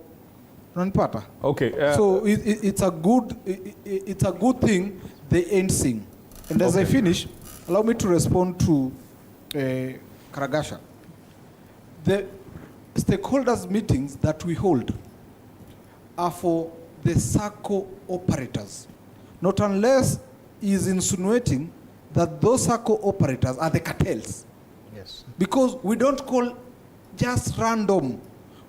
Unanipata? Okay. So it's a good thing they ain't sing. And as I finish, allow me to respond to Karagasha. The stakeholders meetings that we hold are for the SACCO operators. Not unless he is insinuating that those SACCO operators are the cartels. Yes. Because we don't call just random.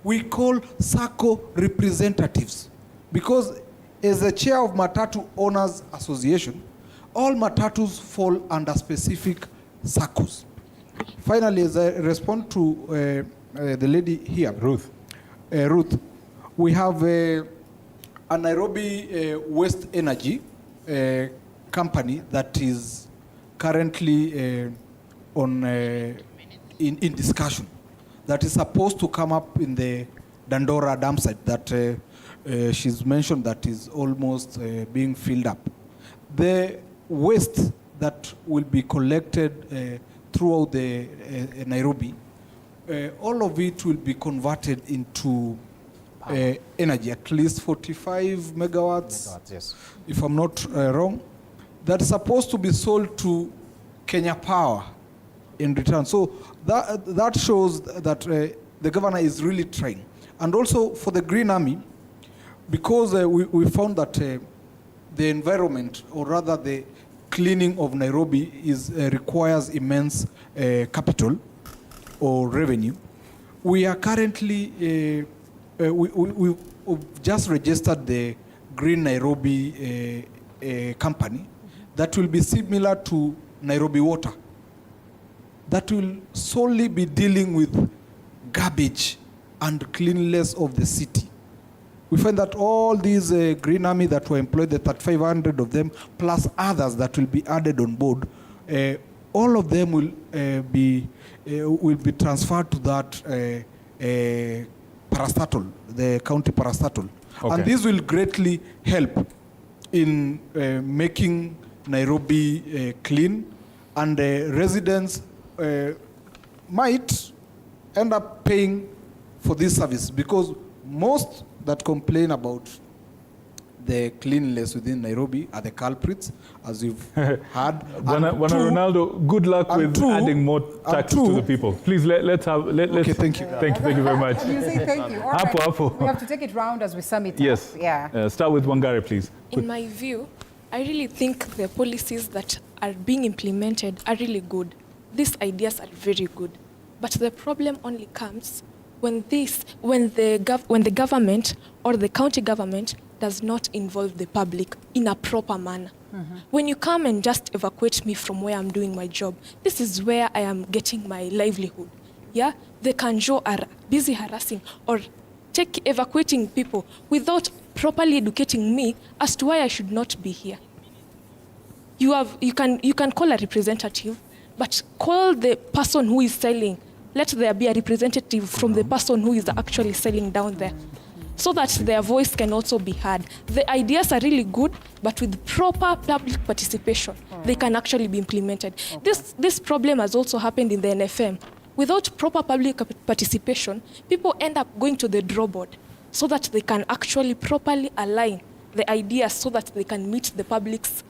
We call SACCO representatives. Because as the chair of Matatu Owners Association, all Matatus fall under specific SACCOs. Finally, as I respond to the lady here, Ruth, we have a Nairobi Waste Energy company that is currently in discussion, that is supposed to come up in the Dandora dam site that she's mentioned that is almost being filled up. The waste that will be collected throughout the Nairobi, all of it will be converted into energy, at least 45 megawatts, yes. If I'm not wrong, that's supposed to be sold to Kenya Power in return. So that shows that the governor is really trying. And also for the Green Army, because we found that the environment, or rather the cleaning of Nairobi requires immense capital or revenue. We are currently, we've just registered the Green Nairobi company that will be similar to Nairobi Water, that will solely be dealing with garbage and cleanliness of the city. we find that all these Green Army that were employed, the 3,500 of them, plus others that will be added on board, all of them will be transferred to that parastatal, the county parastatal. Okay. And this will greatly help in making Nairobi clean, and residents might end up paying for this service, because most that complain about the cleanliness within Nairobi are the culprits, as you've heard. Bwana Ronaldo, good luck with adding more taxes to the people. Please let's okay, thank you. Thank you very much. You say thank you. All right. Hapo. We have to take it round as we sum it Yes. up. Yeah. Start with Wangari, please. In my view, I really think the policies that are being implemented are really good. These ideas are very good. But the problem only comes when the government or the county government does not involve the public in a proper manner. When you come and just evacuate me from where I'm doing my job, this is where I am getting my livelihood. Yeah, the Kanjo are busy harassing or evacuating people without properly educating me as to why I should not be here. You can call a representative, but call the person who is selling. Let there be a representative from the person who is actually selling down there, so that their voice can also be heard. The ideas are really good, but with proper public participation, they can actually be implemented. This problem has also happened in the NFM. Without proper public participation, people end up going to the draw board so that they can actually properly align the ideas so that they can meet the public's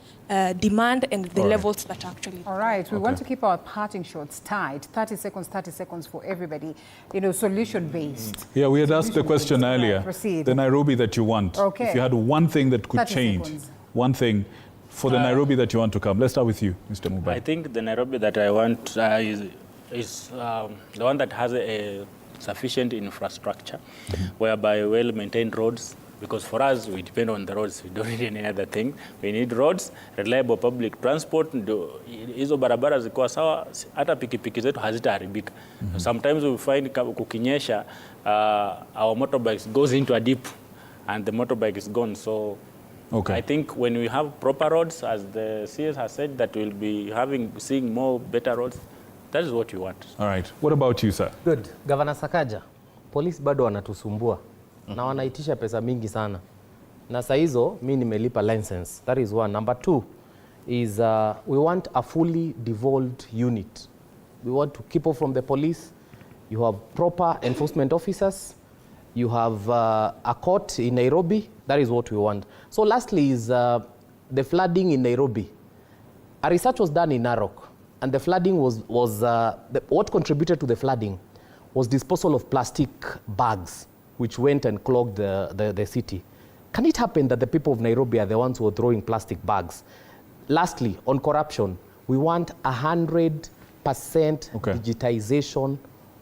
demand and the levels that are actually. All right, we want to keep our parting shots tight. 30 seconds for everybody, solution-based. Yeah, we had asked the question earlier. Proceed. The Nairobi that you want. Okay. If you had one thing that could change, one thing for the Nairobi that you want to come. Let's start with you, Mr. Mubai. I think the Nairobi that I want is the one that has a sufficient infrastructure, whereby well-maintained roads. Because for us, we depend on the roads. We don't need any other thing. We need roads, reliable public transport. Hizo barabara zikuwa sawa, hata pikipiki zetu hazitaharibika. Sometimes we find kukinyesha, our motorbikes goes into a dip, and the motorbike is gone. So I think when we have proper roads, as the CS has said, that we'll be seeing more better roads. That is what you want. All right. What about you, sir? Good. Governor Sakaja, police bado wanatusumbua. Na wanaitisha pesa mingi sana. Na saa hizo mimi nimelipa license. That is one. Number two is we want a fully devolved unit. We want to keep off from the police. You have proper enforcement officers. You have a court in Nairobi. That is what we want. So lastly is the flooding in Nairobi. A research was done in Narok, and the flooding was what contributed to the flooding was disposal of plastic bags, which went and clogged the city. Can it happen that the people of Nairobi are the ones who are throwing plastic bags? Lastly, on corruption, we want 100% digitization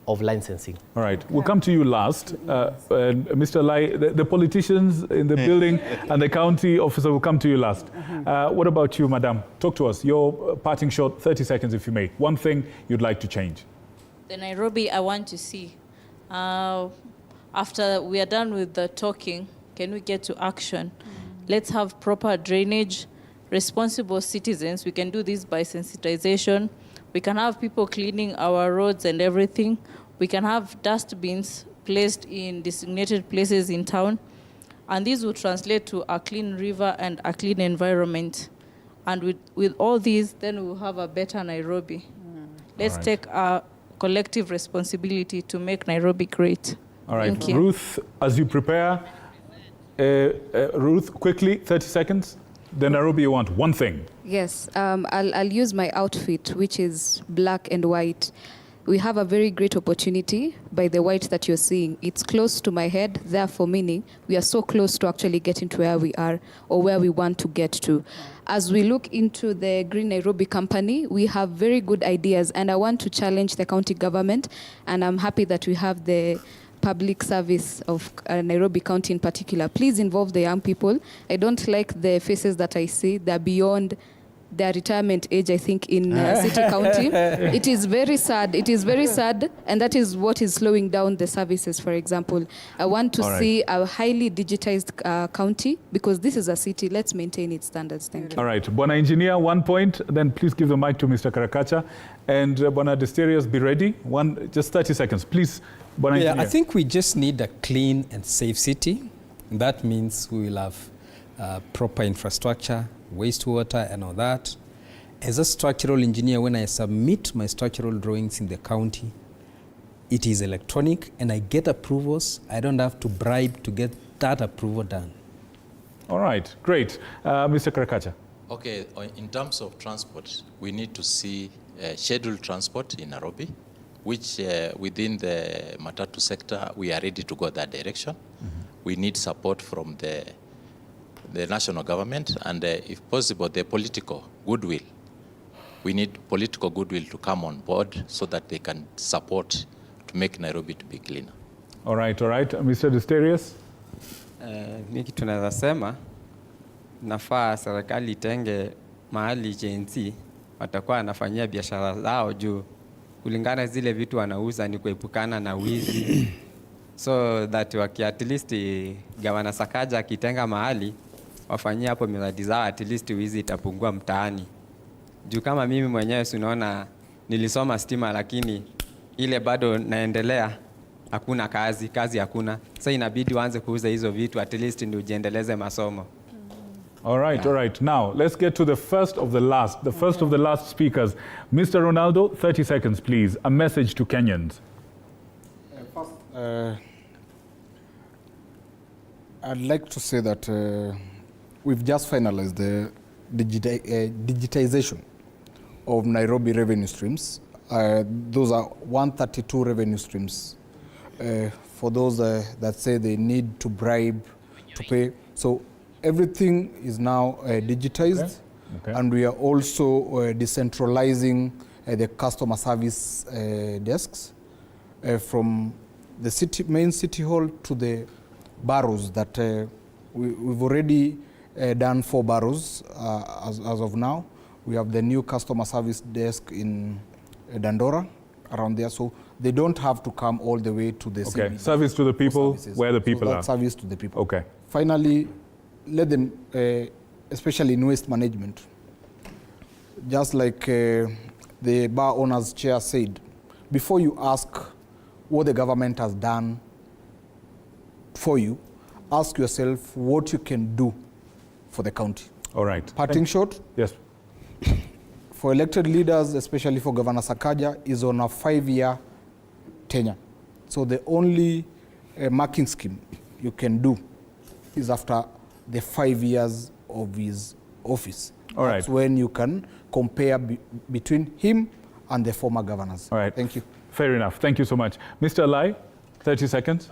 of licensing. All right, we'll come to you last. Mr. Lai, the politicians in the building and the county officer will come to you last. What about you, madam? Talk to us. Your parting shot, 30 seconds if you may. One thing you'd like to change. The Nairobi I want to see. After we are done with the talking, can we get to action? Let's have proper drainage, responsible citizens. We can do this by sensitization. We can have people cleaning our roads and everything. We can have dustbins placed in designated places in town. And these will translate to a clean river and a clean environment. And with all these, then we'll have a better Nairobi. Let's take a collective responsibility to make Nairobi great. All right, Thank you. Ruth, as you prepare, Ruth, quickly, 30 seconds. The Nairobi you want, one thing. Yes, I'll use my outfit, which is black and white. We have a very great opportunity by the white that you're seeing. It's close to my head, therefore meaning we are so close to actually getting to where we are or where we want to get to. As we look into the Green Nairobi Company, we have very good ideas, and I want to challenge the county government, and I'm happy that we have the public service of Nairobi County in particular. Please involve the young people. I don't like the faces that I see. They're beyond their retirement age, I think, in City County. It is very sad. It is very sad, and that is what is slowing down the services, for example. I want to see a highly digitized county, because this is a city. Let's maintain its standards. Thank you. All right. Bwana Engineer, 1 point. Then please give the mic to Mr. Karakacha. And Bwana Desterius, be ready. Just 30 seconds. Please, Bwana Engineer. I think we just need a clean and safe city. That means we will have proper infrastructure, wastewater and all that. As a structural engineer, when I submit my structural drawings in the county, it is electronic and I get approvals. I don't have to bribe to get that approval done. All right, great. Mr. Karakacha. Okay, in terms of transport, we need to see scheduled transport in Nairobi, which within the Matatu sector, we are ready to go that direction. We need support from the national government and, if possible, the political goodwill. We need political goodwill to come on board so that they can support to make Nairobi to be cleaner. All right, all right. Mr. Desterius? Miki tunaweza sema nafaa serikali itenge mahali JNC watakuwa wanafanyia biashara zao juu kulingana zile vitu wanauza ni kuepukana na wizi. So that at least Gavana Sakaja akitenga mahali wafanyia hapo miradi zao, at least wizi itapungua mtaani. Juu kama mimi mwenyewe unaona nilisoma stima lakini ile bado naendelea, hakuna kazi hakuna. Sasa inabidi waanze kuuza hizo vitu at least ndio ujiendeleze masomo. All right, all right. Now, let's get to the first of the last speakers. Mr. Ronaldo, 30 seconds, please. A message to Kenyans. I'd like to say that we've just finalized the digitization of Nairobi revenue streams. Those are 132 revenue streams. For those that say they need to bribe to pay. So everything is now digitized, and we are also decentralizing the customer service desks from the main city hall to the boroughs that we've already done 4 boroughs as of now. We have the new customer service desk in Dandora around there, so they don't have to come all the way to the city. Service to the people where the people are. Service to the people. Okay. Finally, let them, especially in waste management, just like the bar owners chair said, before you ask what the government has done for you, ask yourself what you can do for the county. All right. Parting shot? Yes. For elected leaders, especially for Governor Sakaja, is on a 5-year tenure. So the only marking scheme you can do is after the 5 years of his office. All right. That's when you can compare between him and the former governors. All right. Thank you. Fair enough. Thank you so much. Mr. Alai, 30 seconds.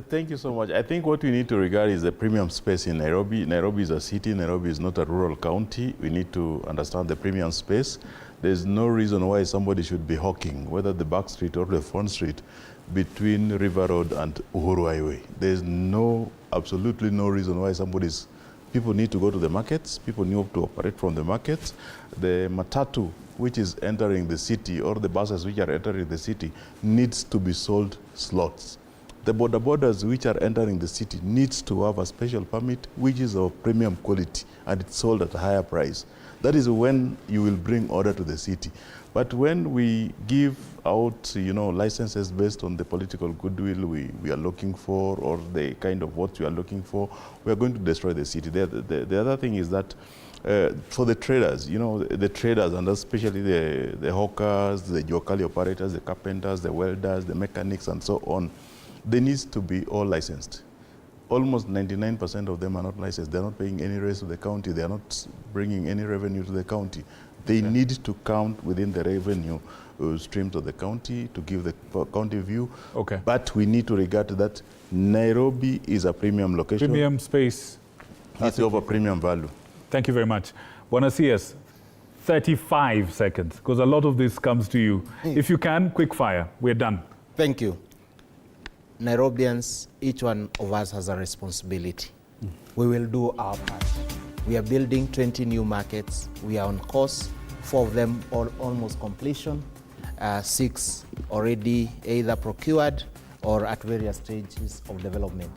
Thank you so much. I think what we need to regard is the premium space in Nairobi. Nairobi is a city. Nairobi is not a rural county. We need to understand the premium space. There's no reason why somebody should be hawking, whether the back street or the front street, between River Road and Uhuru Highway. There's absolutely no reason why people need to go to the markets. People need to operate from the markets. The matatu, which is entering the city, or the buses which are entering the city, needs to be sold slots. The borders which are entering the city needs to have a special permit, which is of premium quality, and it's sold at a higher price. That is when you will bring order to the city. But when we give out, licenses based on the political goodwill we are looking for, or the kind of what we are looking for, we are going to destroy the city. The other thing is that for the traders, the traders, and especially the hawkers, the jokali operators, the carpenters, the welders, the mechanics, and so on, they need to be all licensed. Almost 99% of them are not licensed. They're not paying any rates to the county. They are not bringing any revenue to the county. They need to count within the revenue streams of the county to give the county view. Okay. But we need to regard that Nairobi is a premium location. Premium space. It's of a premium value. Thank you very much. Bwana CS, 35 seconds, because a lot of this comes to you. If you can, quick fire. We're done. Thank you. Nairobians, each one of us has a responsibility. We will do our part. We are building 20 new markets. We are on course, 4 of them almost completion, 6 already either procured or at various stages of development.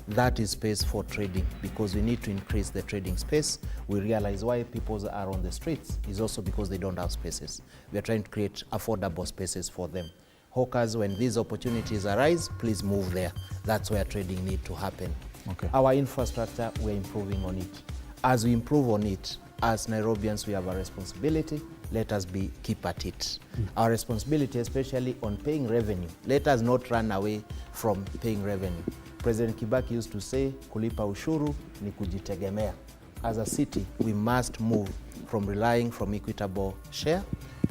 That is space for trading, because we need to increase the trading space. We realize why people are on the streets is also because they don't have spaces. We are trying to create affordable spaces for them. Hawkers, when these opportunities arise, please move there. That's where trading needs to happen. Okay. Our infrastructure, we're improving on it. As we improve on it, as Nairobians, we have a responsibility. Let us keep at it. Our responsibility, especially on paying revenue. Let us not run away from paying revenue. President Kibaki used to say, kulipa ushuru ni kujitegemea. As a city, we must move from relying from equitable share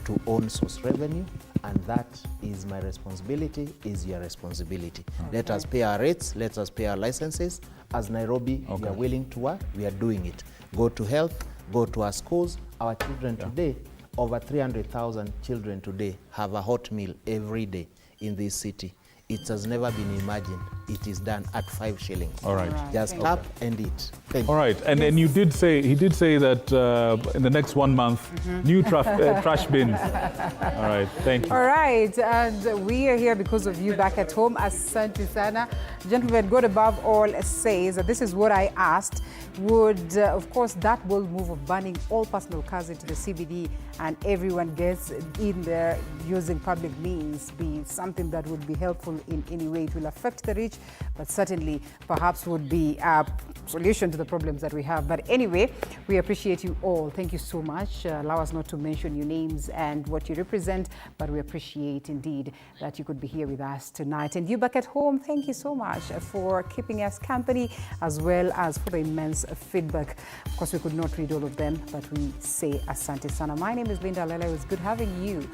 to own source revenue, and that is my responsibility, is your responsibility. Okay. Let us pay our rates, let us pay our licenses. As Nairobi, we are willing to work, we are doing it. Go to health, go to our schools. Our children today, over 300,000 children today have a hot meal every day in this city. It has never been imagined. It is done at 5 shillings. All right. Just tap and eat. Thank you. All right. And then he did say that in the next 1 month, new trash bins. All right. Thank you. All right. And we are here because of you back at home. Asante sana. Gentlemen, God above all says that this is what I asked. Would, of course, that bold move of banning all personal cars into the CBD and everyone gets in there using public means be something that would be helpful in any way? It will affect the rich, but certainly perhaps would be a solution to the problems that we have. But anyway, we appreciate you all. Thank you so much. Allow us not to mention your names and what you represent, but we appreciate indeed that you could be here with us tonight. And you back at home, thank you so much for keeping us company, as well as for the immense feedback. Of course, we could not read all of them, but we say asante sana. My name is Linda Alela. It was good having you.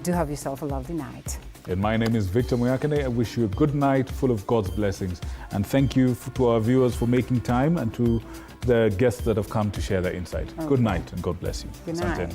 Do have yourself a lovely night. And my name is Victor Muyakane. I wish you a good night full of God's blessings. And thank you to our viewers for making time, and to the guests that have come to share their insight. Okay. Good night and God bless you. Good night.